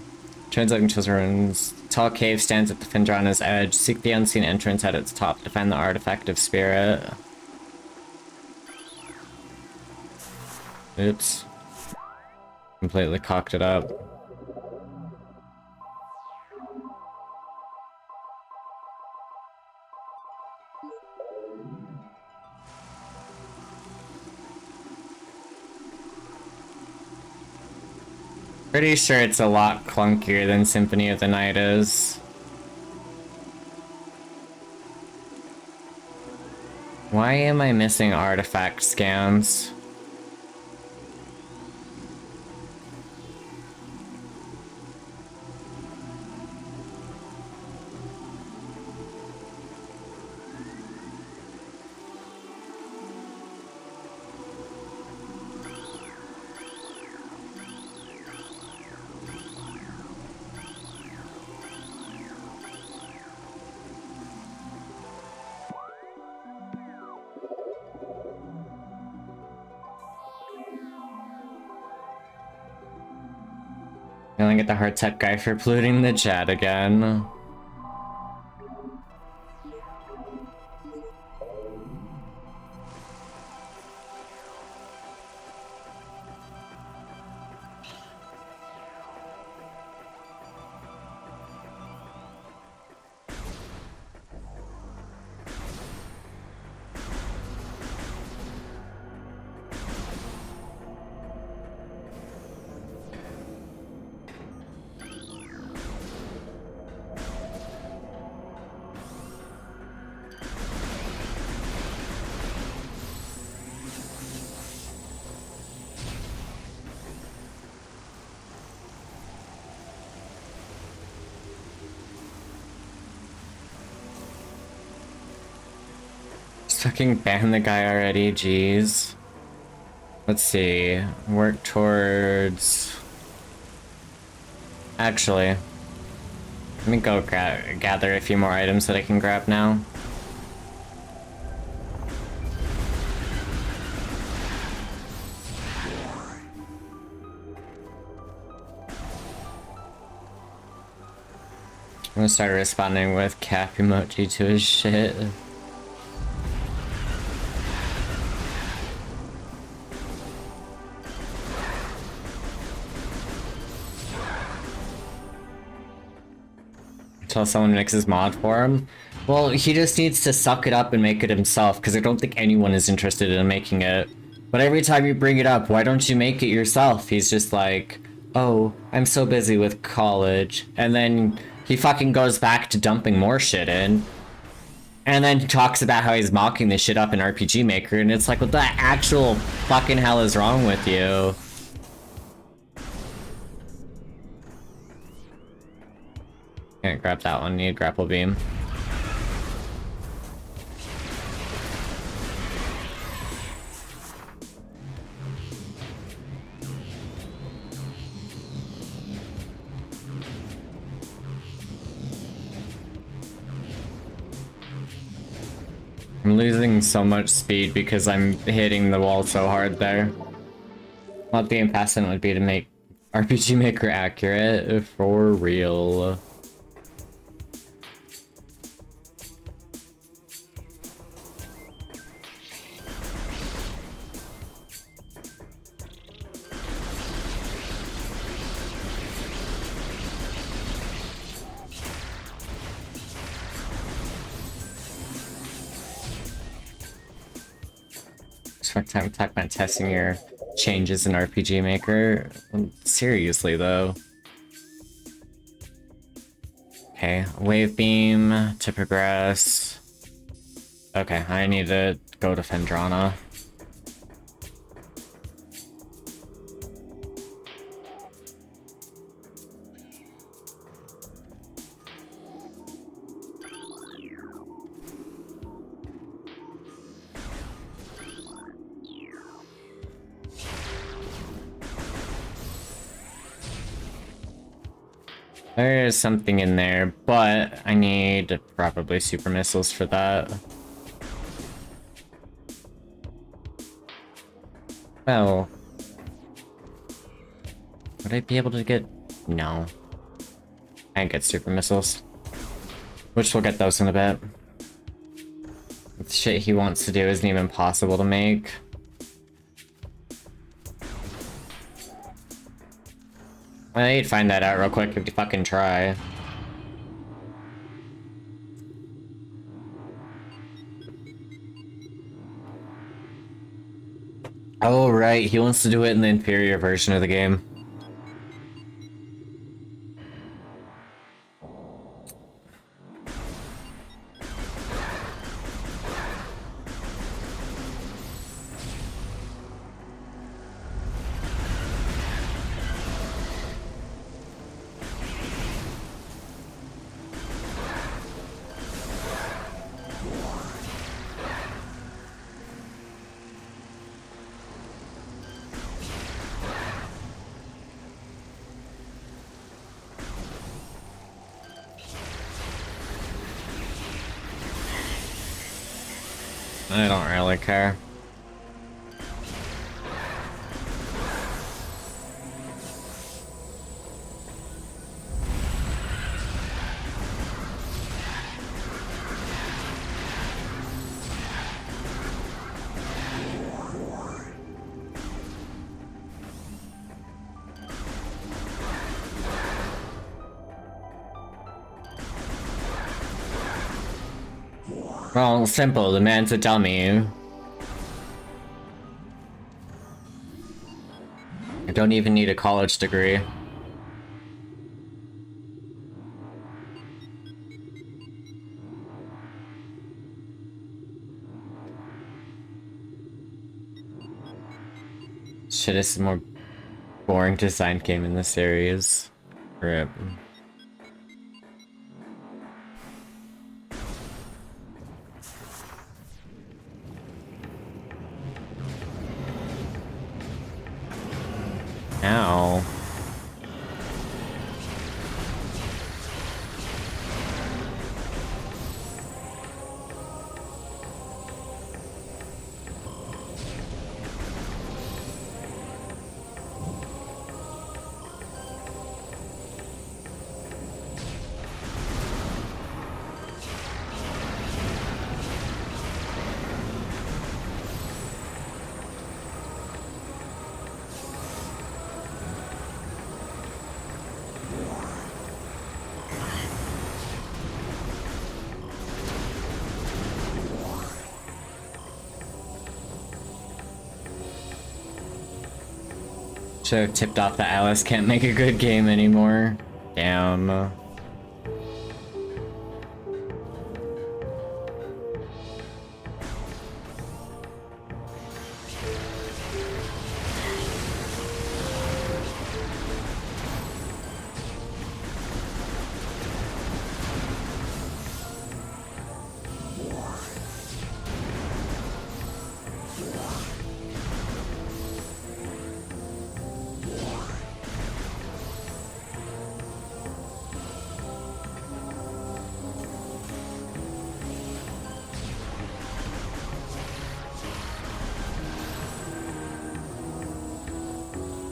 Translating Chozo ruins. Tall cave stands at the Fendrana's edge. Seek the unseen entrance at its top to find the artifact of Spirit. Oops. Completely cocked it up. Pretty sure it's a lot clunkier than Symphony of the Night is. Why am I missing artifact scans? Yelling at the hard-tech guy for polluting the chat again. Fucking ban the guy already, jeez. Let's see. Work towards... Actually, let me go gather a few more items that I can grab now. I'm gonna start responding with cap emoji to his shit. Until someone makes his mod for him. Well, he just needs to suck it up and make it himself, because I don't think anyone is interested in making it. But every time you bring it up, why don't you make it yourself? He's just like, oh, I'm so busy with college. And then he fucking goes back to dumping more shit in. And then talks about how he's mocking this shit up in RPG Maker, and it's like, what the actual fucking hell is wrong with you? Can't grab that one, need grapple beam. I'm losing so much speed because I'm hitting the wall so hard there. What the impassment would be to make RPG Maker accurate, for real. talk about testing your changes in RPG Maker. Seriously, though. Okay, wave beam to progress. Okay, I need to go to Fendrana. There is something in there, but I need probably super missiles for that. Well, would I be able to get... No. I can't get super missiles. Which we'll get those in a bit. The shit he wants to do isn't even possible to make. Well, you'd find that out real quick if you fucking try. Oh, right, he wants to do it in the inferior version of the game. I don't really care. Well, simple, the man's a dummy. I don't even need a college degree. Shit, this is the more boring design game in the series. Rip. Ow. Should have tipped off that Alice can't make a good game anymore. Damn.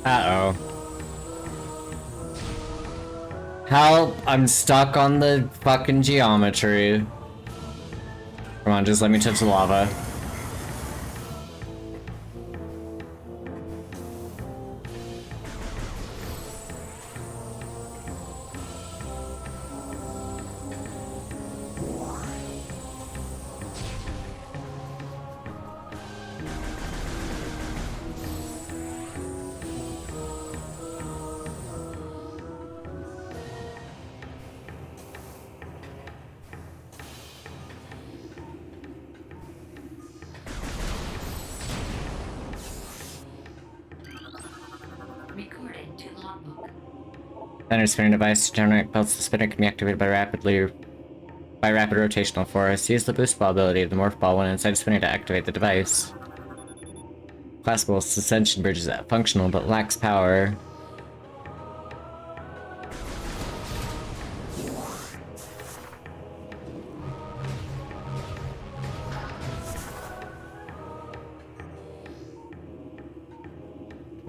Uh-oh. Help! I'm stuck on the fucking geometry. Come on, just let me touch the lava. logbook. Center spinner device to generate pulse. The spinner can be activated by rapid rotational force. Use the boost ball ability of the morph ball when inside the spinner to activate the device. Classical suspension bridge is functional but lacks power.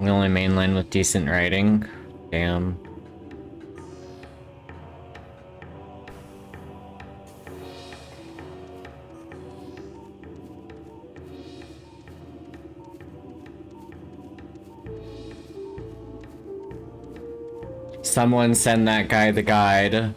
The only mainline with decent writing. Damn. Someone send that guy the guide.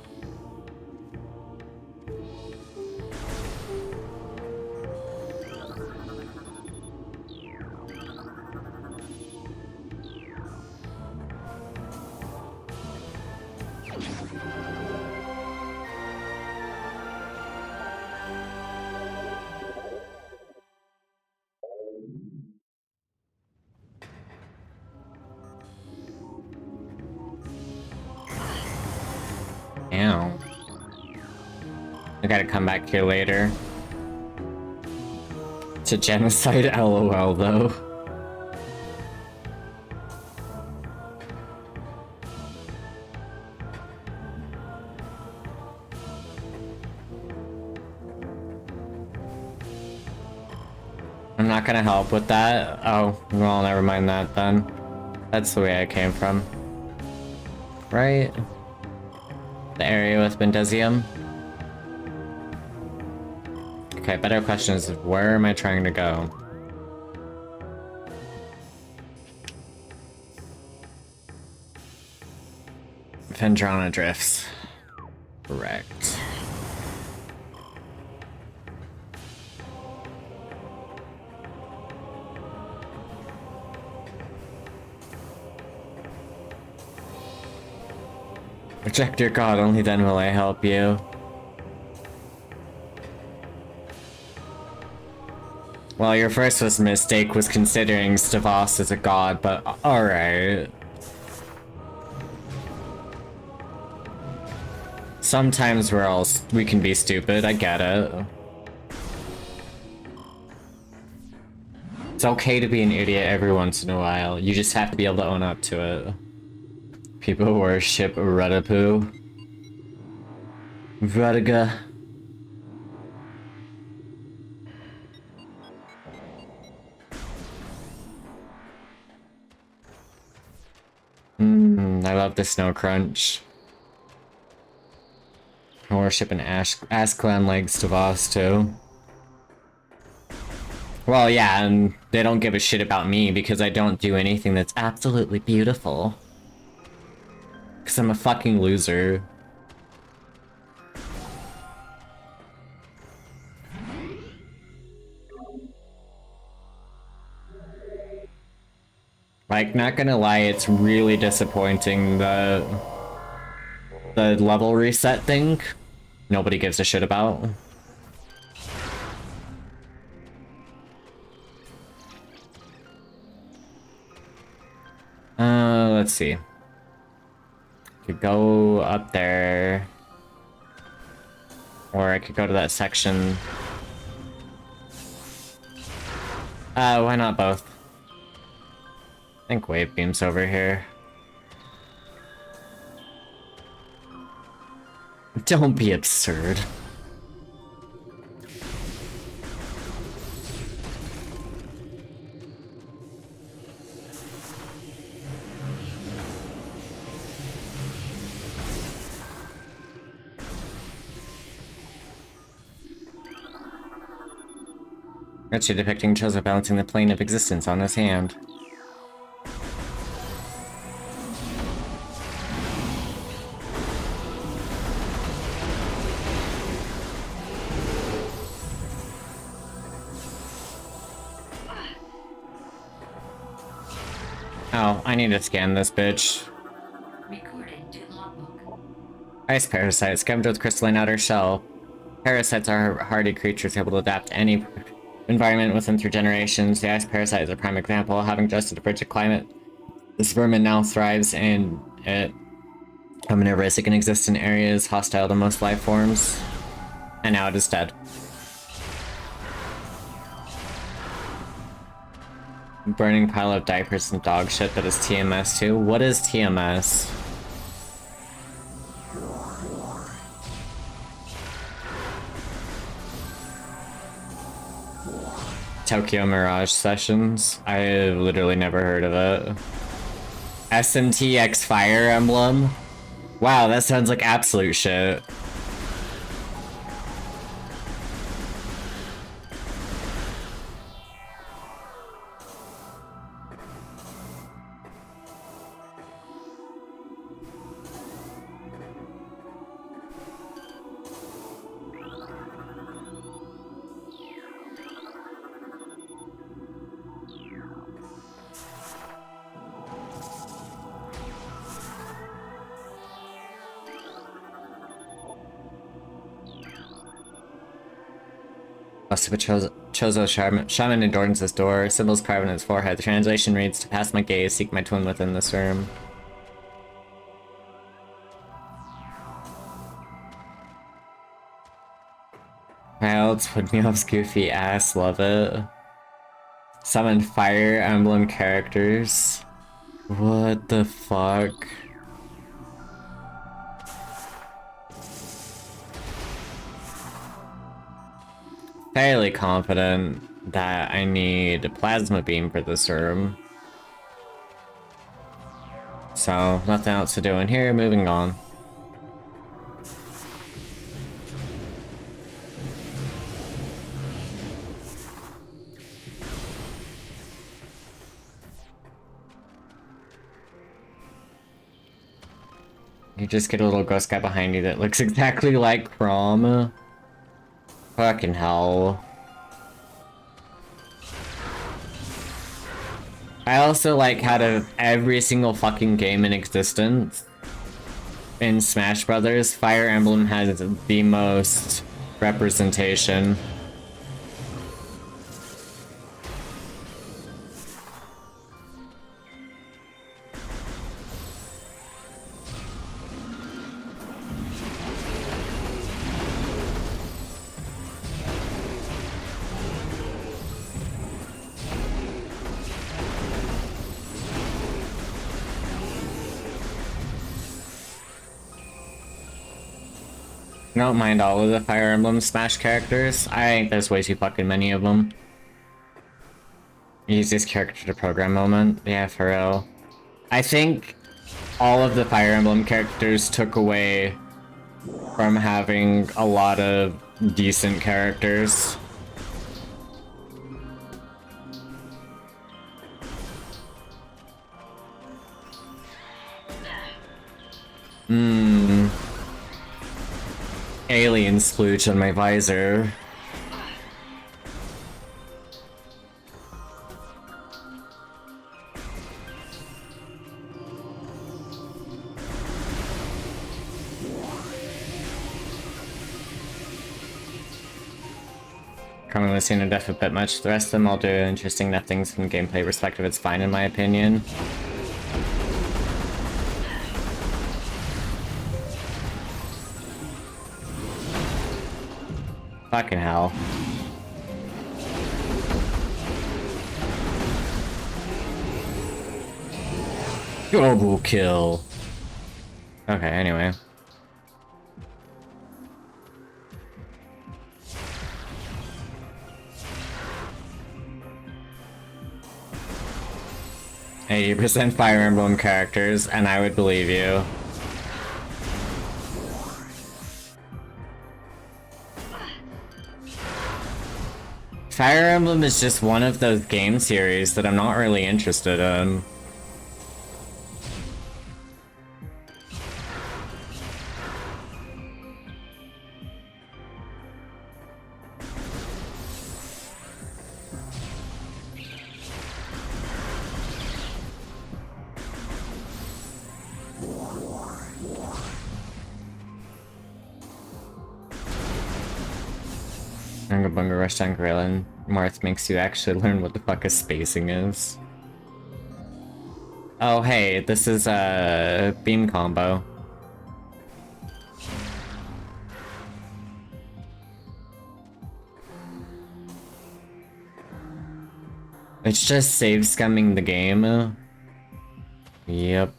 Ow. I gotta come back here later. It's a genocide LOL though. I'm not gonna help with that. Oh, well, never mind that then. That's the way I came from. Right? The area with Bendesium. Okay, better question is, where am I trying to go? Phendrana drifts. Correct. Reject your god, only then will I help you. Well, your first mistake was considering Stavos as a god, but alright. Sometimes we can be stupid, I get it. It's okay to be an idiot every once in a while, you just have to be able to own up to it. People worship Rudipu. Rudiga. I love the snow crunch. I worship an Ass Clan like Stavos too. Well, yeah, and they don't give a shit about me because I don't do anything that's absolutely beautiful. Because I'm a fucking loser. Like, not gonna lie, it's really disappointing, the level reset thing. Nobody gives a shit about. Let's see. Could go up there. Or I could go to that section. Why not both? I think Wave Beam's over here. Don't be absurd. Richie depicting Joseph balancing the plane of existence on his hand. Oh, I need to scan this bitch. Recorded to logbook. Ice parasites, scavenged with crystalline outer shell. Parasites are hardy creatures able to adapt to any environment within through generations. The ice parasite is a prime example, having adjusted to frigid climate This vermin now thrives in it. Omnivorous, it can exist in areas hostile to most life forms. And now it is dead. Burning pile of diapers and dog shit that is TMS too. What is TMS? Tokyo Mirage Sessions? I've literally never heard of it. SMTX Fire Emblem? Wow, that sounds like absolute shit. Must have a Chozo shaman adorns his door, symbols carved on his forehead. The translation reads, "To pass my gaze, seek my twin within this room." Child's Woodmeow's goofy ass, love it. Summon Fire Emblem characters. What the fuck? Fairly confident that I need a plasma beam for this room. So, nothing else to do in here, moving on. You just get a little ghost guy behind you that looks exactly like Crom. Fucking hell. I also like how to every single fucking game in existence in Smash Brothers, Fire Emblem has the most representation. I don't mind all of the Fire Emblem Smash characters. I think there's way too fucking many of them. Easiest character to program moment. Yeah, for real. I think all of the Fire Emblem characters took away from having a lot of decent characters. Alien splooge on my visor. Commonly seen in Def a bit much. The rest of them all do interesting enough things from gameplay perspective. It's fine in my opinion. Fucking hell. Double kill. Okay, anyway. %80 Fire Emblem characters, and I would believe you. Fire Emblem is just one of those game series that I'm not really interested in. Bunga Bunga Rush Down Gorilla and Marth makes you actually learn what the fuck a spacing is. Oh, hey, this is a beam combo. It's just save scumming the game. Yep.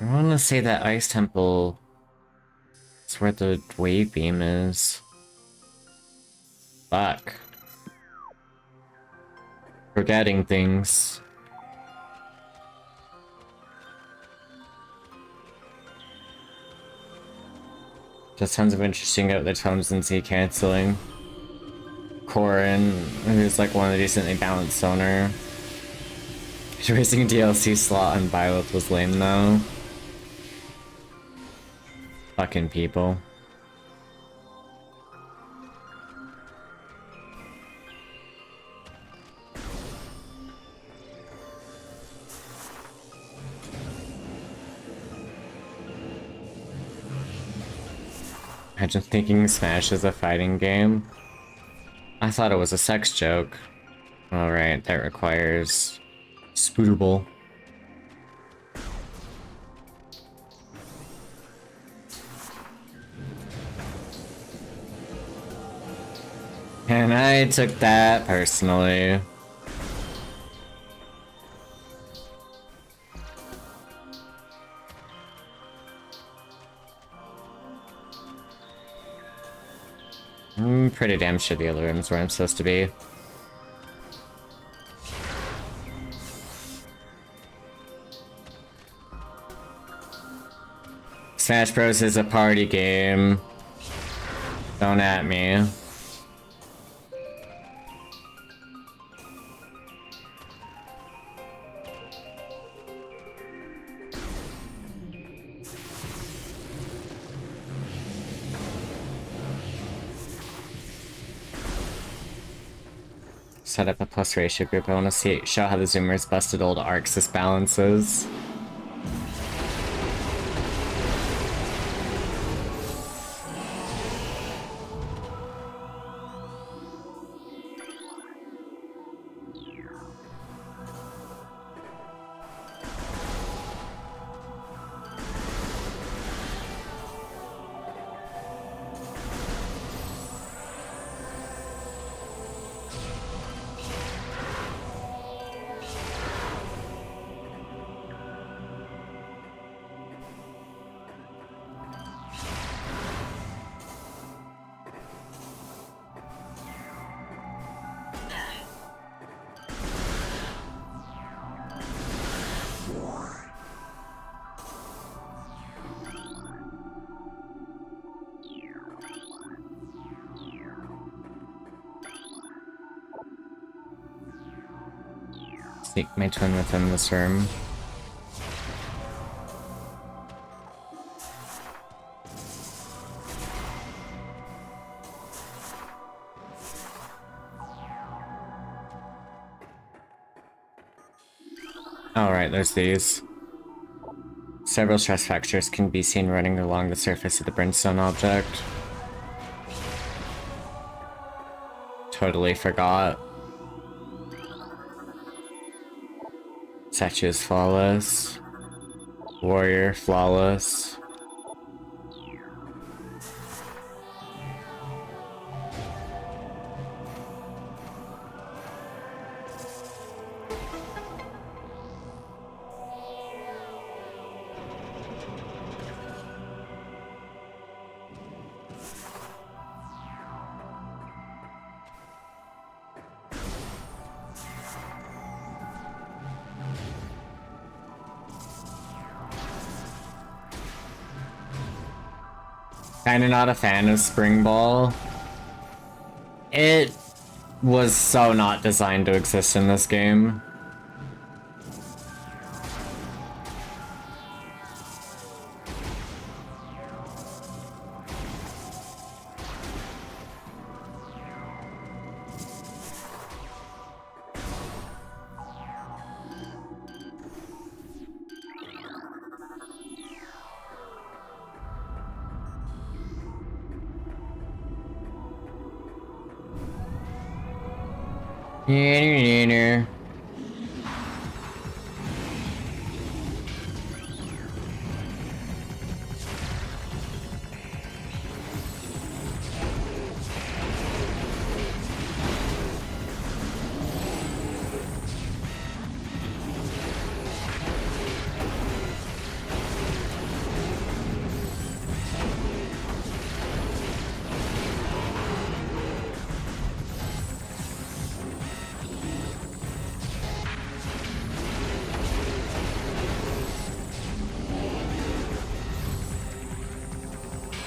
I want to say that Ice Temple is where the wave beam is. Fuck. Forgetting things. Just tons of interesting out the tones and Z canceling. Corin, who's like one of the decently balanced owner. Raising DLC slot on Byleth was lame though. Fucking people. Imagine thinking Smash is a fighting game. I thought it was a sex joke. Alright, that requires Spootable. And I took that personally. I'm pretty damn sure the other room's where I'm supposed to be. Smash Bros is a party game. Don't at me. Set up a plus ratio group. I want to show how the Zoomers busted old Arxis balances. Sneak my twin within this room. Alright, there's these. Several stress fractures can be seen running along the surface of the brimstone object. Totally forgot. Statue is flawless. Warrior, flawless. Kinda not a fan of Spring Ball. It was so not designed to exist in this game.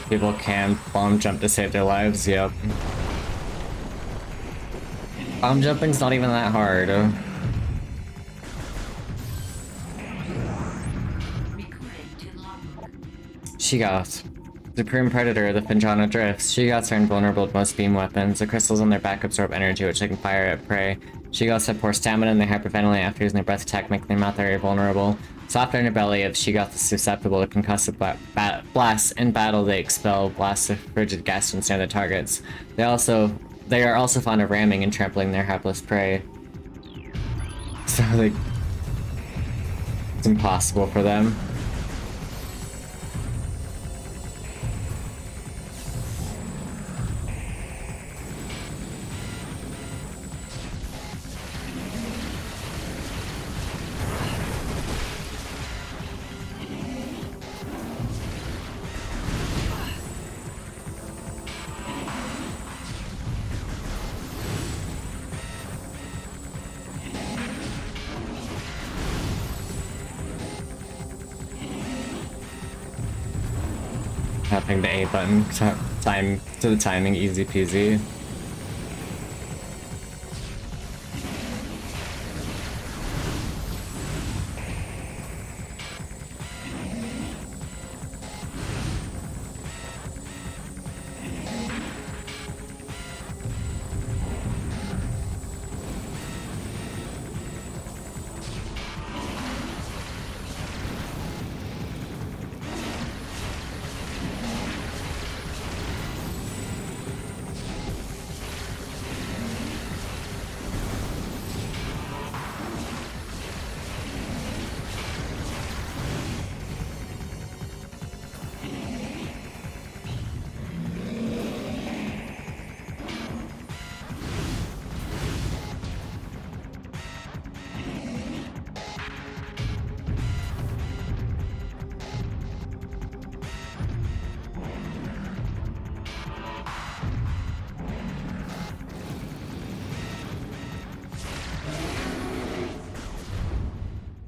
People can bomb jump to save their lives, yep. Bomb jumping's not even that hard. Recording to logbook. Sheegoth. Supreme Predator, the Finjana Drifts. Sheegoths are invulnerable to most beam weapons. The crystals on their back absorb energy, which they can fire at prey. Sheegoths have poor stamina and they hyperventilate after using their breath attack, making their mouth area vulnerable. Soft underbelly of Sheegoth is susceptible to concussive blasts. In battle, they expel blasts of frigid gas from standard targets. They are also fond of ramming and trampling their hapless prey. So, like, it's impossible for them. Tapping the A button, time to the timing, easy peasy.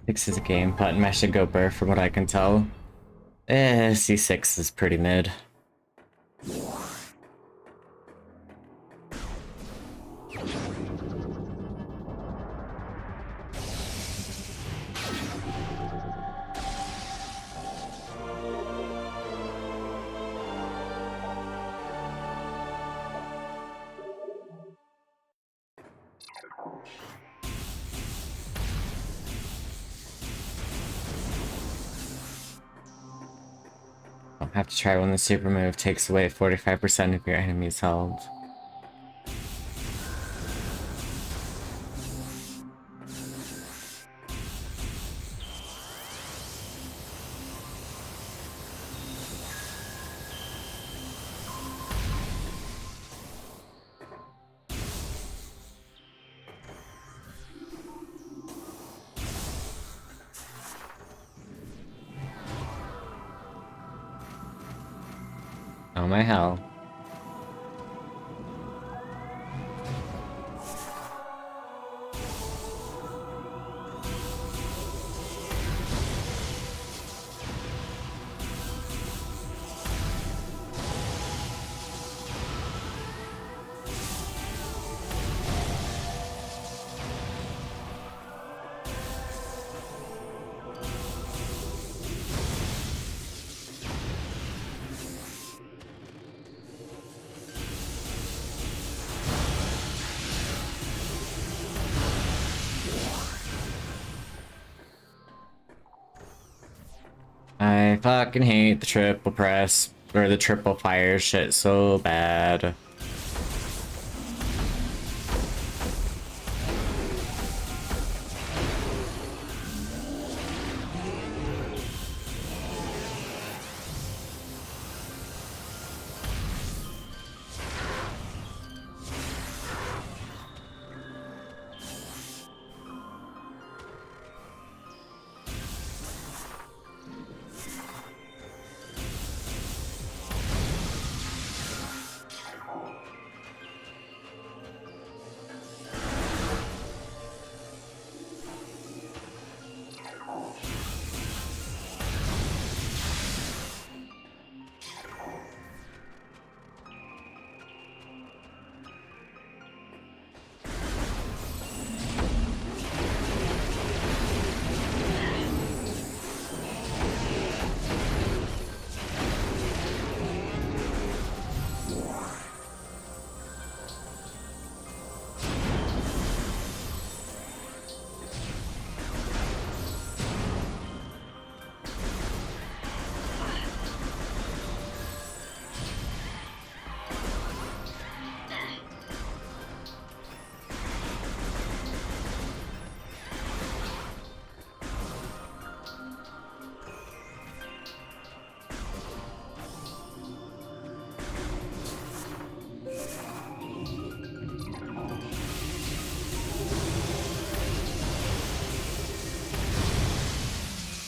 Six is a game button. I should go burr from what I can tell. C6 is pretty mid. I'll have to try when the super move takes away 45% of your enemy's health. Oh my hell. I fucking hate the triple press, or the triple fire shit so bad.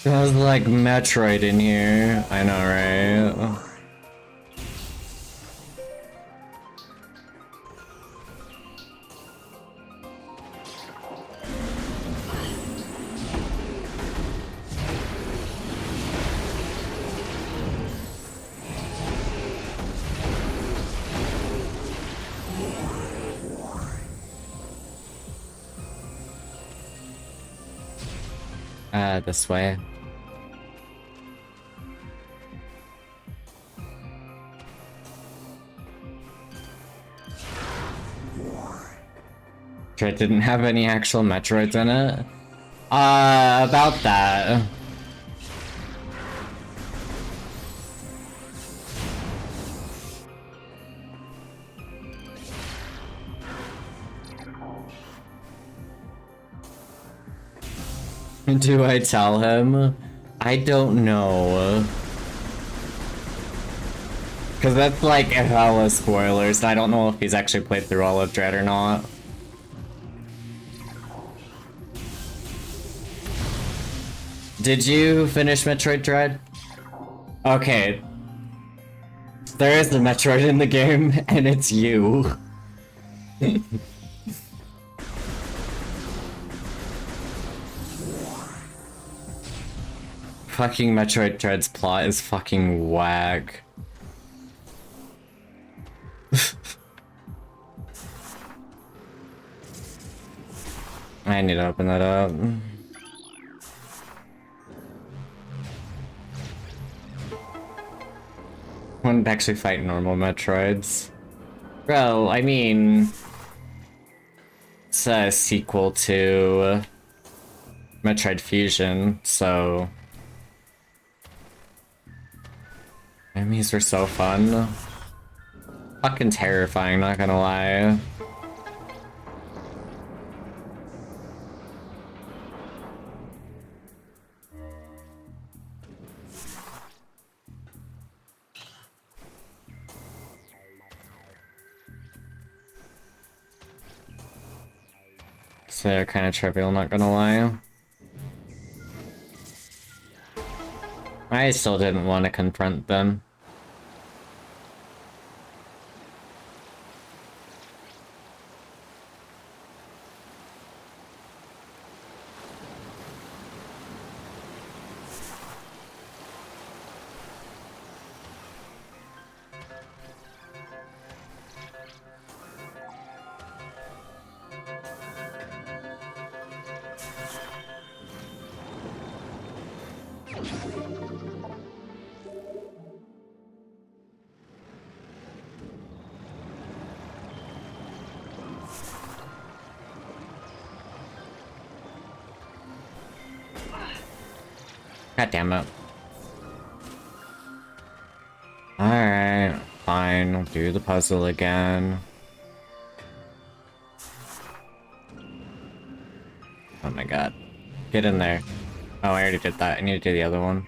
There's like Metroid in here. I know, right? This way. It didn't have any actual Metroids in it. About that. Do I tell him? I don't know. Cause that's like hella spoilers, and I don't know if he's actually played through all of Dread or not. Did you finish Metroid Dread? Okay. There is a Metroid in the game, and it's you. Fucking Metroid Dread's plot is fucking whack. I need to open that up. Wouldn't actually fight normal Metroids. Bro, I mean... It's a sequel to... Metroid Fusion, so... Enemies were so fun. Fucking terrifying, not gonna lie. So they're kind of trivial, not gonna lie. I still didn't want to confront them. God damn it. Alright, fine, I'll do the puzzle again. Oh my god. Get in there. Oh, I already did that. I need to do the other one.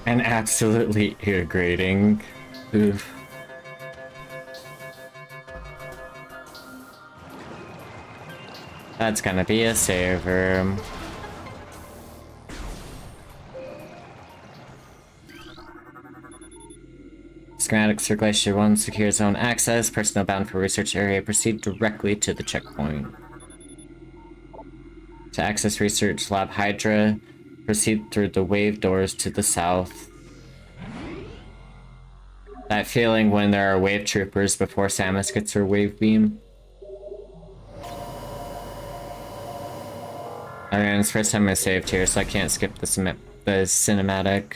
And absolutely irritating. Oof. That's gonna be a saver. Schematics for Glacier 1, secure zone access. Personnel bound for research area, proceed directly to the checkpoint. To access research lab Hydra, proceed through the wave doors to the south. That feeling when there are wave troopers before Samus gets her wave beam. I mean, it's the first time I saved here, so I can't skip the cinematic.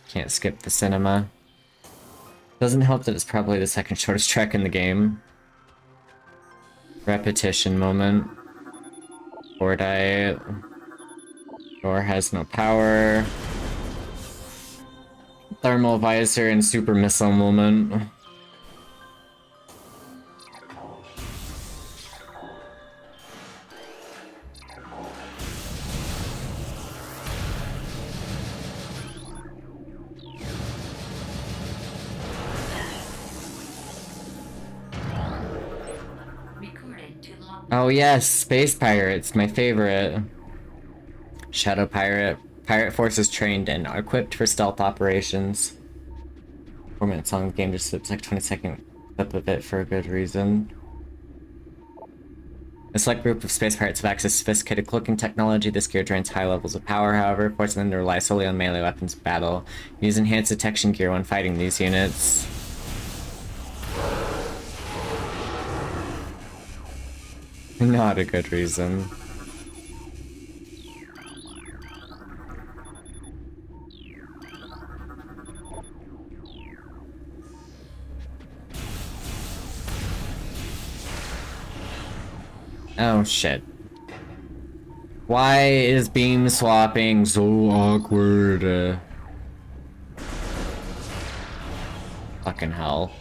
Can't skip the cinema. Doesn't help that it's probably the second shortest track in the game. Repetition moment. Cordite. Door has no power. Thermal visor and super missile moment. Recorded to long. Oh yes, Space Pirates, my favorite. Shadow Pirate. Pirate forces trained and equipped for stealth operations. 4 minutes long, the game just slips like 20-second clip of it for a good reason. A select group of space pirates have access to sophisticated cloaking technology. This gear drains high levels of power, however, forcing them to rely solely on melee weapons in battle. Use enhanced detection gear when fighting these units. Not a good reason. Oh shit. Why is beam swapping so awkward? Fucking hell.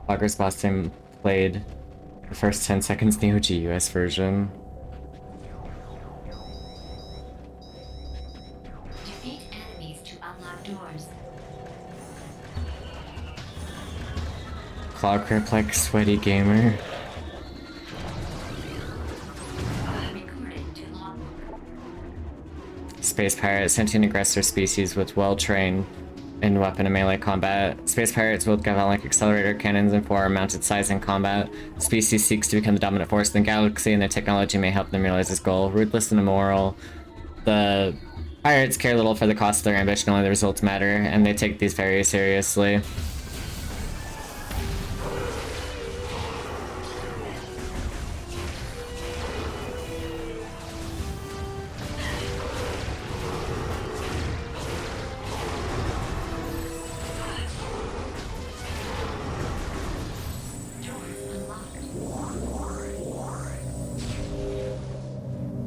Progress boss team played the first 10 seconds in the OG US version. Defeat enemies to unlock doors. Claw grip like sweaty gamer. Recorded to long. Space pirate, sentient aggressor species with well-trained in weapon and melee combat. Space pirates wield galvanic accelerator cannons and forearm-mounted sights in combat. The species seeks to become the dominant force in the galaxy, and their technology may help them realize this goal. Ruthless and immoral, the pirates care little for the cost of their ambition, only the results matter, and they take these very seriously.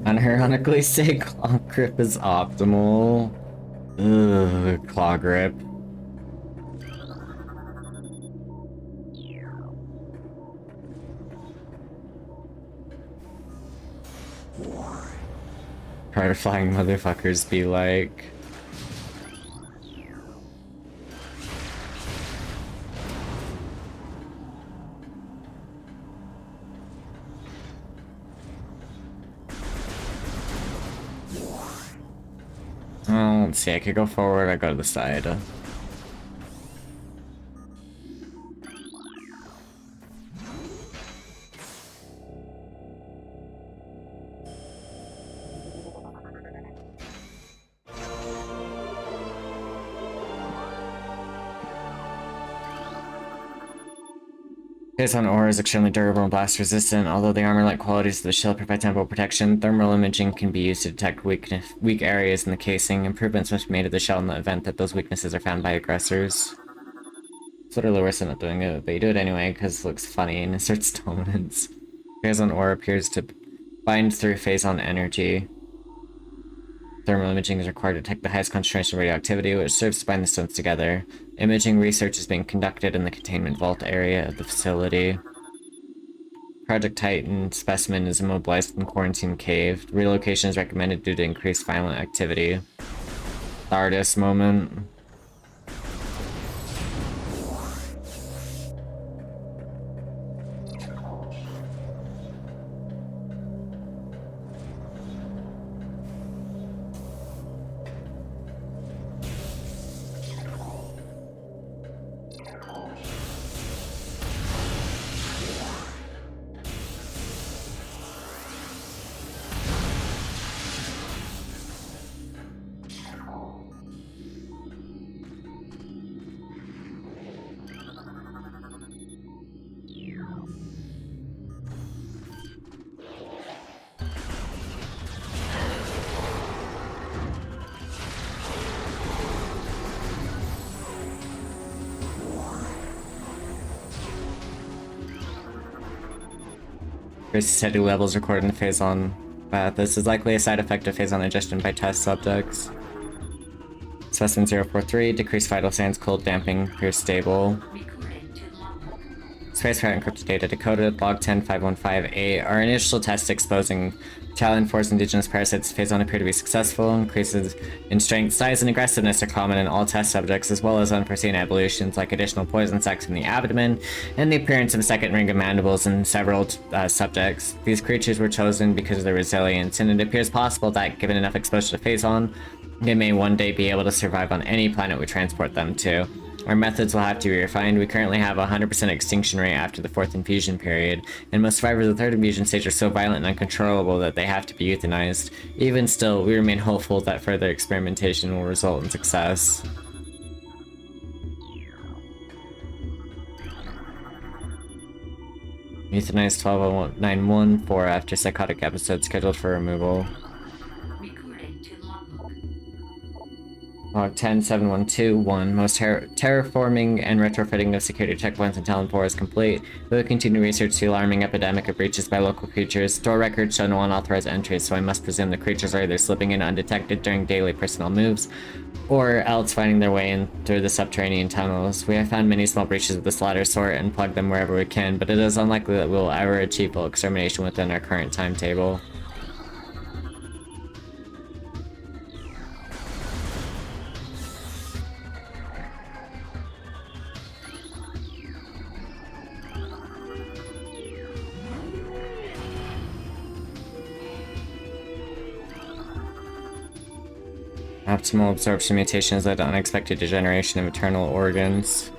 Unironically say claw grip is optimal. Ugh, claw grip. Prior flying motherfuckers be like. Oh, let's see, I could go forward, I go to the side. Phazon ore is extremely durable and blast resistant. Although the armor-like qualities of the shell provide temporal protection, thermal imaging can be used to detect weak areas in the casing. Improvements must be made to the shell in the event that those weaknesses are found by aggressors. It's literally worse than not doing it, but you do it anyway because it looks funny and asserts dominance. Phazon ore appears to bind through Phazon energy. Thermal imaging is required to detect the highest concentration of radioactivity, which serves to bind the stones together. Imaging research is being conducted in the containment vault area of the facility. Project Titan specimen is immobilized in quarantine cave. Relocation is recommended due to increased violent activity. The artist moment. increases steady levels recorded in the phase-on path. This is likely a side effect of phase-on ingestion by test subjects. Specimen 043, decreased vital signs, cold damping, appears stable. Recorded to logbook. Space route encrypted data decoded, log 10515A. Our initial test exposing Talon Force indigenous parasites phase-on appear to be successful. Increases in strength, size, and aggressiveness are common in all test subjects, as well as unforeseen evolutions like additional poison sacs in the abdomen and the appearance of a second ring of mandibles in several subjects. These creatures were chosen because of their resilience, and it appears possible that, given enough exposure to phase-on, they may one day be able to survive on any planet we transport them to. Our methods will have to be refined. We currently have a 100% extinction rate after the 4th infusion period, and most survivors of the 3rd infusion stage are so violent and uncontrollable that they have to be euthanized. Even still, we remain hopeful that further experimentation will result in success. Euthanized 12914 after psychotic episode scheduled for removal. Recorded to logbook. Log 10712-1. Most terraforming and retrofitting of security checkpoints in Talon 4 is complete. We will continue research to the alarming epidemic of breaches by local creatures. Store records show no unauthorized entries, so I must presume the creatures are either slipping in undetected during daily personnel moves, or else finding their way in through the subterranean tunnels. We have found many small breaches of this latter sort and plugged them wherever we can, but it is unlikely that we will ever achieve full extermination within our current timetable. Optimal absorption mutations led to unexpected degeneration of internal organs.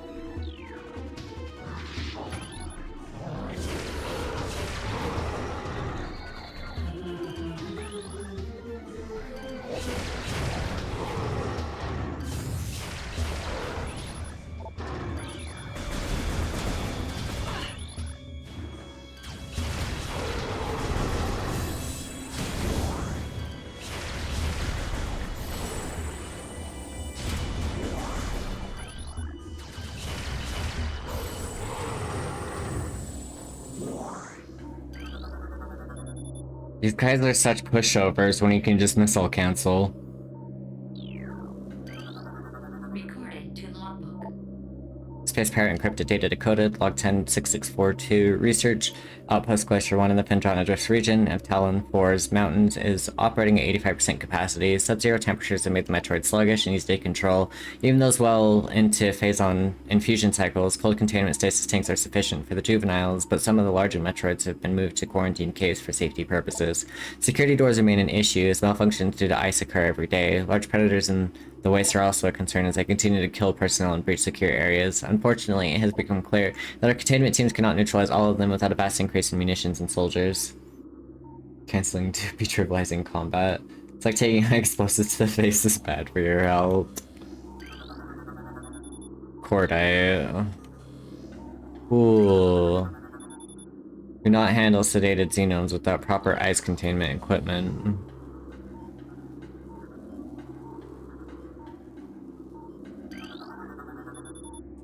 These guys are such pushovers when you can just missile cancel. Recorded to logbook. Space Pirate encrypted data decoded, log 106642. Research Outpost Glacier 1 in the Phendrana Drifts region of Talon 4's mountains is operating at 85% capacity. Sub-zero temperatures have made the Metroid sluggish and needs day control. Even those well into phase-on infusion cycles, cold containment stasis tanks are sufficient for the juveniles, but some of the larger Metroids have been moved to quarantine caves for safety purposes. Security doors remain an issue as malfunctions due to ice occur every day. Large predators in the waste are also a concern as they continue to kill personnel in breach secure areas. Unfortunately, it has become clear that our containment teams cannot neutralize all of them without a vast increase in munitions and soldiers. Canceling to be trivializing combat. It's like taking explosives to the face is bad for your health. Cordite. Ooh. Do not handle sedated xenomes without proper ice containment equipment.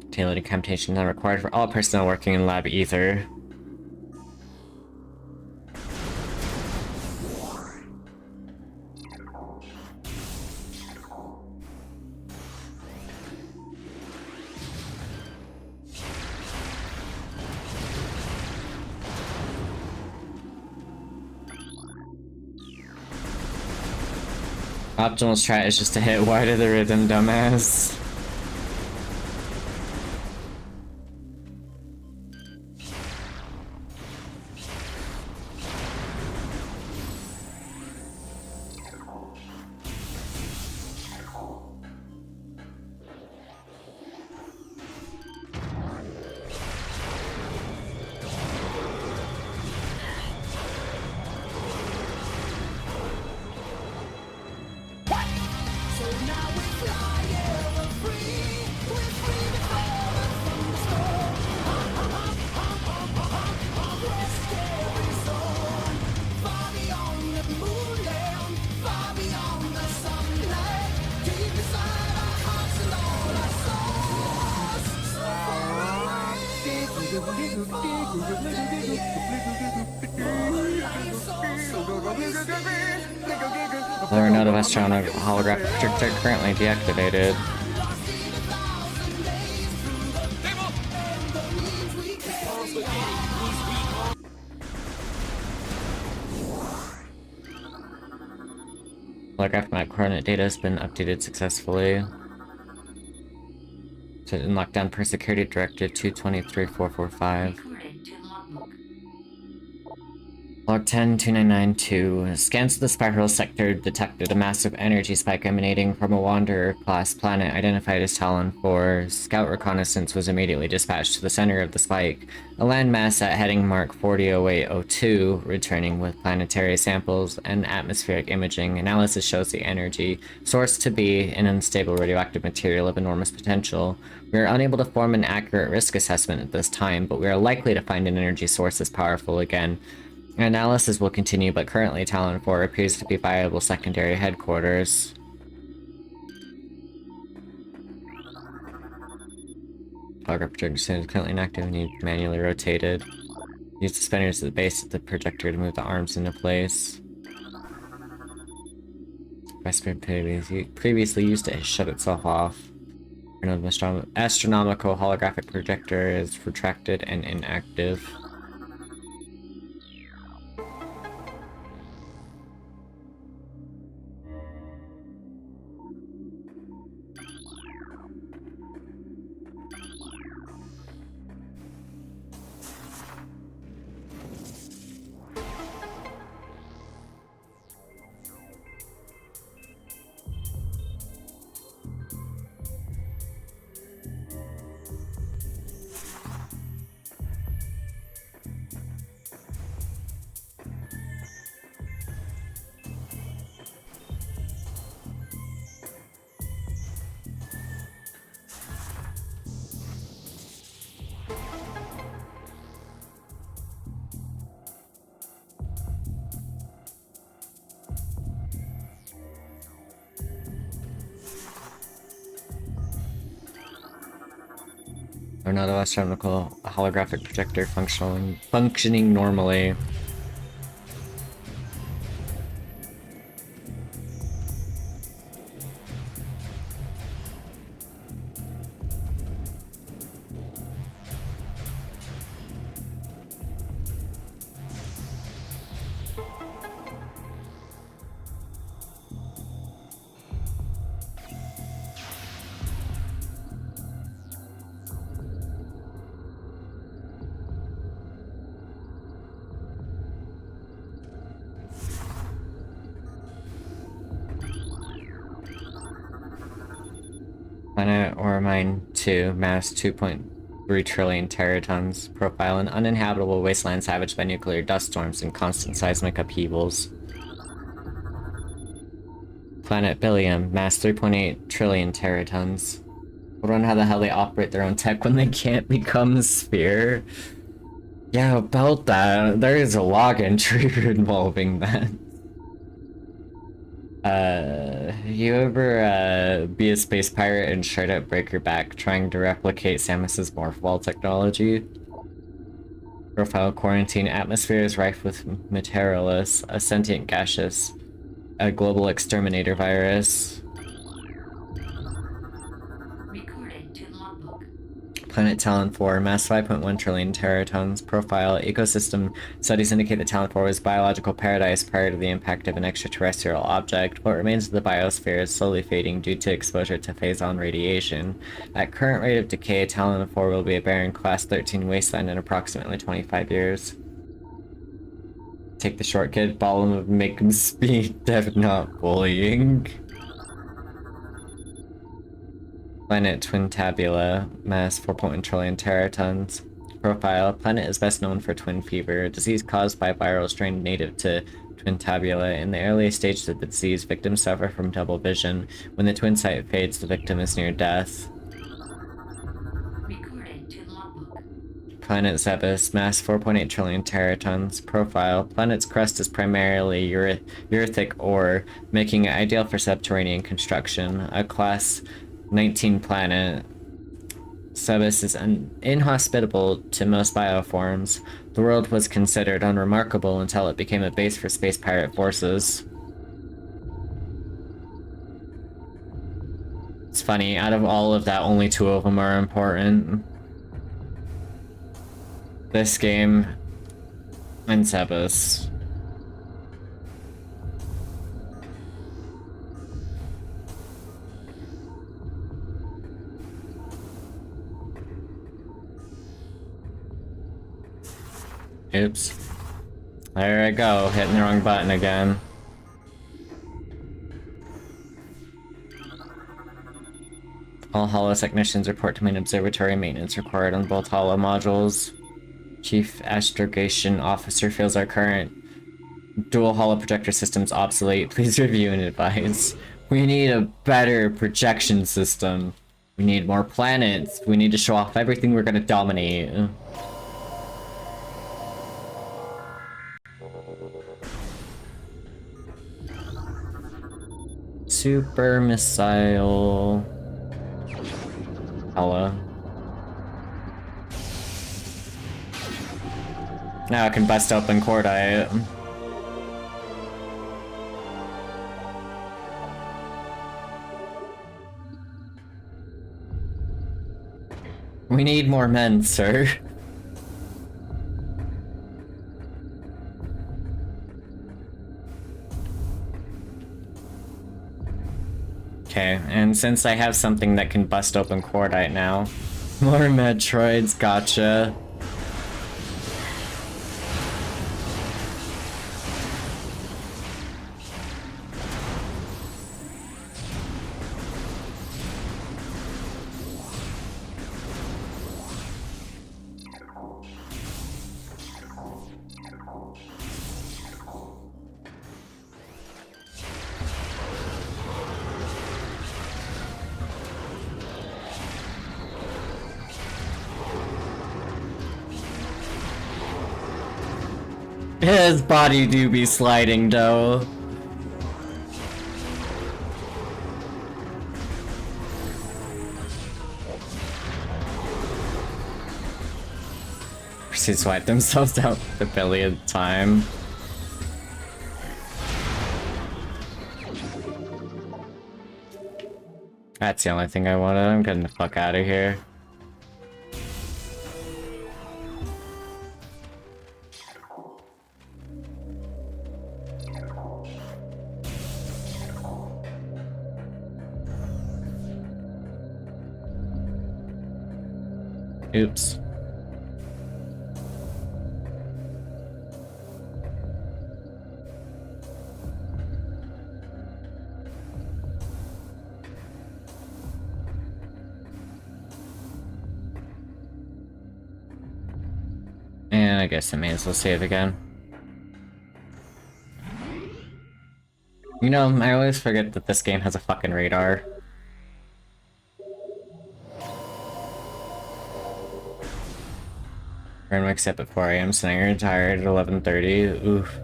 Tailored decapitation not required for all personnel working in Lab Ether. Optimal strat is just to hit wide of the rhythm, dumbass. Lower node of astronomical holographic projector currently deactivated. Holographic map coordinate data has been updated successfully. To unlock down per security directive 223445. Recorded to logbook. Log 102992. Scans of the spiral sector detected a massive energy spike emanating from a Wanderer-class planet identified as Talon 4. Scout reconnaissance was immediately dispatched to the center of the spike, a landmass at heading mark 400802, returning with planetary samples and atmospheric imaging. Analysis shows the energy source to be an unstable radioactive material of enormous potential. We are unable to form an accurate risk assessment at this time, but we are likely to find an energy source as powerful again. Analysis will continue, but currently Talon 4 appears to be viable secondary headquarters. Holographic projector is currently inactive and needs manually rotated. Use the spinners at the base of the projector to move the arms into place. Previously used to shut itself off. Astronomical holographic projector is retracted and inactive. Another astronomical holographic projector functioning normally. Planet Oromine 2, mass 2.3 trillion teratons. Profile: an uninhabitable wasteland savaged by nuclear dust storms and constant seismic upheavals. Planet Billium, mass 3.8 trillion teratons. I wonder how the hell they operate their own tech when they can't become a sphere. Yeah, about that. There is a log entry involving that. You ever be a space pirate and straight up break your back trying to replicate Samus's morph wall technology? Profile: quarantine atmosphere is rife with Meteorolus, a sentient gaseous, a global exterminator virus. Recorded to logbook. Planet Talon 4, mass 5.1 trillion teratons. Profile: ecosystem studies indicate that Talon 4 was a biological paradise prior to the impact of an extraterrestrial object. What remains of the biosphere is slowly fading due to exposure to phazon radiation. At current rate of decay, Talon 4 will be a barren class 13 wasteland in approximately 25 years. Take the shortcut, ball him, make him speed, dev not bullying. Planet Twin Tabula, mass 4.1 trillion teratons. Profile: planet is best known for twin fever, a disease caused by a viral strain native to Twin Tabula. In the earliest stages of the disease, victims suffer from double vision. When the twin sight fades, the victim is near death. Recorded to logbook. Planet Zebes, mass 4.8 trillion teratons. Profile: planet's crust is primarily earthic ore, making it ideal for subterranean construction. A class 19 planet, Zebes is inhospitable to most bioforms. The world was considered unremarkable until it became a base for space pirate forces. It's funny, out of all of that, only 2 of them are important. This game and Sebas. Oops. There I go, hitting the wrong button again. All holo technicians report to main observatory. Maintenance required on both holo modules. Chief Astrogation Officer feels our current dual holo projector system's obsolete. Please review and advise. We need a better projection system. We need more planets. We need to show off everything we're gonna dominate. Super missile. Hello. Now I can bust open cordite. We need more men, sir. Okay, and since I have something that can bust open cordite now, more Metroids, gotcha. His body do be sliding, though. Proceeds to wipe themselves out the billionth time. That's the only thing I wanted. I'm getting the fuck out of here. Oops. And I guess I may as well save again. You know, I always forget that this game has a fucking radar. We're gonna wake up at 4 AM, so now you're tired at 11:30. Oof.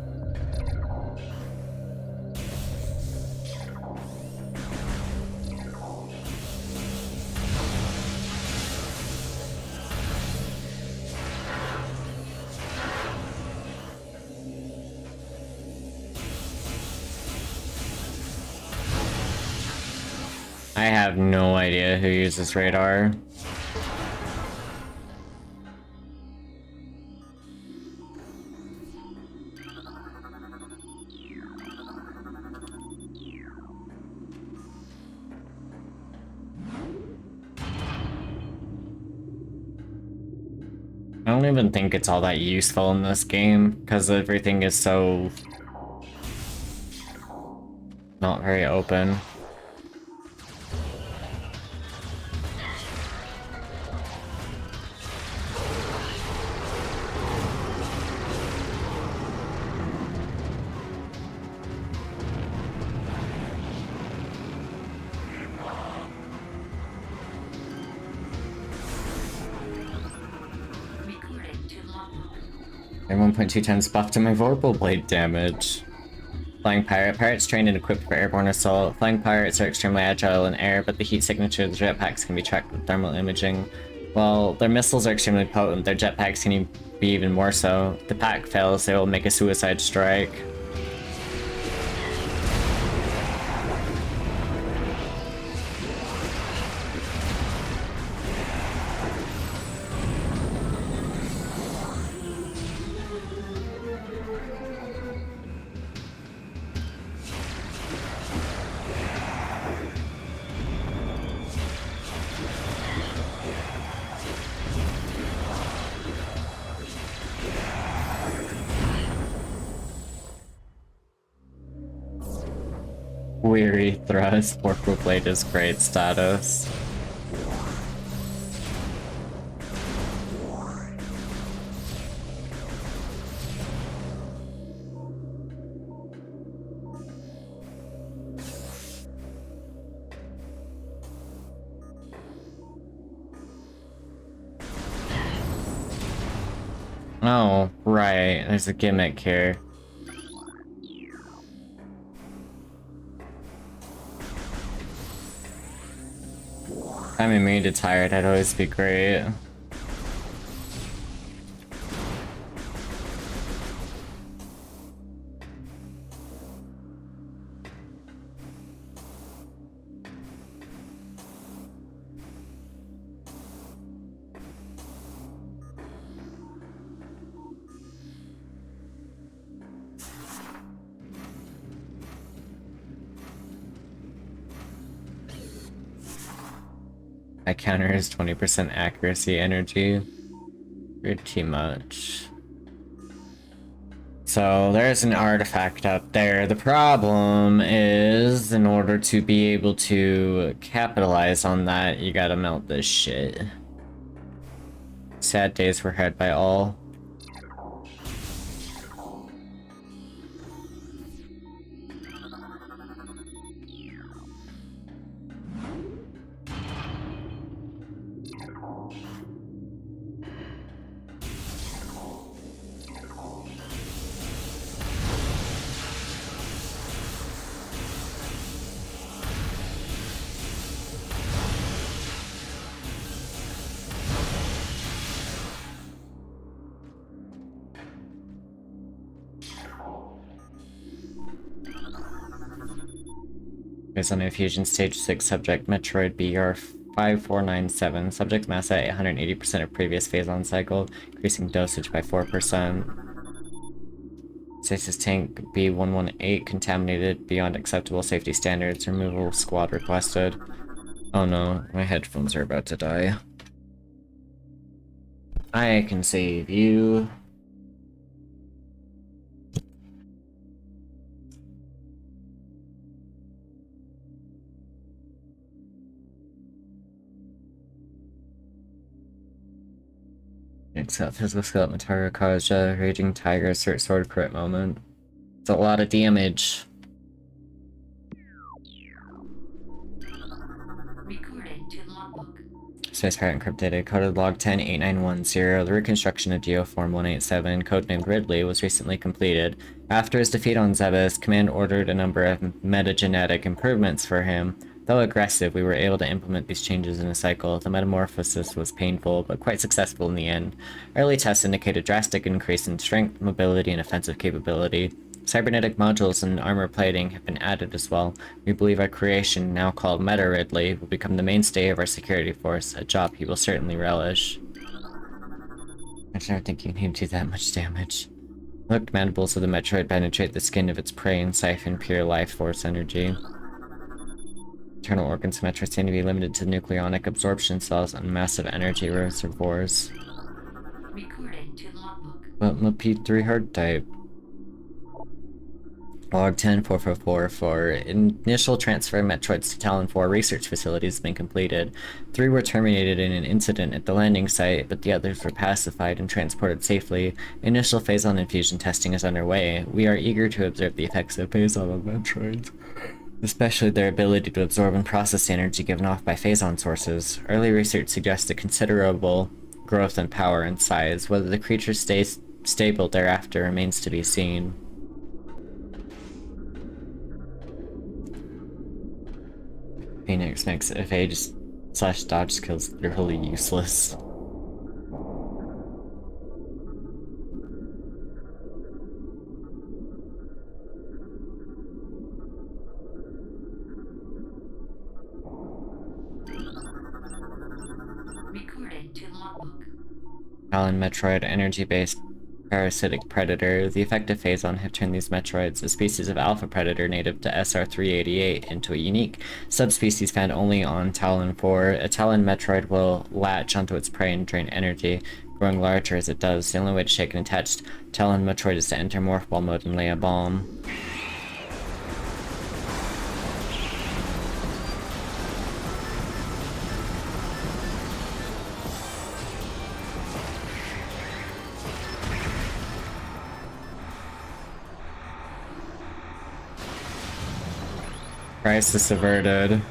I have no idea who uses radar. I don't even think it's all that useful in this game, because everything is so not very open. And 1.2 times buff to my Vorpal Blade damage. Flying Pirate. Pirates trained and equipped for airborne assault. Flying pirates are extremely agile in air, but the heat signature of the jetpacks can be tracked with thermal imaging. While their missiles are extremely potent, their jetpacks can be even more so. If the pack fails, they will make a suicide strike. Weary thrust, Orbital Blade is great status. Oh, right, there's a gimmick here. I'm immune to tired, that'd always be great. My counter is 20% accuracy energy. Pretty much. So there's an artifact up there. The problem is, in order to be able to capitalize on that, you gotta melt this shit. Sad days were had by all. Based on infusion stage 6 subject Metroid BR 5497. Subject mass at 180% of previous phase on cycle, increasing dosage by 4%. Stasis tank B118 contaminated beyond acceptable safety standards. Removal squad requested. Oh no, my headphones are about to die. I can save you. Except physical skill at Mataru Kaja, Raging Tiger, Assert Sword, crit moment. It's a lot of damage. Recording to logbook. Space Pirate encrypted. Coded log 108910. The reconstruction of Geoform 187, codenamed Ridley, was recently completed. After his defeat on Zebes, Command ordered a number of metagenetic improvements for him. Though aggressive, we were able to implement these changes in a cycle. The metamorphosis was painful, but quite successful in the end. Early tests indicated drastic increase in strength, mobility, and offensive capability. Cybernetic modules and armor plating have been added as well. We believe our creation, now called Meta Ridley, will become the mainstay of our security force, a job he will certainly relish. I never think you need to do that much damage. Hooked mandibles of the Metroid penetrate the skin of its prey and siphon pure life force energy. Internal organs of Metroid seem to be limited to nucleonic absorption cells and massive energy reservoirs. Recording to logbook. But my P3 hard type. Log 10444 for initial transfer of Metroids to Talon 4 research facilities has been completed. 3 were terminated in an incident at the landing site, but the others were pacified and transported safely. Initial phase-on infusion testing is underway. We are eager to observe the effects of phase-on on Metroids, especially their ability to absorb and process the energy given off by phase-on sources. Early research suggests a considerable growth in power and size. Whether the creature stays stable thereafter remains to be seen. Phoenix makes evade / dodge skills literally useless. to logbook. Talon Metroid, energy-based parasitic predator. The effective phazon have turned these Metroids, a species of alpha predator native to SR388, into a unique subspecies found only on Talon 4. A Talon Metroid will latch onto its prey and drain energy, growing larger as it does. The only way to shake an attached Talon Metroid is to enter Morph Ball mode and lay a bomb. Crisis averted.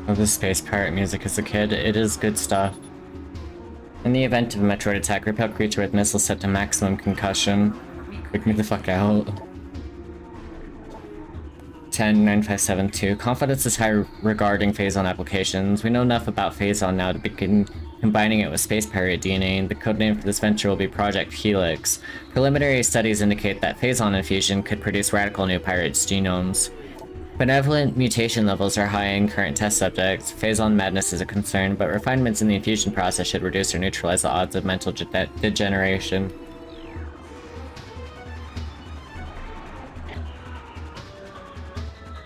Oh, the space pirate music as a kid, it is good stuff. In the event of a Metroid attack, repel creature with missiles set to maximum concussion. Freak me the fuck out. 109572. Confidence is high regarding Phazon applications. We know enough about Phazon now to begin combining it with space pirate DNA. The codename for this venture will be Project Helix. Preliminary studies indicate that Phazon infusion could produce radical new pirates' genomes. Benevolent mutation levels are high in current test subjects. Phazon madness is a concern, but refinements in the infusion process should reduce or neutralize the odds of mental degeneration.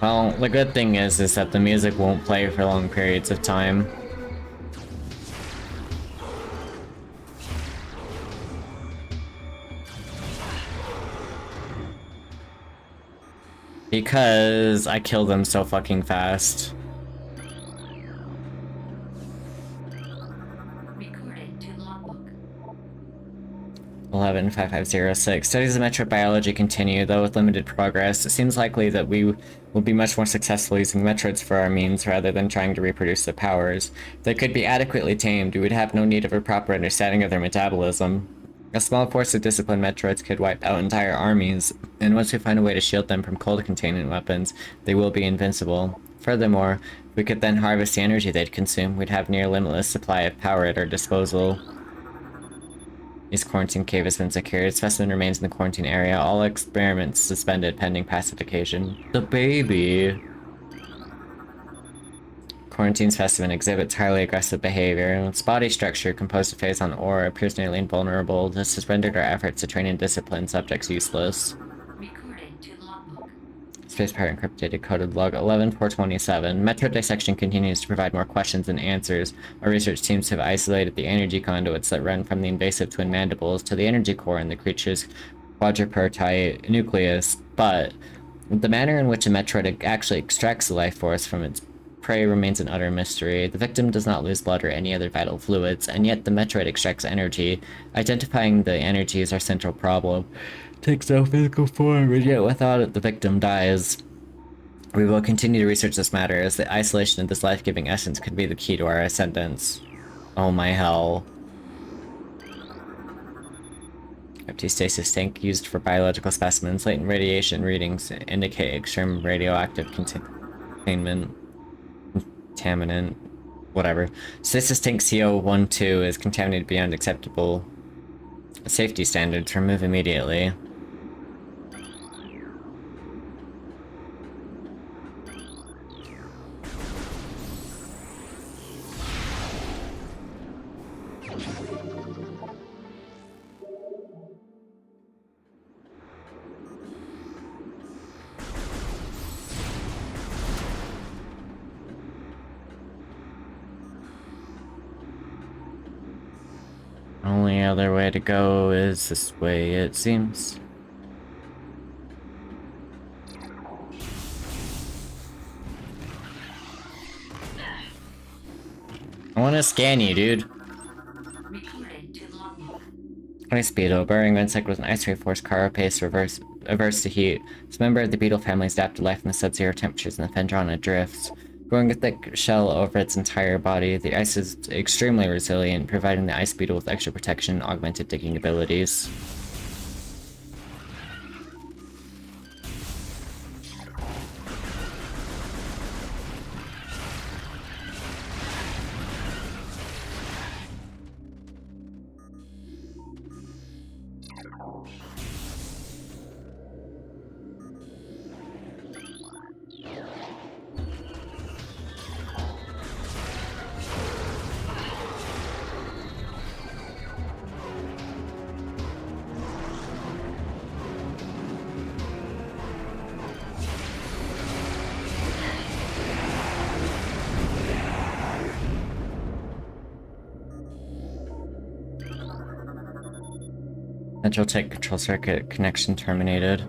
Well, the good thing is that the music won't play for long periods of time. Because I kill them so fucking fast. Recording to logbook. 115506. Studies of Metroid biology continue, though with limited progress. It seems likely that we will be much more successful using Metroids for our means rather than trying to reproduce their powers. If they could be adequately tamed, we would have no need of a proper understanding of their metabolism. A small force of disciplined Metroids could wipe out entire armies, and once we find a way to shield them from cold containment weapons, they will be invincible. Furthermore, if we could then harvest the energy they'd consume, we'd have near limitless supply of power at our disposal. East Quarantine Cave has been secured. Specimen remains in the quarantine area. All experiments suspended pending pacification. The baby! Quarantine specimen exhibits highly aggressive behavior. Its body structure, composed of Phazon ore, appears nearly invulnerable. This has rendered our efforts to train and discipline subjects useless. Recording to logbook. Space Pirate encrypted coded log 11427. Metro dissection continues to provide more questions than answers. Our research teams have isolated the energy conduits that run from the invasive twin mandibles to the energy core in the creature's quadripartite nucleus, but the manner in which a Metroid actually extracts the life force from its prey remains an utter mystery. The victim does not lose blood or any other vital fluids, and yet the Metroid extracts energy. Identifying the energy is our central problem. It takes no physical form, and yet without it, the victim dies. We will continue to research this matter, as the isolation of this life-giving essence could be the key to our ascendance. Oh my hell. Empty stasis tank used for biological specimens. Latent radiation readings indicate extreme radioactive containment. Contaminant. Whatever. Stasis tank CO12 is contaminated beyond acceptable safety standards. Remove immediately. Only other way to go is this way, it seems. I want to scan you, dude. Recording to logbook. 20 speedo. Burrowing insect with an ice-ray force carapace averse to heat. It's a member of the beetle family's adapted life in the sub-zero temperatures and the Fendrana drifts. Growing a thick shell over its entire body, the ice is extremely resilient, providing the ice beetle with extra protection and augmented digging abilities. Central tank control circuit connection terminated.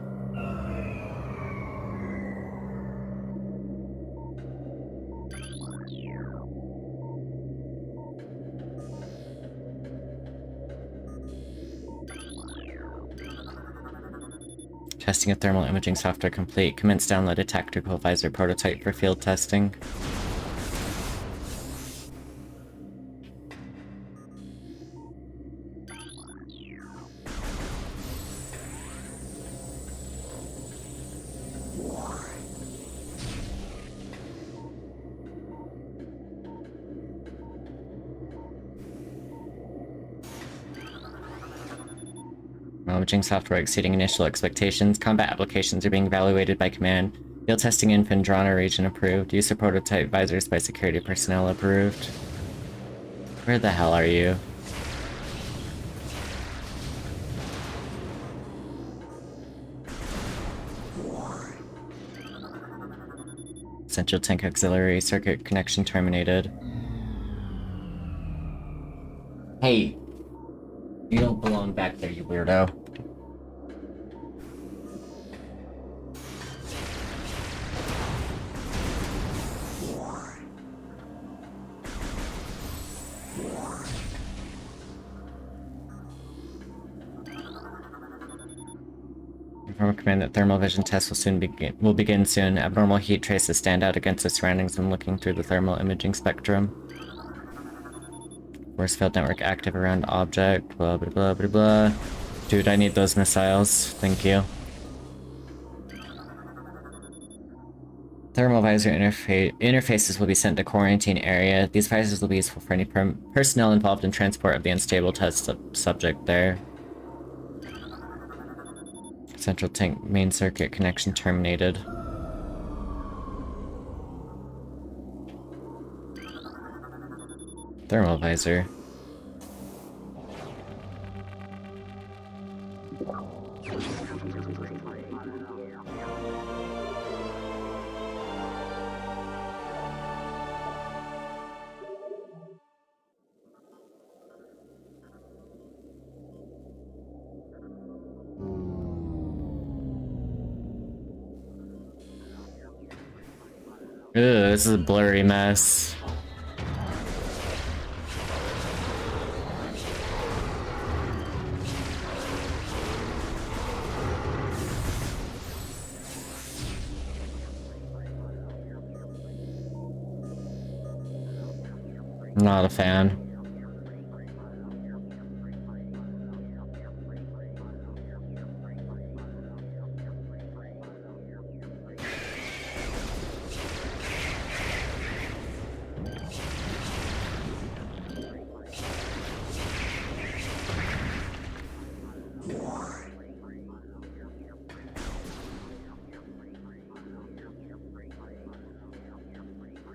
Testing of thermal imaging software complete. Commence downloaded tactical visor prototype for field testing. Imaging software exceeding initial expectations. Combat applications are being evaluated by command. Field testing in Phendrana region approved. Use of prototype visors by security personnel approved. Where the hell are you? Central tank auxiliary circuit connection terminated. Hey! You don't belong back there, you weirdo. Inform command that thermal vision tests will begin soon. Abnormal heat traces stand out against the surroundings when looking through the thermal imaging spectrum. Force field network active around object. Blah blah blah blah blah. Dude, I need those missiles. Thank you. Thermal visor interfaces will be sent to quarantine area. These visors will be useful for any personnel involved in transport of the unstable test subject there. Central tank main circuit connection terminated. Thermal visor. Ugh, this is a blurry mess. Not a fan.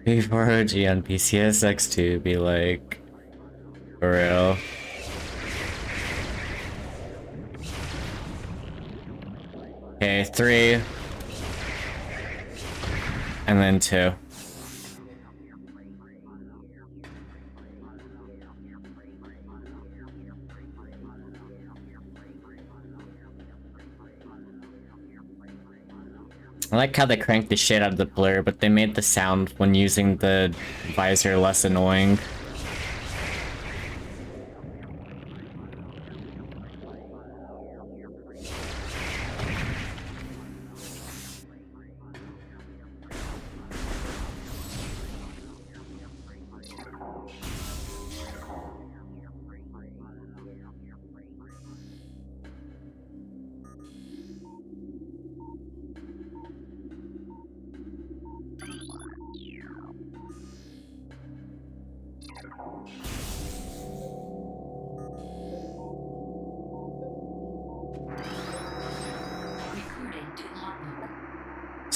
P4OG on PCSX2 be like, for real. Okay, 3. And then 2. I like how they cranked the shit out of the blur, but they made the sound when using the visor less annoying.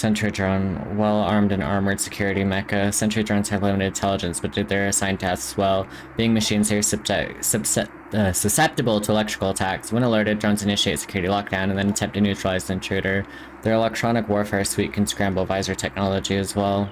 Sentry drone, well-armed and armored security mecha. Sentry drones have limited intelligence, but they're assigned tasks well. Being machines, they're susceptible to electrical attacks. When alerted, drones initiate security lockdown and then attempt to neutralize the intruder. Their electronic warfare suite can scramble visor technology as well.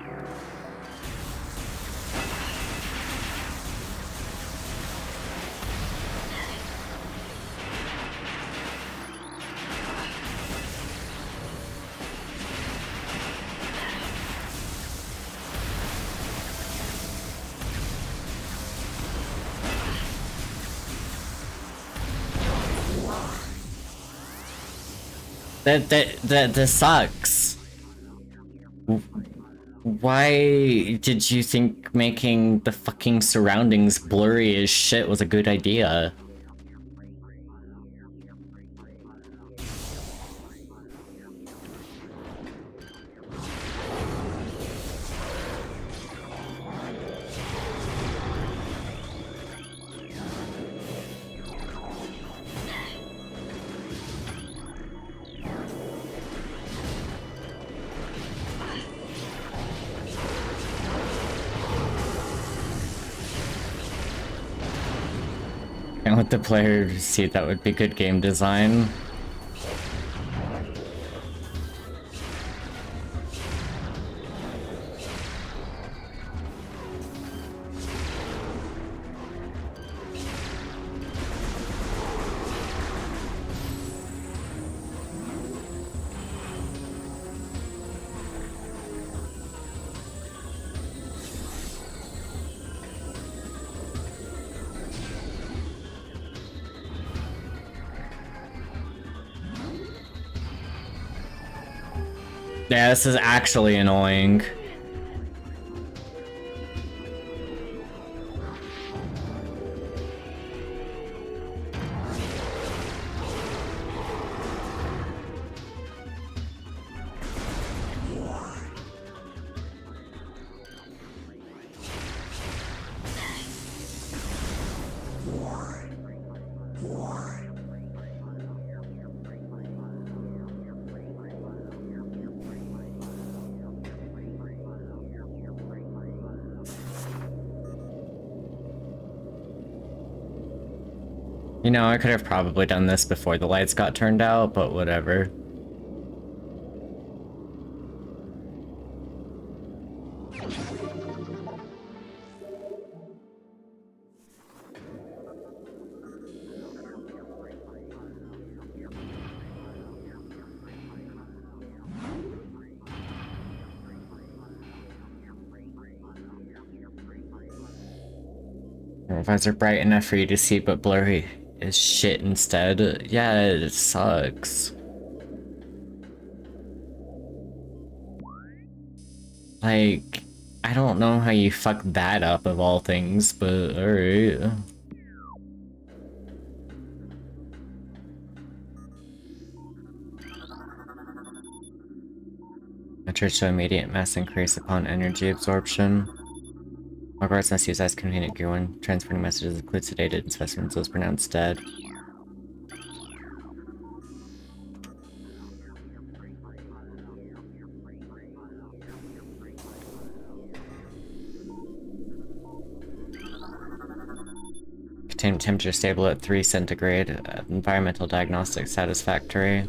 That sucks. Why did you think making the fucking surroundings blurry as shit was a good idea? Can't let the player see that would be good game design. Yeah, this is actually annoying. You know, I could have probably done this before the lights got turned out, but whatever. Visor bright enough for you to see, but blurry as shit instead. Yeah, it sucks. Like, I don't know how you fuck that up of all things, but alright. Metroid show immediate mass increase upon energy absorption. Hogwarts must use as convenient gear when transferring messages include sedated and specimens was pronounced dead. Containment temperature stable at 3 centigrade. Environmental diagnostics satisfactory.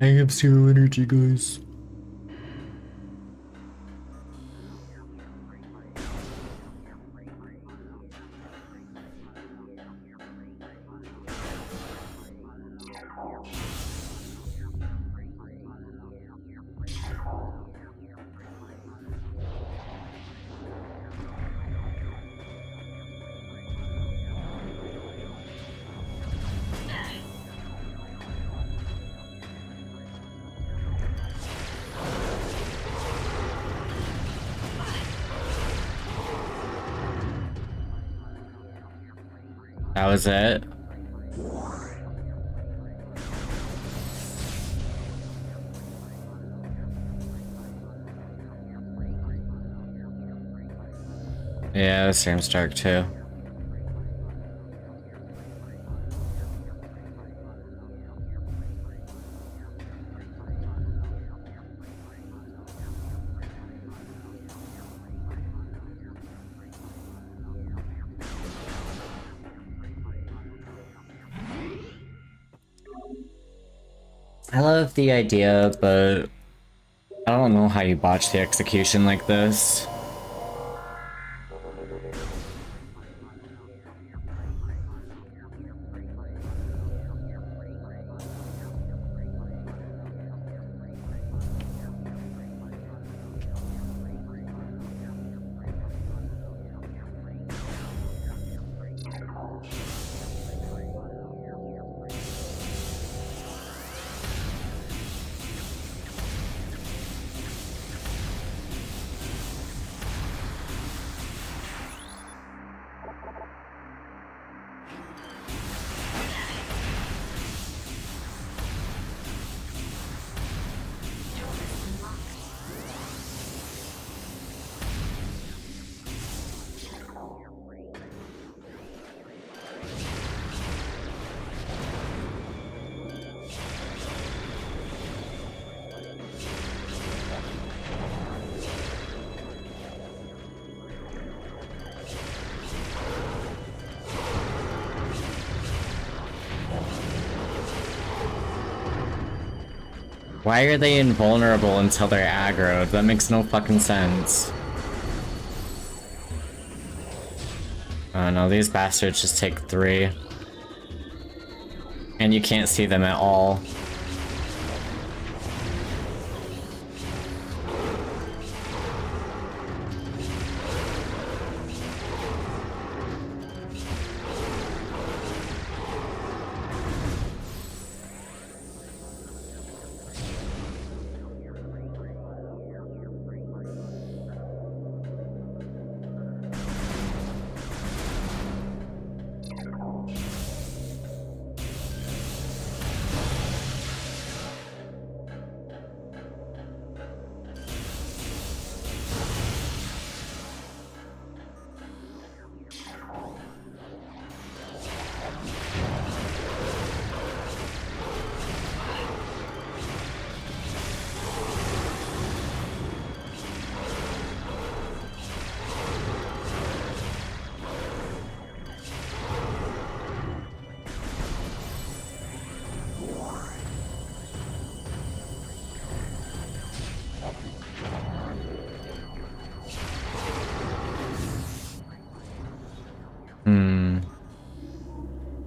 I have 0 energy, guys. That was it. Yeah, this seems dark too. I love the idea, but I don't know how you botch the execution like this. Why are they invulnerable until they're aggroed? That makes no fucking sense. Oh no, these bastards just take 3. And you can't see them at all.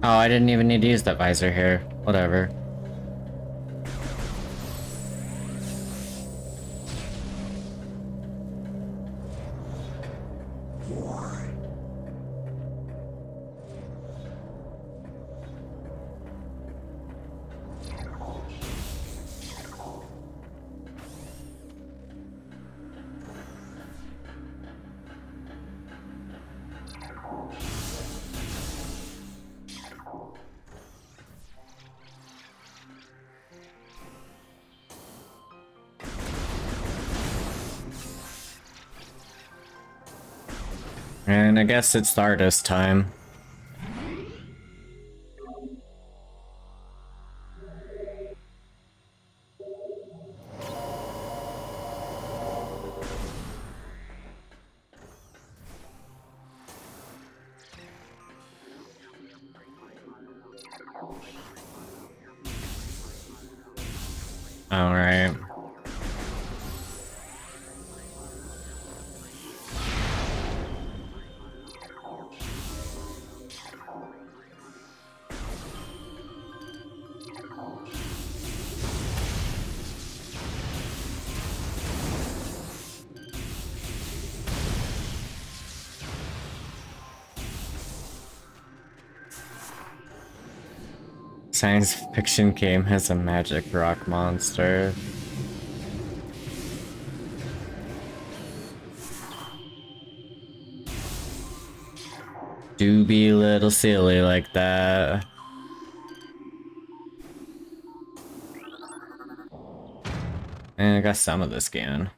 Oh, I didn't even need to use that visor here. Whatever. And I guess it's the artist time. Alright. Science fiction game has a magic rock monster. Do be a little silly like that. And I got some of this again.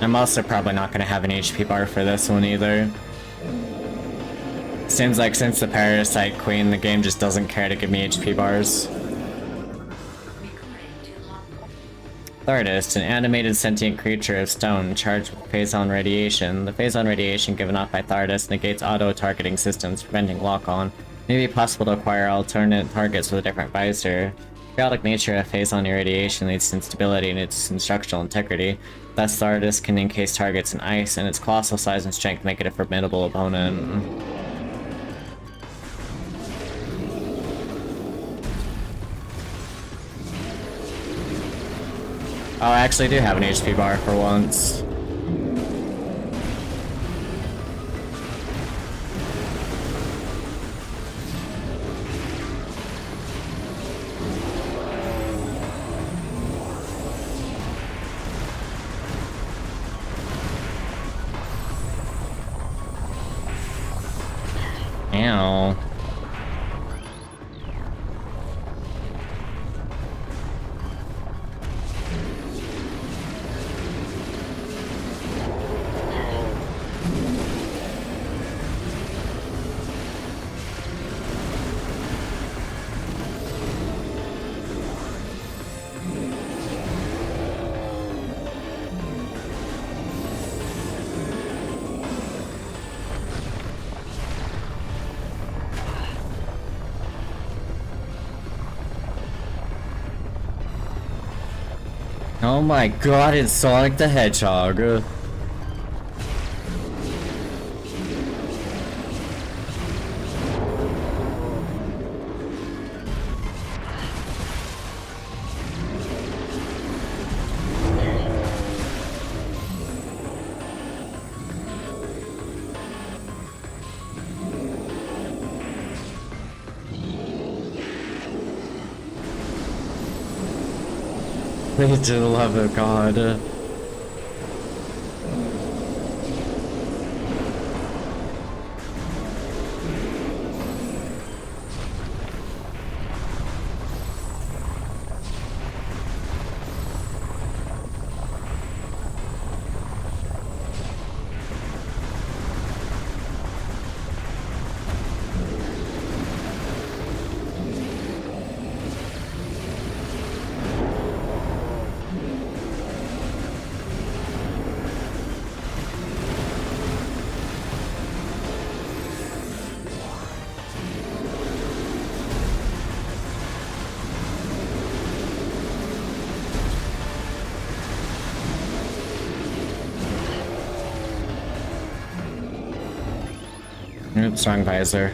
I'm also probably not going to have an HP bar for this one either. Seems like since the Parasite Queen, the game just doesn't care to give me HP bars. Thardist, an animated sentient creature of stone charged with phazon radiation. The phazon radiation given off by Thardist negates auto-targeting systems, preventing lock-on. It may be possible to acquire alternate targets with a different visor. The chaotic nature of phazon irradiation leads to instability in its structural integrity. Thus, Thardist can encase targets in ice, and its colossal size and strength make it a formidable opponent. Oh, I actually do have an HP bar for once. Ow. Oh my god, it's Sonic the Hedgehog. They do love it, god. Oops, wrong visor.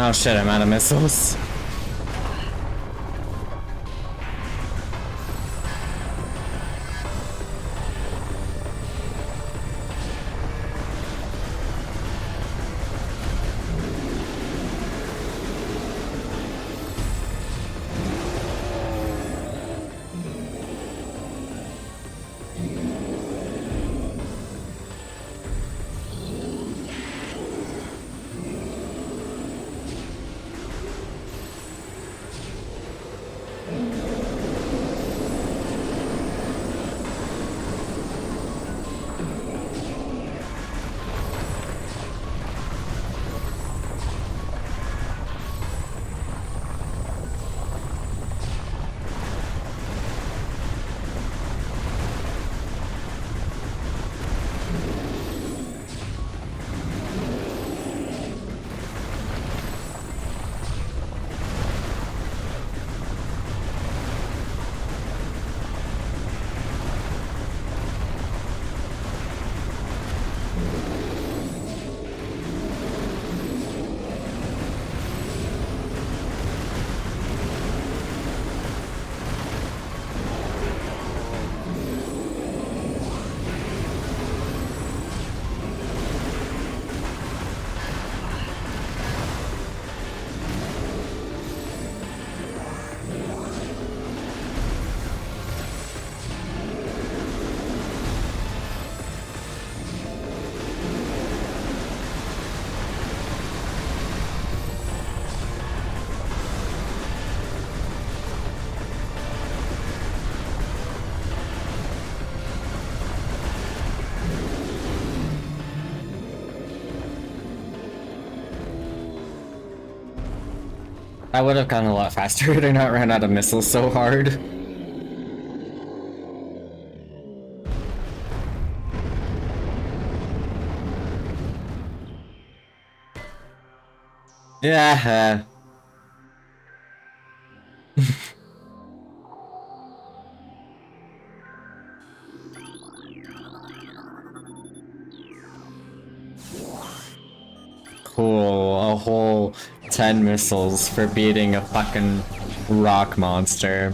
Oh shit, I'm out of missiles. I would have gone a lot faster had I not ran out of missiles so hard. Yeah. Cool. A whole 10 missiles for beating a fucking rock monster.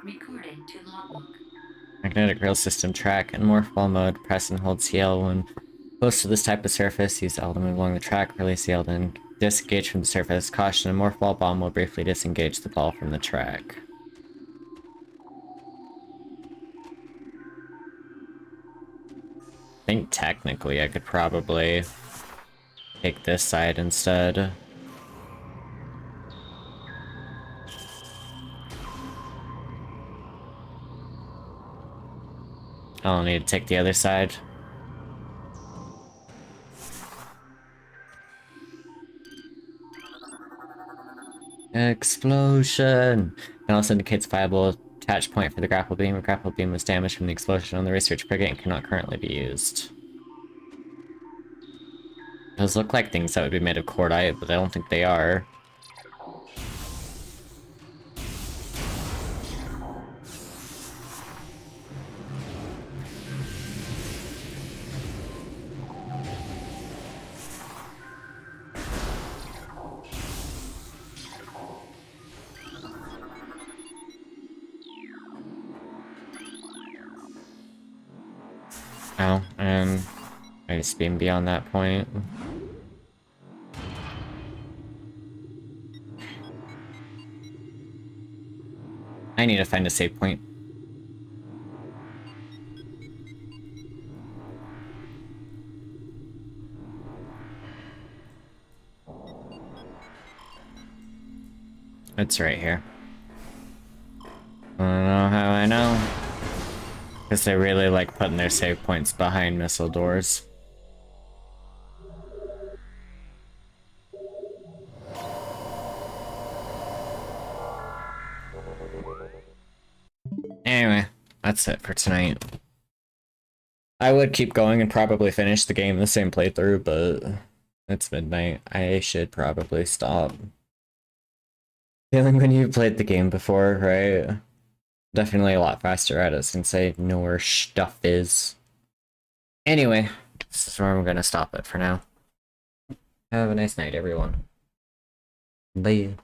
Recorded to logbook. Magnetic rail system track. In morph ball mode, press and hold CL when close to this type of surface. Use L to move along the track. Release CL then disengage from the surface. Caution, a morph ball bomb will briefly disengage the ball from the track. I think technically I could probably take this side instead. I'll need to take the other side. Explosion! It also indicates viable attach point for the grapple beam. The grapple beam was damaged from the explosion on the research frigate and cannot currently be used. Those look like things that would be made of cordite, but I don't think they are. Oh, and I just beam beyond that point. I need to find a save point. It's right here. I don't know how I know. Because they really like putting their save points behind missile doors. Anyway, that's it for tonight. I would keep going and probably finish the game the same playthrough, but it's midnight. I should probably stop. Feeling when you played the game before, right? Definitely a lot faster at it since I know where stuff is. Anyway, this is where I'm gonna stop it for now. Have a nice night, everyone. Bye.